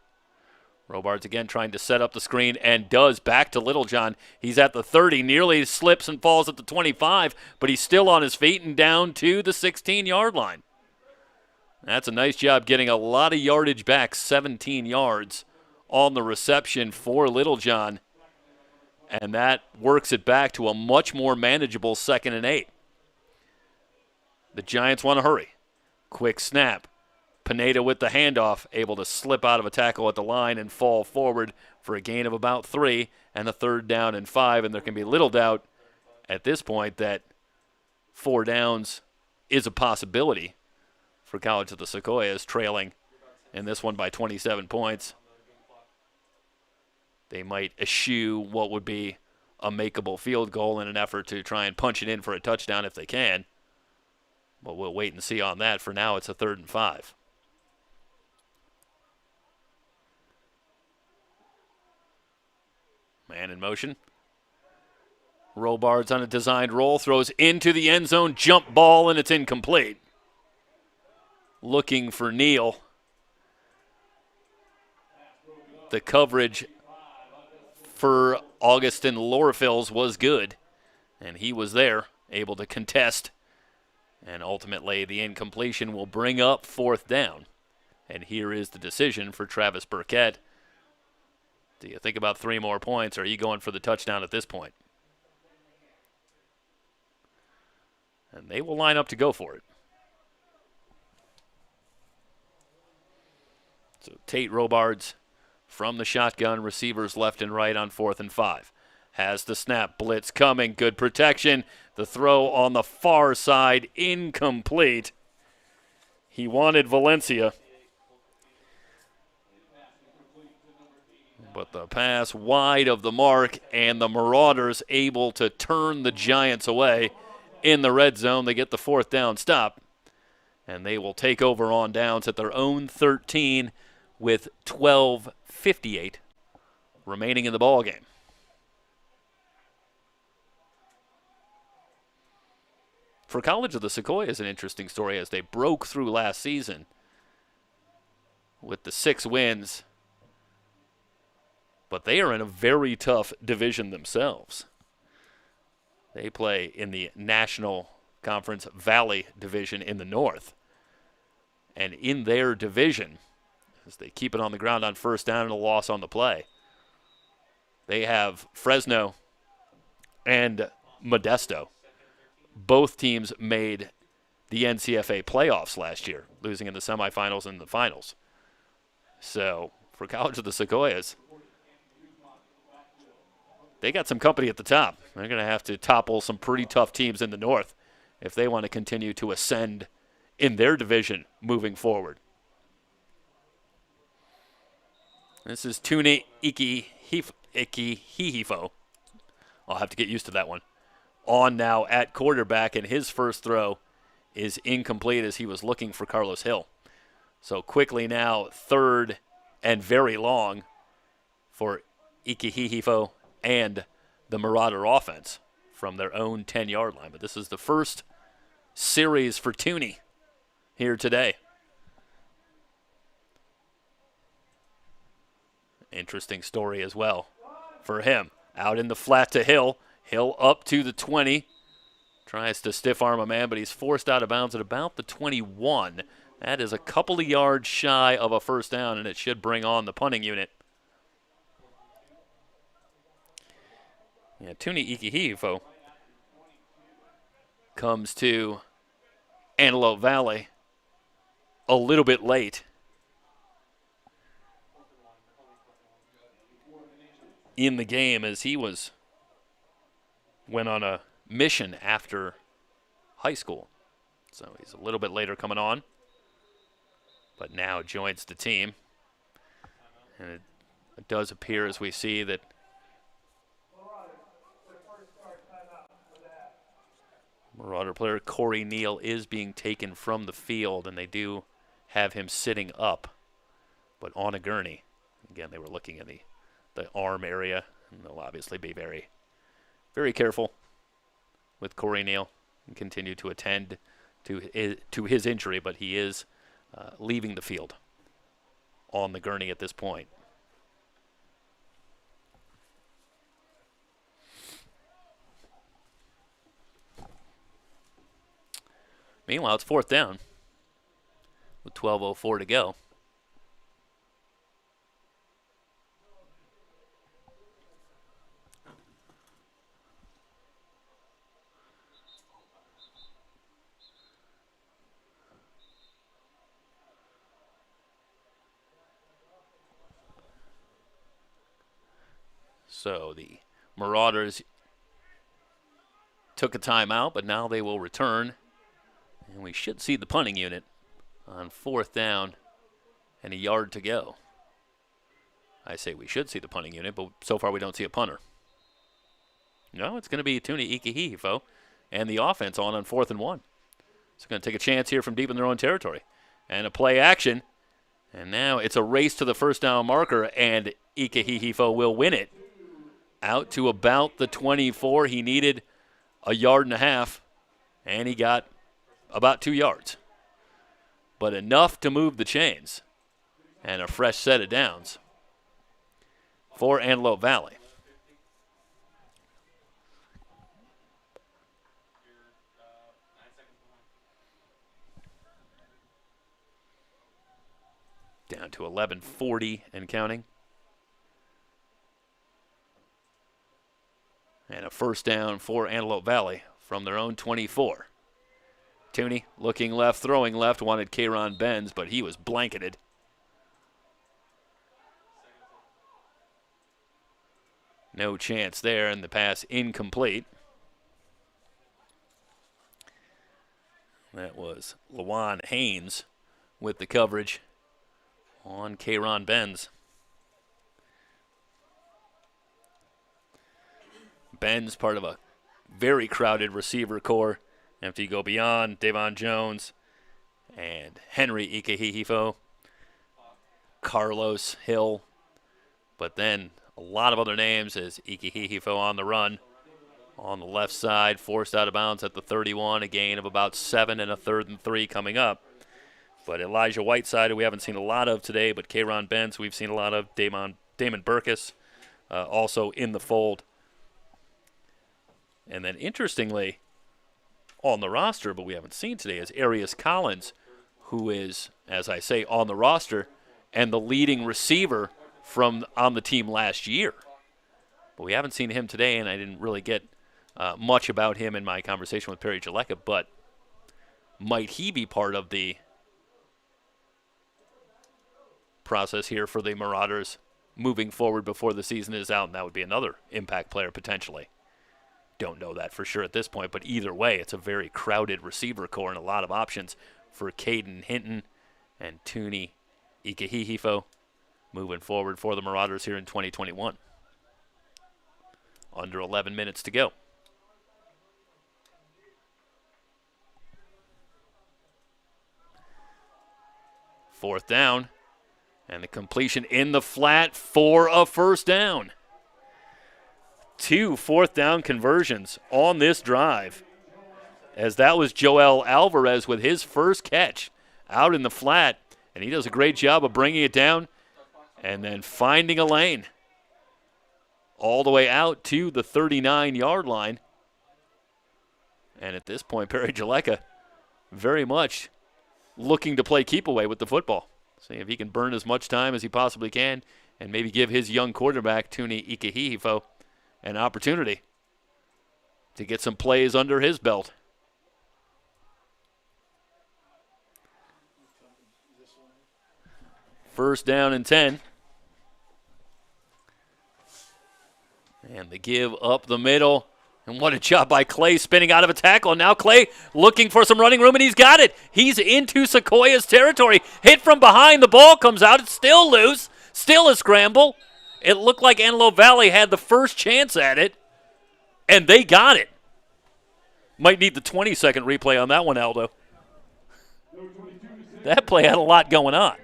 Robards again trying to set up the screen and does. Back to Littlejohn. He's at the 30, nearly slips and falls at the 25, but he's still on his feet and down to the 16-yard line. That's a nice job getting a lot of yardage back, 17 yards on the reception for Littlejohn. And that works it back to a much more manageable 2nd and 8. The Giants want to hurry. Quick snap. Pineda with the handoff, able to slip out of a tackle at the line and fall forward for a gain of about 3 and a 3rd down and 5. And there can be little doubt at this point that 4 downs is a possibility for College of the Sequoias, trailing in this one by 27 points. They might eschew what would be a makeable field goal in an effort to try and punch it in for a touchdown if they can. But we'll wait and see on that. For now, it's a 3rd and 5. Man in motion. Robards on a designed roll, throws into the end zone, jump ball, and it's incomplete. Looking for Neal. The coverage for Augustin Lorfils was good, and he was there, able to contest. And ultimately, the incompletion will bring up 4th down. And here is the decision for Travis Burkett. Do you think about 3 more points, or are you going for the touchdown at this point? And they will line up to go for it. So Tate Robards from the shotgun, receivers left and right on 4th and 5. Has the snap, blitz coming, good protection. The throw on the far side, incomplete. He wanted Valencia. But the pass wide of the mark, and the Marauders able to turn the Giants away in the red zone. They get the 4th down stop, and they will take over on downs at their own 13 with 12:58 remaining in the ball game. For College of the Sequoias, an interesting story as they broke through last season with the 6 wins. But they are in a very tough division themselves. They play in the National Conference Valley Division in the north. And in their division, as they keep it on the ground on 1st down and a loss on the play, they have Fresno and Modesto. Both teams made the NCFA playoffs last year, losing in the semifinals and the finals. So for College of the Sequoias, they got some company at the top. They're going to have to topple some pretty tough teams in the north if they want to continue to ascend in their division moving forward. This is Tuni Ikihihifo. I'll have to get used to that one. On now at quarterback, and his first throw is incomplete as he was looking for Carlos Hill. So quickly now, 3rd and very long for Ikihihifo and the Marauder offense from their own 10-yard line. But this is the first series for Tooney here today. Interesting story as well for him. Out in the flat to Hill. Hill up to the 20. Tries to stiff arm a man, but he's forced out of bounds at about the 21. That is a couple of yards shy of a 1st down, and it should bring on the punting unit. Yeah, Tuni Ikihifo comes to Antelope Valley a little bit late. in the game as he went on a mission after high school. So he's a little bit later coming on, but now joins the team. And it does appear, as we see, that Marauder player Corey Neal is being taken from the field, and they do have him sitting up, but on a gurney. Again, they were looking at the arm area, and they'll obviously be very, very careful with Corey Neal and continue to attend to his injury, but he is leaving the field on the gurney at this point. Meanwhile, it's 4th down with 12:04 to go. So the Marauders took a timeout, but now they will return. And we should see the punting unit on 4th down and a yard to go. I say we should see the punting unit, but so far we don't see a punter. No, it's going to be Tuni Ikehihifo and the offense on 4th and 1. So going to take a chance here from deep in their own territory. And a play action. And now it's a race to the first down marker, and Ikehihifo will win it. Out to about the 24. He needed a yard and a half, and he got about 2 yards. But enough to move the chains. And a fresh set of downs for Antelope Valley. Down to 11:40 and counting. And a first down for Antelope Valley from their own 24. Tooney looking left, throwing left, wanted Kayron Benz, but he was blanketed. No chance there, and the pass incomplete. That was Lawan Haynes with the coverage on Kayron Benz. Benz, part of a very crowded receiver core. After you go beyond Davon Jones and Henry Ikehihifo, Carlos Hill, but then a lot of other names as Ikehihifo on the run. On the left side, forced out of bounds at the 31, a gain of about 7 and a 3rd and 3 coming up. But Elijah Whiteside, who we haven't seen a lot of today, but Kayron Benz, we've seen a lot of. Damon Burkus, also in the fold. And then interestingly, on the roster, but we haven't seen today, is Arius Collins, who is, as I say, on the roster and the leading receiver from on the team last year. But we haven't seen him today, and I didn't really get much about him in my conversation with Perry Jaleka, but might he be part of the process here for the Marauders moving forward before the season is out? And that would be another impact player potentially. Don't know that for sure at this point, but either way, it's a very crowded receiver core and a lot of options for Caden Hinton and Tuni Ikehihifo moving forward for the Marauders here in 2021. Under 11 minutes to go. Fourth down, and the completion in the flat for a first down. 2 fourth down conversions on this drive, as that was Joel Alvarez with his first catch out in the flat, and he does a great job of bringing it down and then finding a lane all the way out to the 39-yard line. And at this point, Perry Jaleka very much looking to play keep away with the football. See if he can burn as much time as he possibly can and maybe give his young quarterback, Tuni Ikehihifo, an opportunity to get some plays under his belt. First down and 10. And the give up the middle. And what a job by Clay spinning out of a tackle. And now Clay looking for some running room, and he's got it. He's into Sequoias territory. Hit from behind. The ball comes out. It's still loose. Still a scramble. It looked like Antelope Valley had the first chance at it, and they got it. Might need the 20-second replay on that one, Aldo. That play had a lot going on.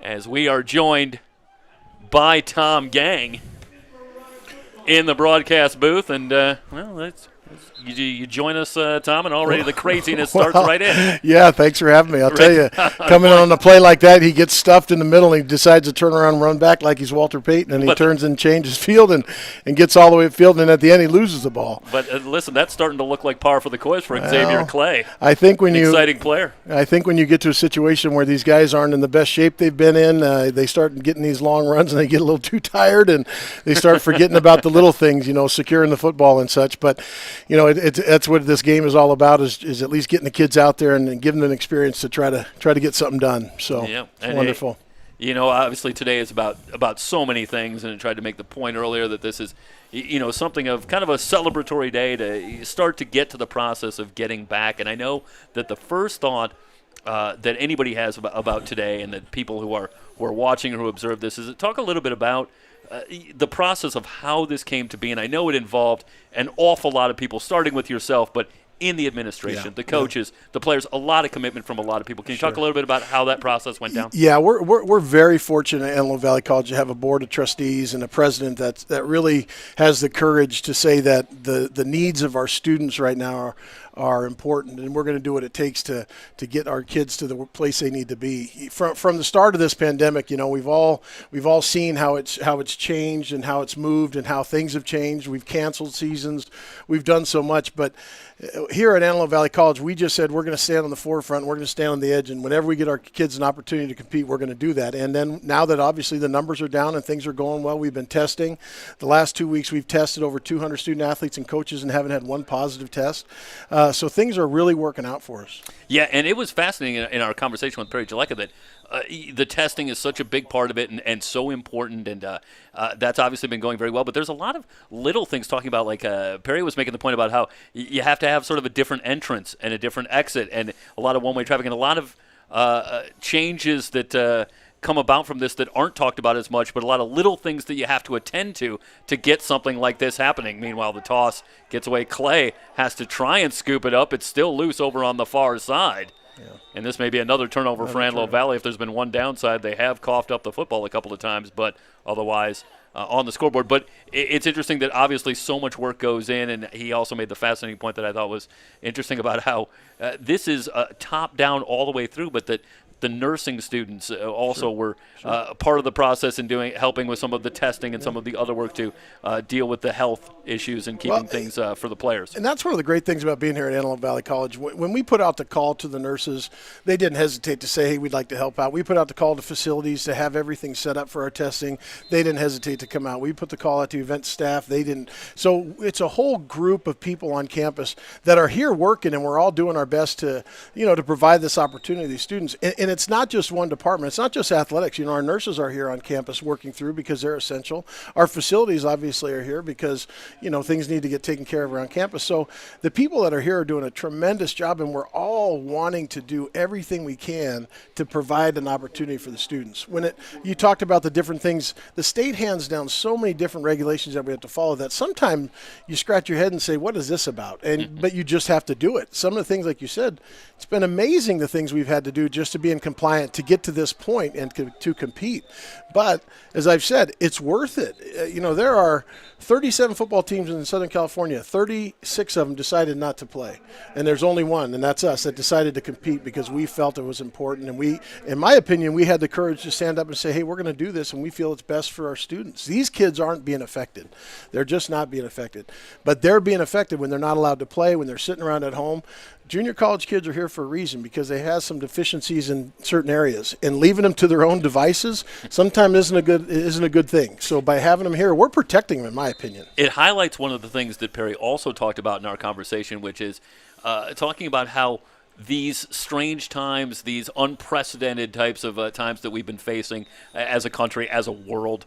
As we are joined by Tom Gang in the broadcast booth, and you join us, Tom, and already the craziness starts right in. Yeah, thanks for having me. I'll tell you, coming on a play like that, he gets stuffed in the middle, and he decides to turn around and run back like he's Walter Payton, and he turns and changes field and gets all the way upfield, and at the end he loses the ball. But listen, that's starting to look like par for the course for Xavier Clay. I think when exciting player. I think when you get to a situation where these guys aren't in the best shape they've been in, they start getting these long runs, and they get a little too tired, and they start forgetting about the little things, securing the football and such. But, that's what this game is all about, is at least getting the kids out there and giving them an experience to try to get something done. So it's wonderful. Obviously today is about so many things, and I tried to make the point earlier that this is, something of kind of a celebratory day to start to get to the process of getting back. And I know that the first thought that anybody has about today, and that people who are watching or who observe this, is to talk a little bit about the process of how this came to be. And I know it involved an awful lot of people, starting with yourself, but in the administration, the coaches, the players, a lot of commitment from a lot of people. Can you talk a little bit about how that process went down? Yeah, we're very fortunate at Antelope Valley College to have a board of trustees and a president that really has the courage to say that the needs of our students right now are important, and we're going to do what it takes to get our kids to the place they need to be. From the start of this pandemic, we've all seen how it's changed and how it's moved and how things have changed. We've canceled seasons, we've done so much, but here at Antelope Valley College, we just said we're going to stand on the forefront, we're going to stand on the edge, and whenever we get our kids an opportunity to compete, we're going to do that. And then now that obviously the numbers are down and things are going well, we've been testing. The last 2 weeks we've tested over 200 student athletes and coaches and haven't had one positive test. So things are really working out for us. Yeah, and it was fascinating in our conversation with Perry Jaleka that the testing is such a big part of it and so important, and that's obviously been going very well. But there's a lot of little things talking about, like Perry was making the point about how you have to have sort of a different entrance and a different exit, and a lot of one-way traffic, and a lot of changes that come about from this that aren't talked about as much, but a lot of little things that you have to attend to get something like this happening. Meanwhile, the toss gets away. Clay has to try and scoop it up. It's still loose over on the far side. Yeah. And this may be another turnover for Antelope Valley. If there's been one downside, they have coughed up the football a couple of times, but otherwise on the scoreboard. But it's interesting that obviously so much work goes in, and he also made the fascinating point that I thought was interesting about how this is top-down all the way through, but that the nursing students also were part of the process in helping with some of the testing and some of the other work to deal with the health issues and keeping things for the players. And that's one of the great things about being here at Antelope Valley College. When we put out the call to the nurses, they didn't hesitate to say, hey, we'd like to help out. We put out the call to facilities to have everything set up for our testing. They didn't hesitate to come out. We put the call out to event staff. They didn't. So it's a whole group of people on campus that are here working, and we're all doing our best to provide this opportunity to these students. And it's not just one department. It's not just athletics. Our nurses are here on campus working through because they're essential. Our facilities obviously are here because, things need to get taken care of around campus. So the people that are here are doing a tremendous job, and we're all wanting to do everything we can to provide an opportunity for the students. You talked about the different things, the state hands down so many different regulations that we have to follow that sometimes you scratch your head and say, what is this about? But you just have to do it. Some of the things, like you said, it's been amazing the things we've had to do just to be in compliance to get to this point and to compete. But as I've said, it's worth it. There are 37 football teams in Southern California. 36 of them decided not to play. And there's only one, and that's us, that decided to compete because we felt it was important. And in my opinion, we had the courage to stand up and say, hey, we're going to do this, and we feel it's best for our students. These kids aren't being affected. They're just not being affected. But they're being affected when they're not allowed to play, when they're sitting around at home. Junior college kids are here for a reason because they have some deficiencies in certain areas, and leaving them to their own devices sometimes isn't a good thing. So by having them here, we're protecting them, in my opinion. It highlights one of the things that Perry also talked about in our conversation, which is talking about how these strange times, these unprecedented types of times that we've been facing as a country, as a world,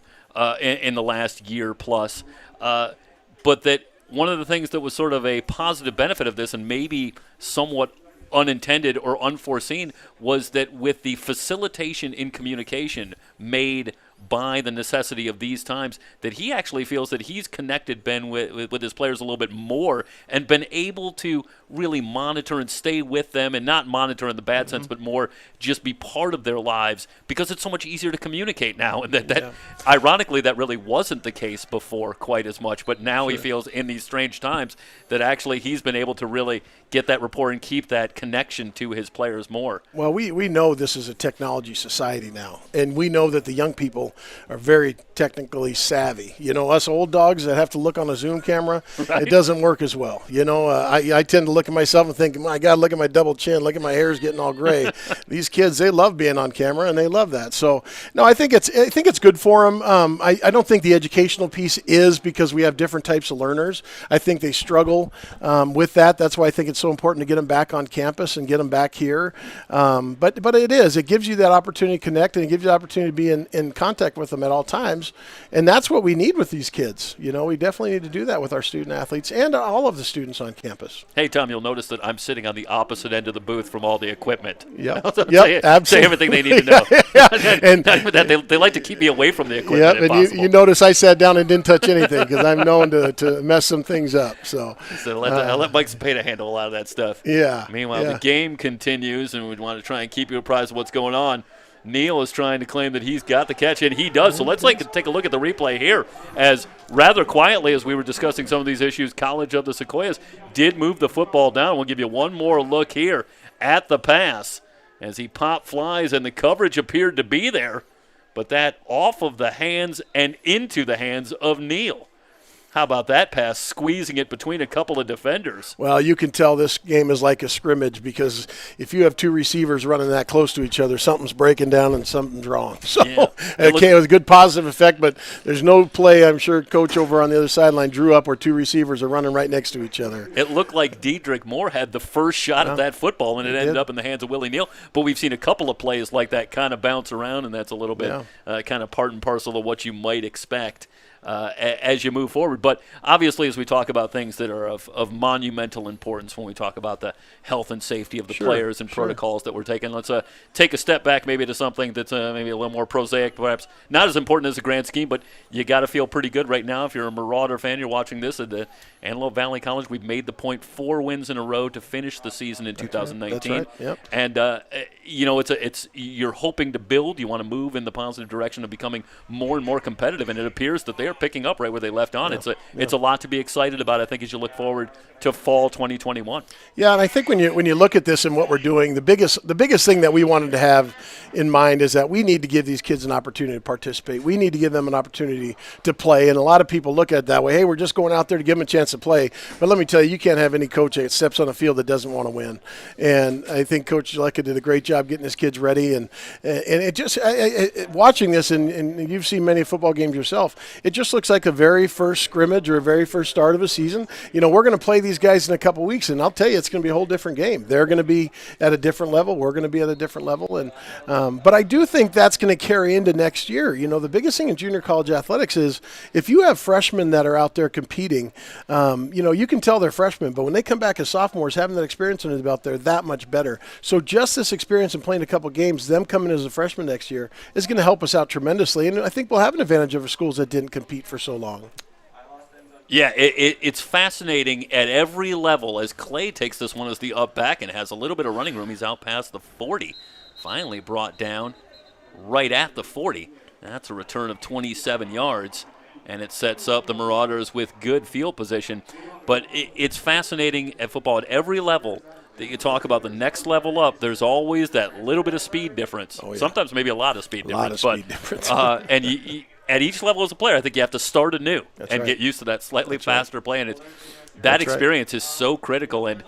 in the last year plus. But that one of the things that was sort of a positive benefit of this, and maybe somewhat unintended or unforeseen, was that with the facilitation in communication made by the necessity of these times, that he actually feels that he's connected, Ben, with his players a little bit more and been able to really monitor and stay with them, and not monitor in the bad sense, but more just be part of their lives, because it's so much easier to communicate now. And that ironically, that really wasn't the case before quite as much, but now he feels in these strange times that actually he's been able to really get that rapport and keep that connection to his players more. Well, we know this is a technology society now, and we know that the young people are very technically savvy. You know, us old dogs that have to look on a Zoom camera, it doesn't work as well. You know, I tend to look at myself and think, I got to look at my double chin, look at my hair's getting all gray. These kids, they love being on camera, and they love that. So, no, I think it's good for them. I don't think the educational piece is, because we have different types of learners. I think they struggle with that. That's why I think it's so important to get them back on campus and get them back here. But it gives you that opportunity to connect, and it gives you the opportunity to be in contact with them at all times. And that's what we need with these kids. You know, we definitely need to do that with our student athletes and all of the students on campus. Hey, Tom, you'll notice that I'm sitting on the opposite end of the booth from all the equipment. Yep. Absolutely. Say everything they need to know. And they like to keep me away from the equipment. Yep, and you notice I sat down and didn't touch anything, because I'm known to mess some things up. So I'll let Mike Cepeda handle a lot of that stuff. Yeah. Meanwhile, the game continues, and we want to try and keep you apprised of what's going on. Neal is trying to claim that he's got the catch, and he does. So let's take a look at the replay here, as rather quietly, as we were discussing some of these issues, College of the Sequoias did move the football down. We'll give you one more look here at the pass as he pop flies, and the coverage appeared to be there, but that off of the hands and into the hands of Neal. How about that pass, squeezing it between a couple of defenders? Well, you can tell this game is like a scrimmage, because if you have two receivers running that close to each other, something's breaking down and something's wrong. So it was a good positive effect, but there's no play, I'm sure Coach over on the other sideline drew up, where two receivers are running right next to each other. It looked like Diedrich Moore had the first shot at that football, and it ended up in the hands of Willie Neal. But we've seen a couple of plays like that kind of bounce around, and that's a little bit kind of part and parcel of what you might expect as you move forward. But obviously, as we talk about things that are of monumental importance, when we talk about the health and safety of the players and protocols that we're taking, let's take a step back maybe to something that's maybe a little more prosaic, perhaps not as important as the grand scheme, but you got to feel pretty good right now. If you're a Marauder fan, you're watching this at the Antelope Valley College. We've made the point 4 wins in a row to finish the season in 2019. That's right. Yep. And you know, it's you're hoping to build. You want to move in the positive direction of becoming more and more competitive, and it appears that they are picking up right where they left on. It's a lot to be excited about, I think, as you look forward to fall 2021. Yeah, and I think when you look at this and what we're doing, the biggest thing that we wanted to have in mind is that we need to give these kids an opportunity to participate. We need to give them an opportunity to play, and a lot of people look at it that way. Hey, we're just going out there to give them a chance to play. But let me tell you, you can't have any coach that steps on a field that doesn't want to win. And I think Coach Jaleka did a great job getting his kids ready. And it just watching this, and you've seen many football games yourself, it just looks like a very first scrimmage or a very first start of a season. You know, we're going to play these guys in a couple weeks, and I'll tell you, it's going to be a whole different game. They're going to be at a different level. We're going to be at a different level. And but I do think that's going to carry into next year. You know, the biggest thing in junior college athletics is if you have freshmen that are out there competing, you know, you can tell they're freshmen, but when they come back as sophomores, having that experience under the belt, they're that much better. So just this experience in playing a couple games, them coming as a freshman next year, is going to help us out tremendously. And I think we'll have an advantage over schools that didn't compete for so long. Yeah, it's fascinating at every level as Clay takes this one as the up back and has a little bit of running room. He's out past the 40. Finally brought down right at the 40. That's a return of 27 yards, and it sets up the Marauders with good field position. But it's fascinating at football at every level that you talk about the next level up. There's always that little bit of speed difference. Oh, yeah. Sometimes maybe a lot of speed difference. And you at each level as a player, I think you have to start anew get used to that slightly faster play. And that experience is so critical. And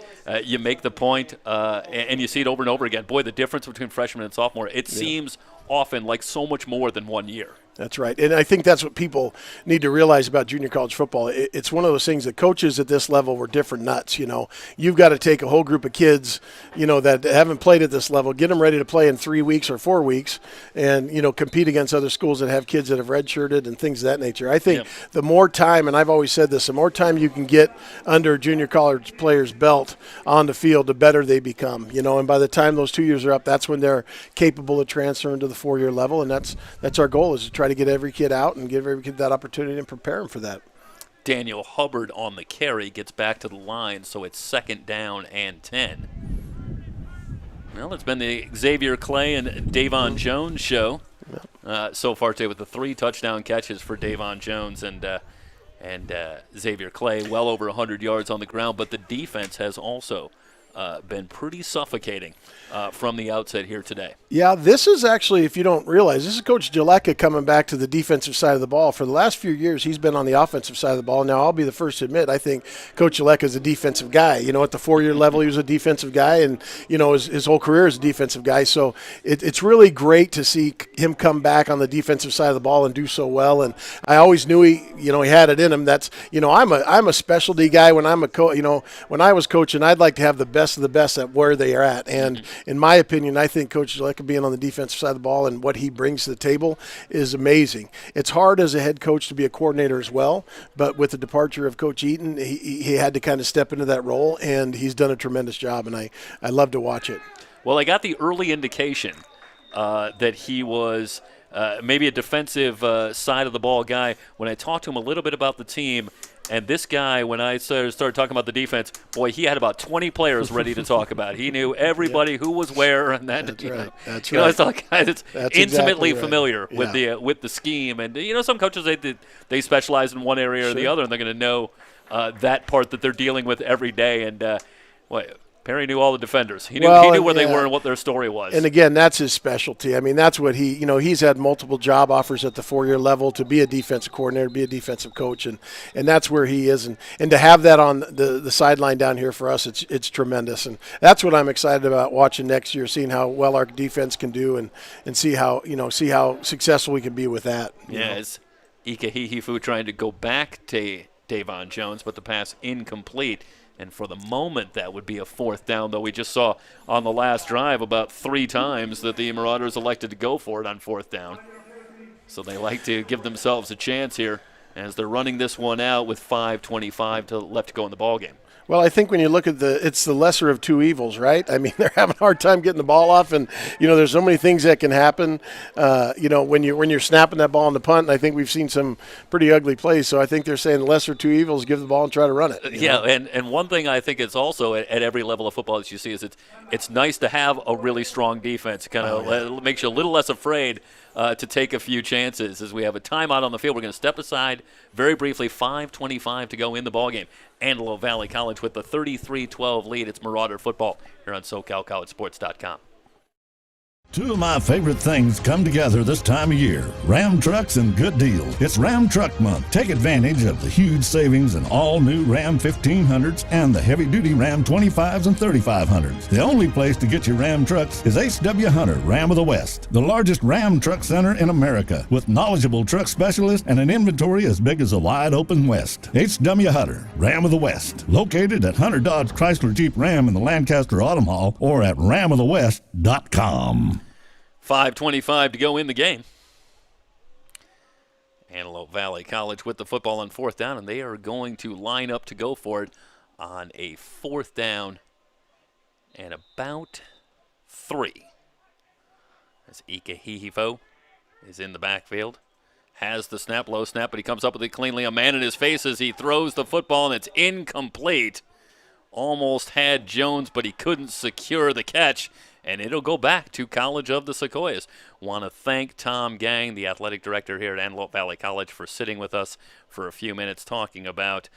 you make the point, and you see it over and over again. Boy, the difference between freshman and sophomore, it seems often like so much more than 1 year. That's right. And I think that's what people need to realize about junior college football. It's one of those things that coaches at this level were different nuts. You've got to take a whole group of kids, that haven't played at this level, get them ready to play in 3 weeks or 4 weeks, and, compete against other schools that have kids that have redshirted and things of that nature. I think the more time, and I've always said this, the more time you can get under junior college players' belt on the field, the better they become. And by the time those 2 years are up, that's when they're capable of transferring to the 4-year level, and that's our goal, is to try to get every kid out and give every kid that opportunity and prepare them for that. Daniel Hubbard on the carry gets back to the line, so it's 2nd down and 10. Well, it's been the Xavier Clay and Davon Jones show so far today, with the 3 touchdown catches for Davon Jones and Xavier Clay, well over 100 yards on the ground. But the defense has also been pretty suffocating from the outset here today. Yeah, this is actually, if you don't realize, this is Coach Jaleka coming back to the defensive side of the ball. For the last few years, he's been on the offensive side of the ball. Now, I'll be the first to admit, I think Coach Jaleka is a defensive guy. At the 4-year level, he was a defensive guy, and, his whole career is a defensive guy. So it's really great to see him come back on the defensive side of the ball and do so well. And I always knew he had it in him. That's, I'm a specialty guy when I'm a coach. When I was coaching, I'd like to have the best of the best at where they are at. And in my opinion, I think Coach Jaleka being on the defensive side of the ball and what he brings to the table is amazing. It's hard as a head coach to be a coordinator as well, but with the departure of Coach Eaton, he had to kind of step into that role, and he's done a tremendous job, and I love to watch it. Well, I got the early indication that he was maybe a defensive side of the ball guy when I talked to him a little bit about the team. And this guy, when I started talking about the defense, boy, he had about 20 players ready to talk about. He knew everybody who was where, and that. That's right. That's right. It's a guy that's intimately exactly right. familiar with the scheme. And some coaches they specialize in one area or the other, and they're going to know that part that they're dealing with every day. And Perry knew all the defenders. He knew where they were and what their story was. And again, that's his specialty. I mean, that's what he's had multiple job offers at the 4-year level to be a defensive coordinator, be a defensive coach, and that's where he is. And to have that on the sideline down here for us, it's tremendous. And that's what I'm excited about watching next year, seeing how well our defense can do and see how successful we can be with that. Yes, Ika Hihifu trying to go back to Davon Jones, but the pass incomplete. And for the moment, that would be a 4th down, though we just saw on the last drive about 3 times that the Marauders elected to go for it on 4th down. So they like to give themselves a chance here as they're running this one out with 5:25 left to go in the ballgame. Well, I think when you look at it's the lesser of two evils, right? I mean, they're having a hard time getting the ball off, and there's so many things that can happen. When you're snapping that ball on the punt, and I think we've seen some pretty ugly plays. So I think they're saying the lesser of two evils, give the ball and try to run it. Yeah, and one thing I think it's also at every level of football that you see is it's nice to have a really strong defense. It kind of makes you a little less afraid to take a few chances. As we have a timeout on the field, we're going to step aside very briefly. 5:25 to go in the ballgame. Antelope Valley College with the 33-12 lead. It's Marauder football here on SoCalCollegeSports.com. 2 of my favorite things come together this time of year: Ram trucks and good deals. It's Ram Truck Month. Take advantage of the huge savings in all new Ram 1500s and the heavy-duty Ram 25s and 3500s. The only place to get your Ram trucks is H.W. Hunter, Ram of the West, the largest Ram truck center in America, with knowledgeable truck specialists and an inventory as big as a wide-open West. H.W. Hunter, Ram of the West, located at Hunter Dodge Chrysler Jeep Ram in the Lancaster Autumn Hall or at ramofthewest.com. 5:25 to go in the game. Antelope Valley College with the football on 4th down, and they are going to line up to go for it on a 4th down and about 3. As Ika Hihifo is in the backfield. Has the snap, low snap, but he comes up with it cleanly. A man in his face as he throws the football, and it's incomplete. Almost had Jones, but he couldn't secure the catch. And it'll go back to College of the Sequoias. Want to thank Tom Gang, the athletic director here at Antelope Valley College, for sitting with us for a few minutes talking about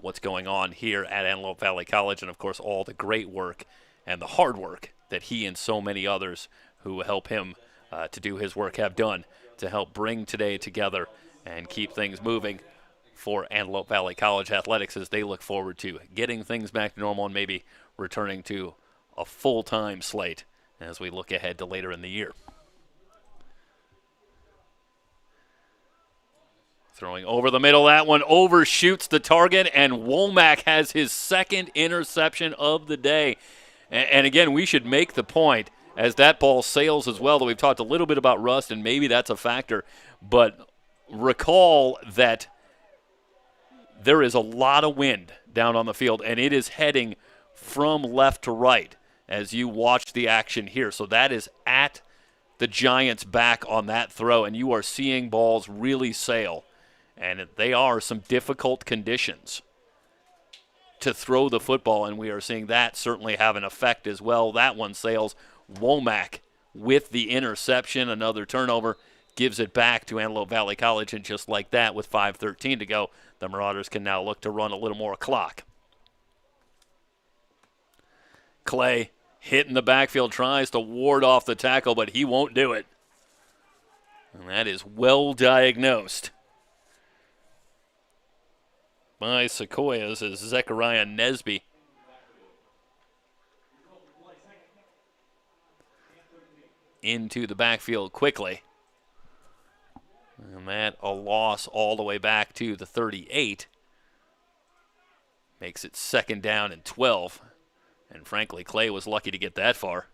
what's going on here at Antelope Valley College and, of course, all the great work and the hard work that he and so many others who help him to do his work have done to help bring today together and keep things moving for Antelope Valley College athletics as they look forward to getting things back to normal and maybe returning to a full-time slate as we look ahead to later in the year. Throwing over the middle, that one overshoots the target, and Womack has his second interception of the day. And again, we should make the point, as that ball sails as well, that we've talked a little bit about rust, and maybe that's a factor. But recall that there is a lot of wind down on the field, and it is heading from left to right as you watch the action here. So that is at the Giants' back on that throw, and you are seeing balls really sail. And they are some difficult conditions to throw the football, and we are seeing that certainly have an effect as well. That one sails. Womack with the interception, another turnover, gives it back to Antelope Valley College, and just like that, with 5:13 to go, the Marauders can now look to run a little more clock. Clay hitting the backfield, tries to ward off the tackle, but he won't do it. And that is well diagnosed by Sequoias as Zechariah Nesby into the backfield quickly. And that a loss all the way back to the 38. Makes it 2nd down and 12. And frankly, Clay was lucky to get that far.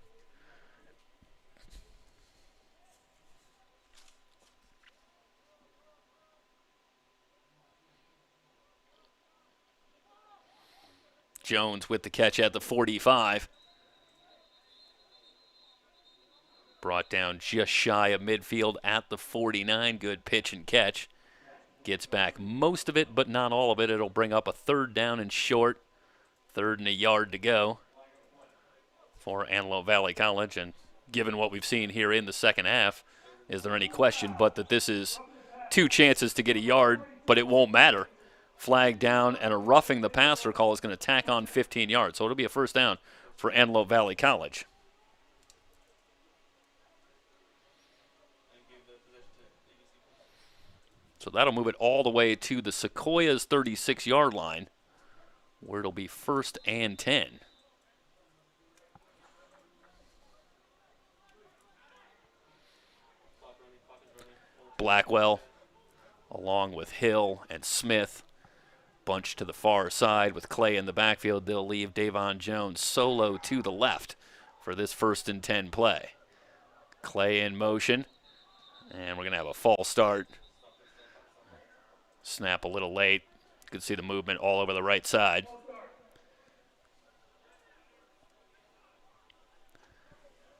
Jones with the catch at the 45. Brought down just shy of midfield at the 49. Good pitch and catch. Gets back most of it, but not all of it. It'll bring up a 3rd down and short. 3rd and a yard to go for Antelope Valley College. And given what we've seen here in the second half, is there any question but that this is 2 chances to get a yard, but it won't matter. Flag down, and a roughing the passer call is going to tack on 15 yards. So it'll be a 1st down for Antelope Valley College. So that'll move it all the way to the Sequoias 36-yard line, where it'll be 1st and 10. Blackwell, along with Hill and Smith, bunched to the far side with Clay in the backfield. They'll leave Davon Jones solo to the left for this 1st and 10 play. Clay in motion, and we're going to have a false start. Snap a little late. You can see the movement all over the right side.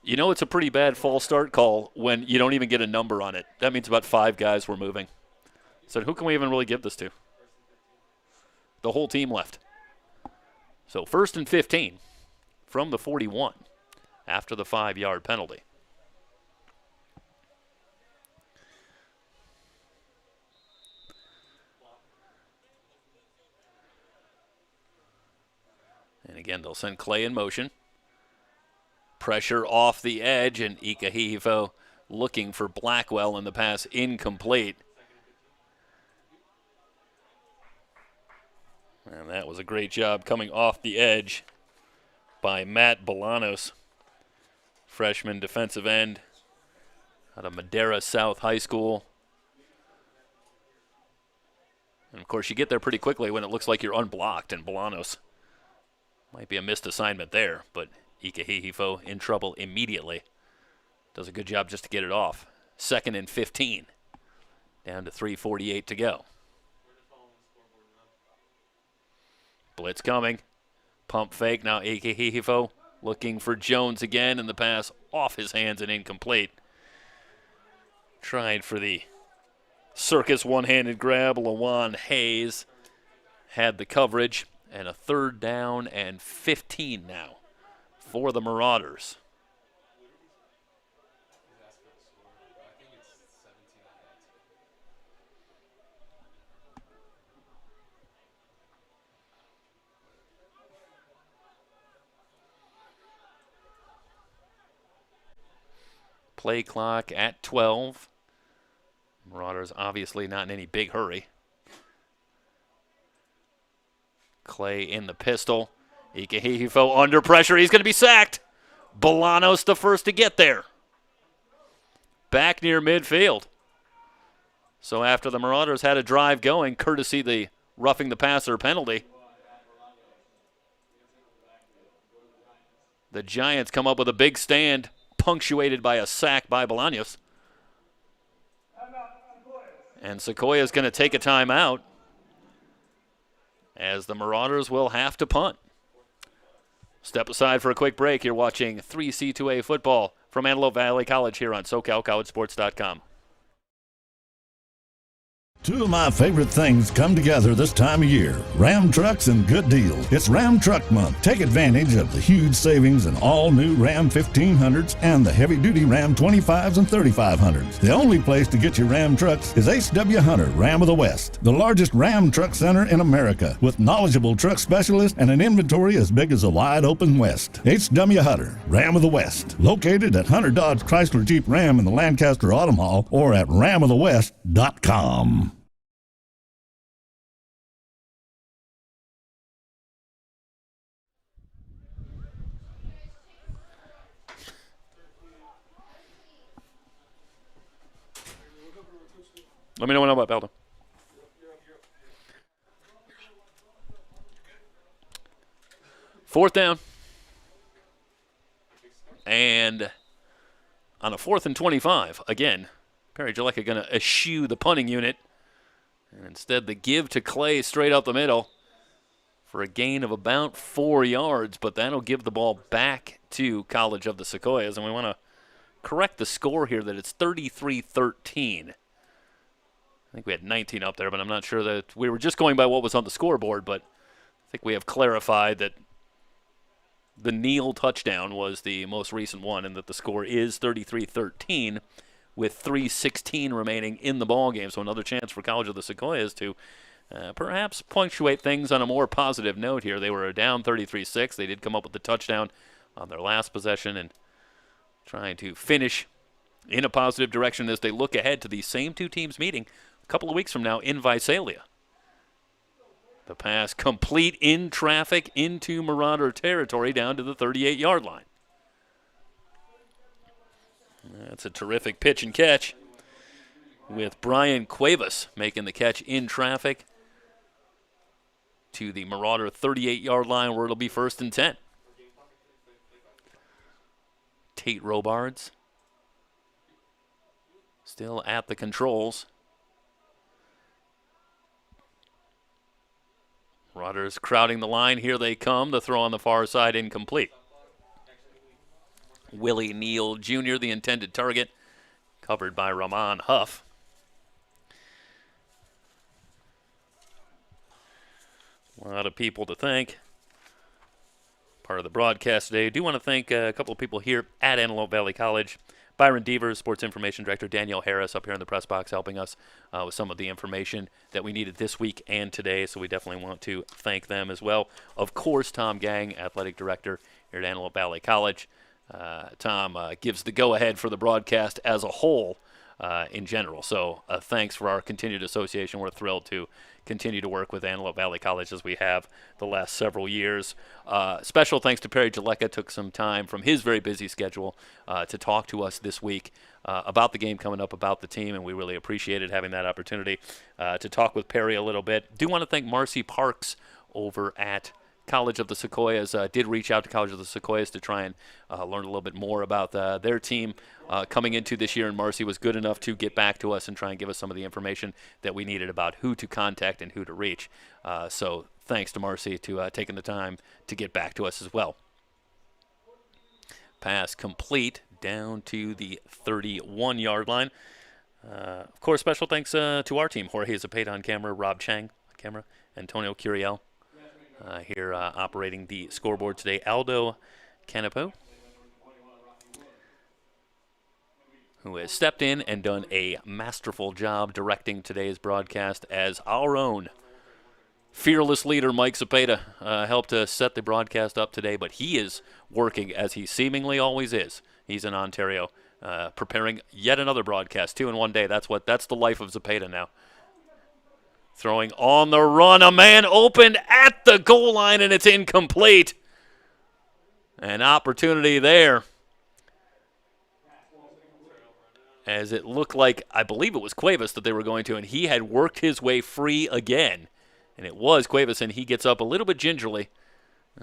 You know it's a pretty bad false start call when you don't even get a number on it. That means about 5 guys were moving. So who can we even really give this to? The whole team left. So 1st and 15 from the 41 after the 5-yard penalty. And again, they'll send Clay in motion. Pressure off the edge, and Ikahihifo looking for Blackwell in the pass, incomplete. And that was a great job coming off the edge by Matt Bolanos, freshman defensive end out of Madera South High School. And, of course, you get there pretty quickly when it looks like you're unblocked, and Bolanos might be a missed assignment there, but Ikahihifo in trouble immediately. Does a good job just to get it off. 2nd and 15, down to 3:48 to go. Blitz coming. Pump fake. Now Ikahihifo looking for Jones again, and the pass off his hands and incomplete. Tried for the circus one-handed grab. Lawan Hayes had the coverage, and a 3rd down and 15 now for the Marauders. Play clock at 12. Marauders obviously not in any big hurry. Clay in the pistol. Ikahihifo under pressure. He's going to be sacked. Bolanos the first to get there. Back near midfield. So after the Marauders had a drive going, courtesy the roughing the passer penalty, the Giants come up with a big stand, punctuated by a sack by Bolaños. And Sequoias going to take a timeout, as the Marauders will have to punt. Step aside for a quick break. You're watching 3C2A football from Antelope Valley College here on SoCalCollegeSports.com. Two of my favorite things come together this time of year: Ram trucks and good deals. It's Ram Truck Month. Take advantage of the huge savings in all new Ram 1500s and the heavy-duty Ram 25s and 3500s. The only place to get your Ram trucks is H.W. Hunter, Ram of the West, the largest Ram truck center in America, with knowledgeable truck specialists and an inventory as big as a wide-open West. H.W. Hunter, Ram of the West, located at Hunter Dodge Chrysler Jeep Ram in the Lancaster Autumn Hall or at ramofthewest.com. Let me know when I'm up, Aldo. Fourth down. And on a 4th and 25, again, Perry Jaleka going to eschew the punting unit. And instead, the give to Clay straight up the middle for a gain of about 4 yards. But that'll give the ball back to College of the Sequoias. And we want to correct the score here that it's 33-13. I think we had 19 up there, but I'm not sure that we were just going by what was on the scoreboard. But I think we have clarified that the Neal touchdown was the most recent one and that the score is 33-13 with 3:16 remaining in the ballgame. So another chance for College of the Sequoias to perhaps punctuate things on a more positive note here. They were down 33-6. They did come up with the touchdown on their last possession and trying to finish in a positive direction as they look ahead to the same two teams meeting a couple of weeks from now in Visalia. The pass complete in traffic into Marauder territory down to the 38-yard line. That's a terrific pitch and catch with Brian Cuevas making the catch in traffic to the Marauder 38-yard line where it'll be 1st and 10. Tate Robards still at the controls. Marauders crowding the line. Here they come. The throw on the far side incomplete. Willie Neal Jr., the intended target, covered by Ramon Huff. A lot of people to thank. Part of the broadcast today. I do want to thank a couple of people here at Antelope Valley College. Byron Devers, Sports Information Director, Danielle Harris up here in the press box helping us with some of the information that we needed this week and today, so we definitely want to thank them as well. Of course, Tom Gang, Athletic Director here at Antelope Valley College. Tom gives the go-ahead for the broadcast as a whole in general, so thanks for our continued association. We're thrilled to continue to work with Antelope Valley College as we have the last several years. Special thanks to Perry Jaleka, took some time from his very busy schedule to talk to us this week about the game coming up, about the team, and we really appreciated having that opportunity to talk with Perry a little bit. Do want to thank Marcy Parks over at College of the Sequoias. Did reach out to College of the Sequoias to try and learn a little bit more about their team coming into this year, and Marcy was good enough to get back to us and try and give us some of the information that we needed about who to contact and who to reach. So thanks to Marcy to taking the time to get back to us as well. Pass complete down to the 31-yard line. Of course, special thanks to our team, Jorge Zapata on camera, Rob Chang on camera, Antonio Curiel here operating the scoreboard today. Aldo Canapo, who has stepped in and done a masterful job directing today's broadcast, as our own fearless leader Mike Zapata helped to set the broadcast up today, but he is working as he seemingly always is. He's in Ontario preparing yet another broadcast, 2 in one day. That's the life of Zapata now. Throwing on the run, a man opened at the goal line, and it's incomplete. An opportunity there as it looked like, I believe it was Cuevas that they were going to, and he had worked his way free again. And it was Cuevas, and he gets up a little bit gingerly,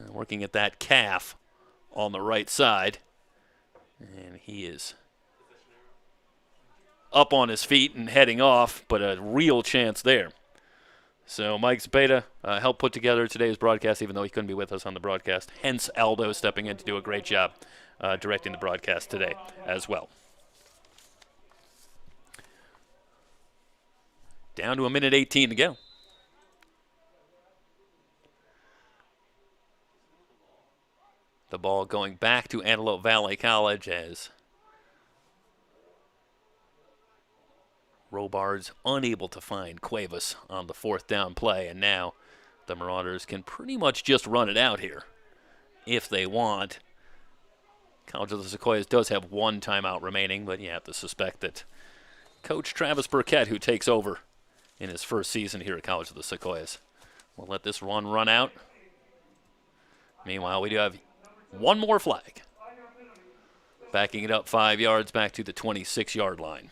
working at that calf on the right side. And he is up on his feet and heading off, but a real chance there. So Mike Zepeda helped put together today's broadcast, even though he couldn't be with us on the broadcast. Hence Aldo stepping in to do a great job directing the broadcast today as well. Down to 1:18 to go. The ball going back to Antelope Valley College as Robards unable to find Cuevas on the 4th down play, and now the Marauders can pretty much just run it out here if they want. College of the Sequoias does have 1 timeout remaining, but you have to suspect that Coach Travis Burkett, who takes over in his first season here at College of the Sequoias, will let this run out. Meanwhile, we do have 1 more flag. Backing it up 5 yards back to the 26-yard line.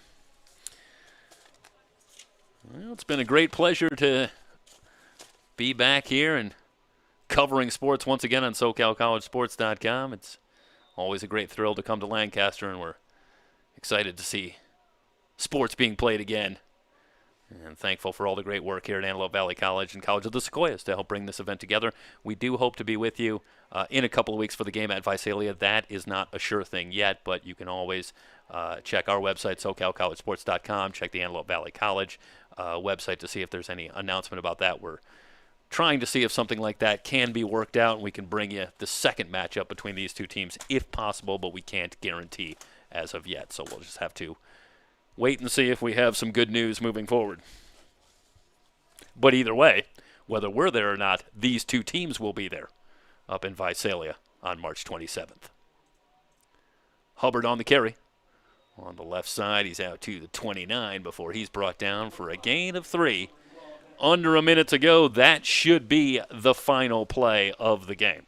Well, it's been a great pleasure to be back here and covering sports once again on SoCalCollegeSports.com. It's always a great thrill to come to Lancaster, and we're excited to see sports being played again. And thankful for all the great work here at Antelope Valley College and College of the Sequoias to help bring this event together. We do hope to be with you in a couple of weeks for the game at Visalia. That is not a sure thing yet, but you can always check our website, SoCalCollegeSports.com. Check the Antelope Valley College website to see if there's any announcement about that. We're trying to see if something like that can be worked out, and we can bring you the second matchup between these two teams if possible, but we can't guarantee as of yet. So we'll just have to wait and see if we have some good news moving forward. But either way, whether we're there or not, these two teams will be there up in Visalia on March 27th. Hubbard on the carry. On the left side, he's out to the 29 before he's brought down for a gain of 3. Under a minute to go, that should be the final play of the game.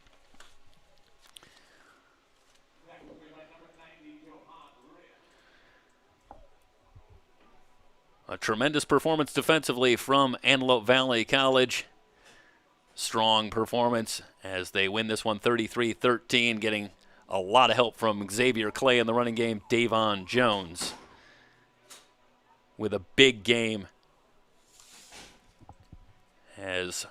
A tremendous performance defensively from Antelope Valley College. Strong performance as they win this one 33-13, getting a lot of help from Xavier Clay in the running game. Davon Jones with a big game as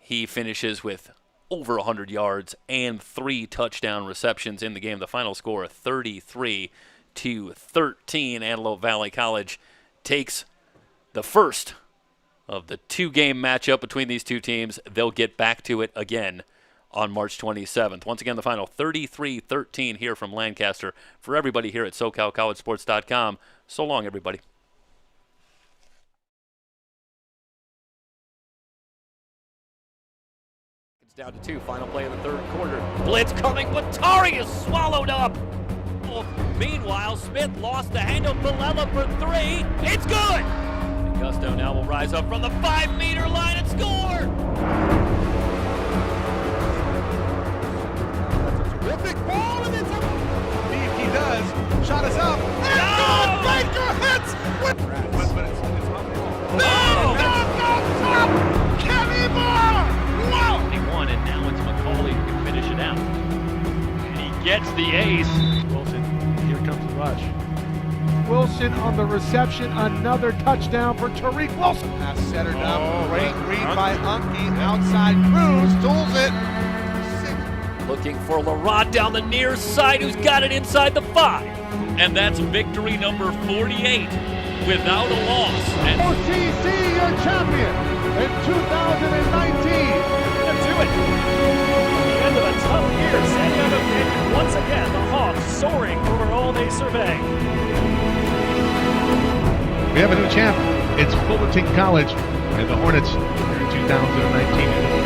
he finishes with over 100 yards and 3 touchdown receptions in the game. The final score, 33-13. Antelope Valley College takes the first of the 2-game matchup between these two teams. They'll get back to it again on March 27th. Once again, the final 33-13 here from Lancaster. For everybody here at SoCalCollegeSports.com, so long, everybody. It's down to 2. Final play of the 3rd quarter. Blitz coming, but Tari is swallowed up. Meanwhile, Smith lost the handle. Villela for 3. It's good! And Gusto now will rise up from the 5-meter line and score! That's a terrific ball, and it's up. See if he does. Shot is up. And it's No! good! Baker hits! But it's up. Stop! Kenny Moore! Whoa! 21, and now it's McCauley who can finish it out. And he gets the ace. Wilson, here comes the rush. Wilson on the reception, another touchdown for Tariq Wilson. Pass centered up. Great read by Unke. Outside Cruz. Tools it. Looking for Larod down the near side, who's got it inside the 5. And that's victory number 48 without a loss. And OCC, your champion in 2019. To do it. The end of a tough year, San Diego Canyon once again, the Hawks soaring over all they survey. We have a new champ. It's Fullerton College and the Hornets here in 2019.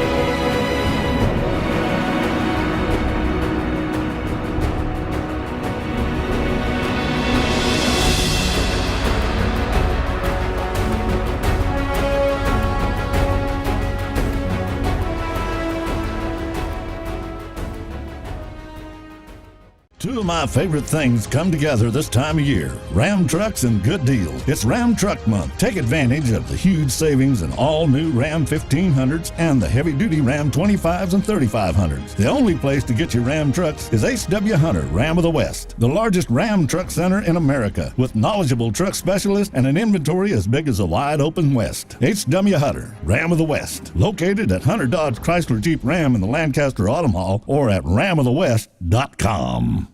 my favorite things come together this time of year. Ram trucks and good deals. It's Ram Truck Month. Take advantage of the huge savings in all new Ram 1500s and the heavy-duty Ram 25s and 3500s. The only place to get your Ram trucks is H.W. Hunter, Ram of the West, the largest Ram truck center in America, with knowledgeable truck specialists and an inventory as big as a wide-open West. H.W. Hunter, Ram of the West, located at Hunter Dodge Chrysler Jeep Ram in the Lancaster Auto Mall or at ramofthewest.com.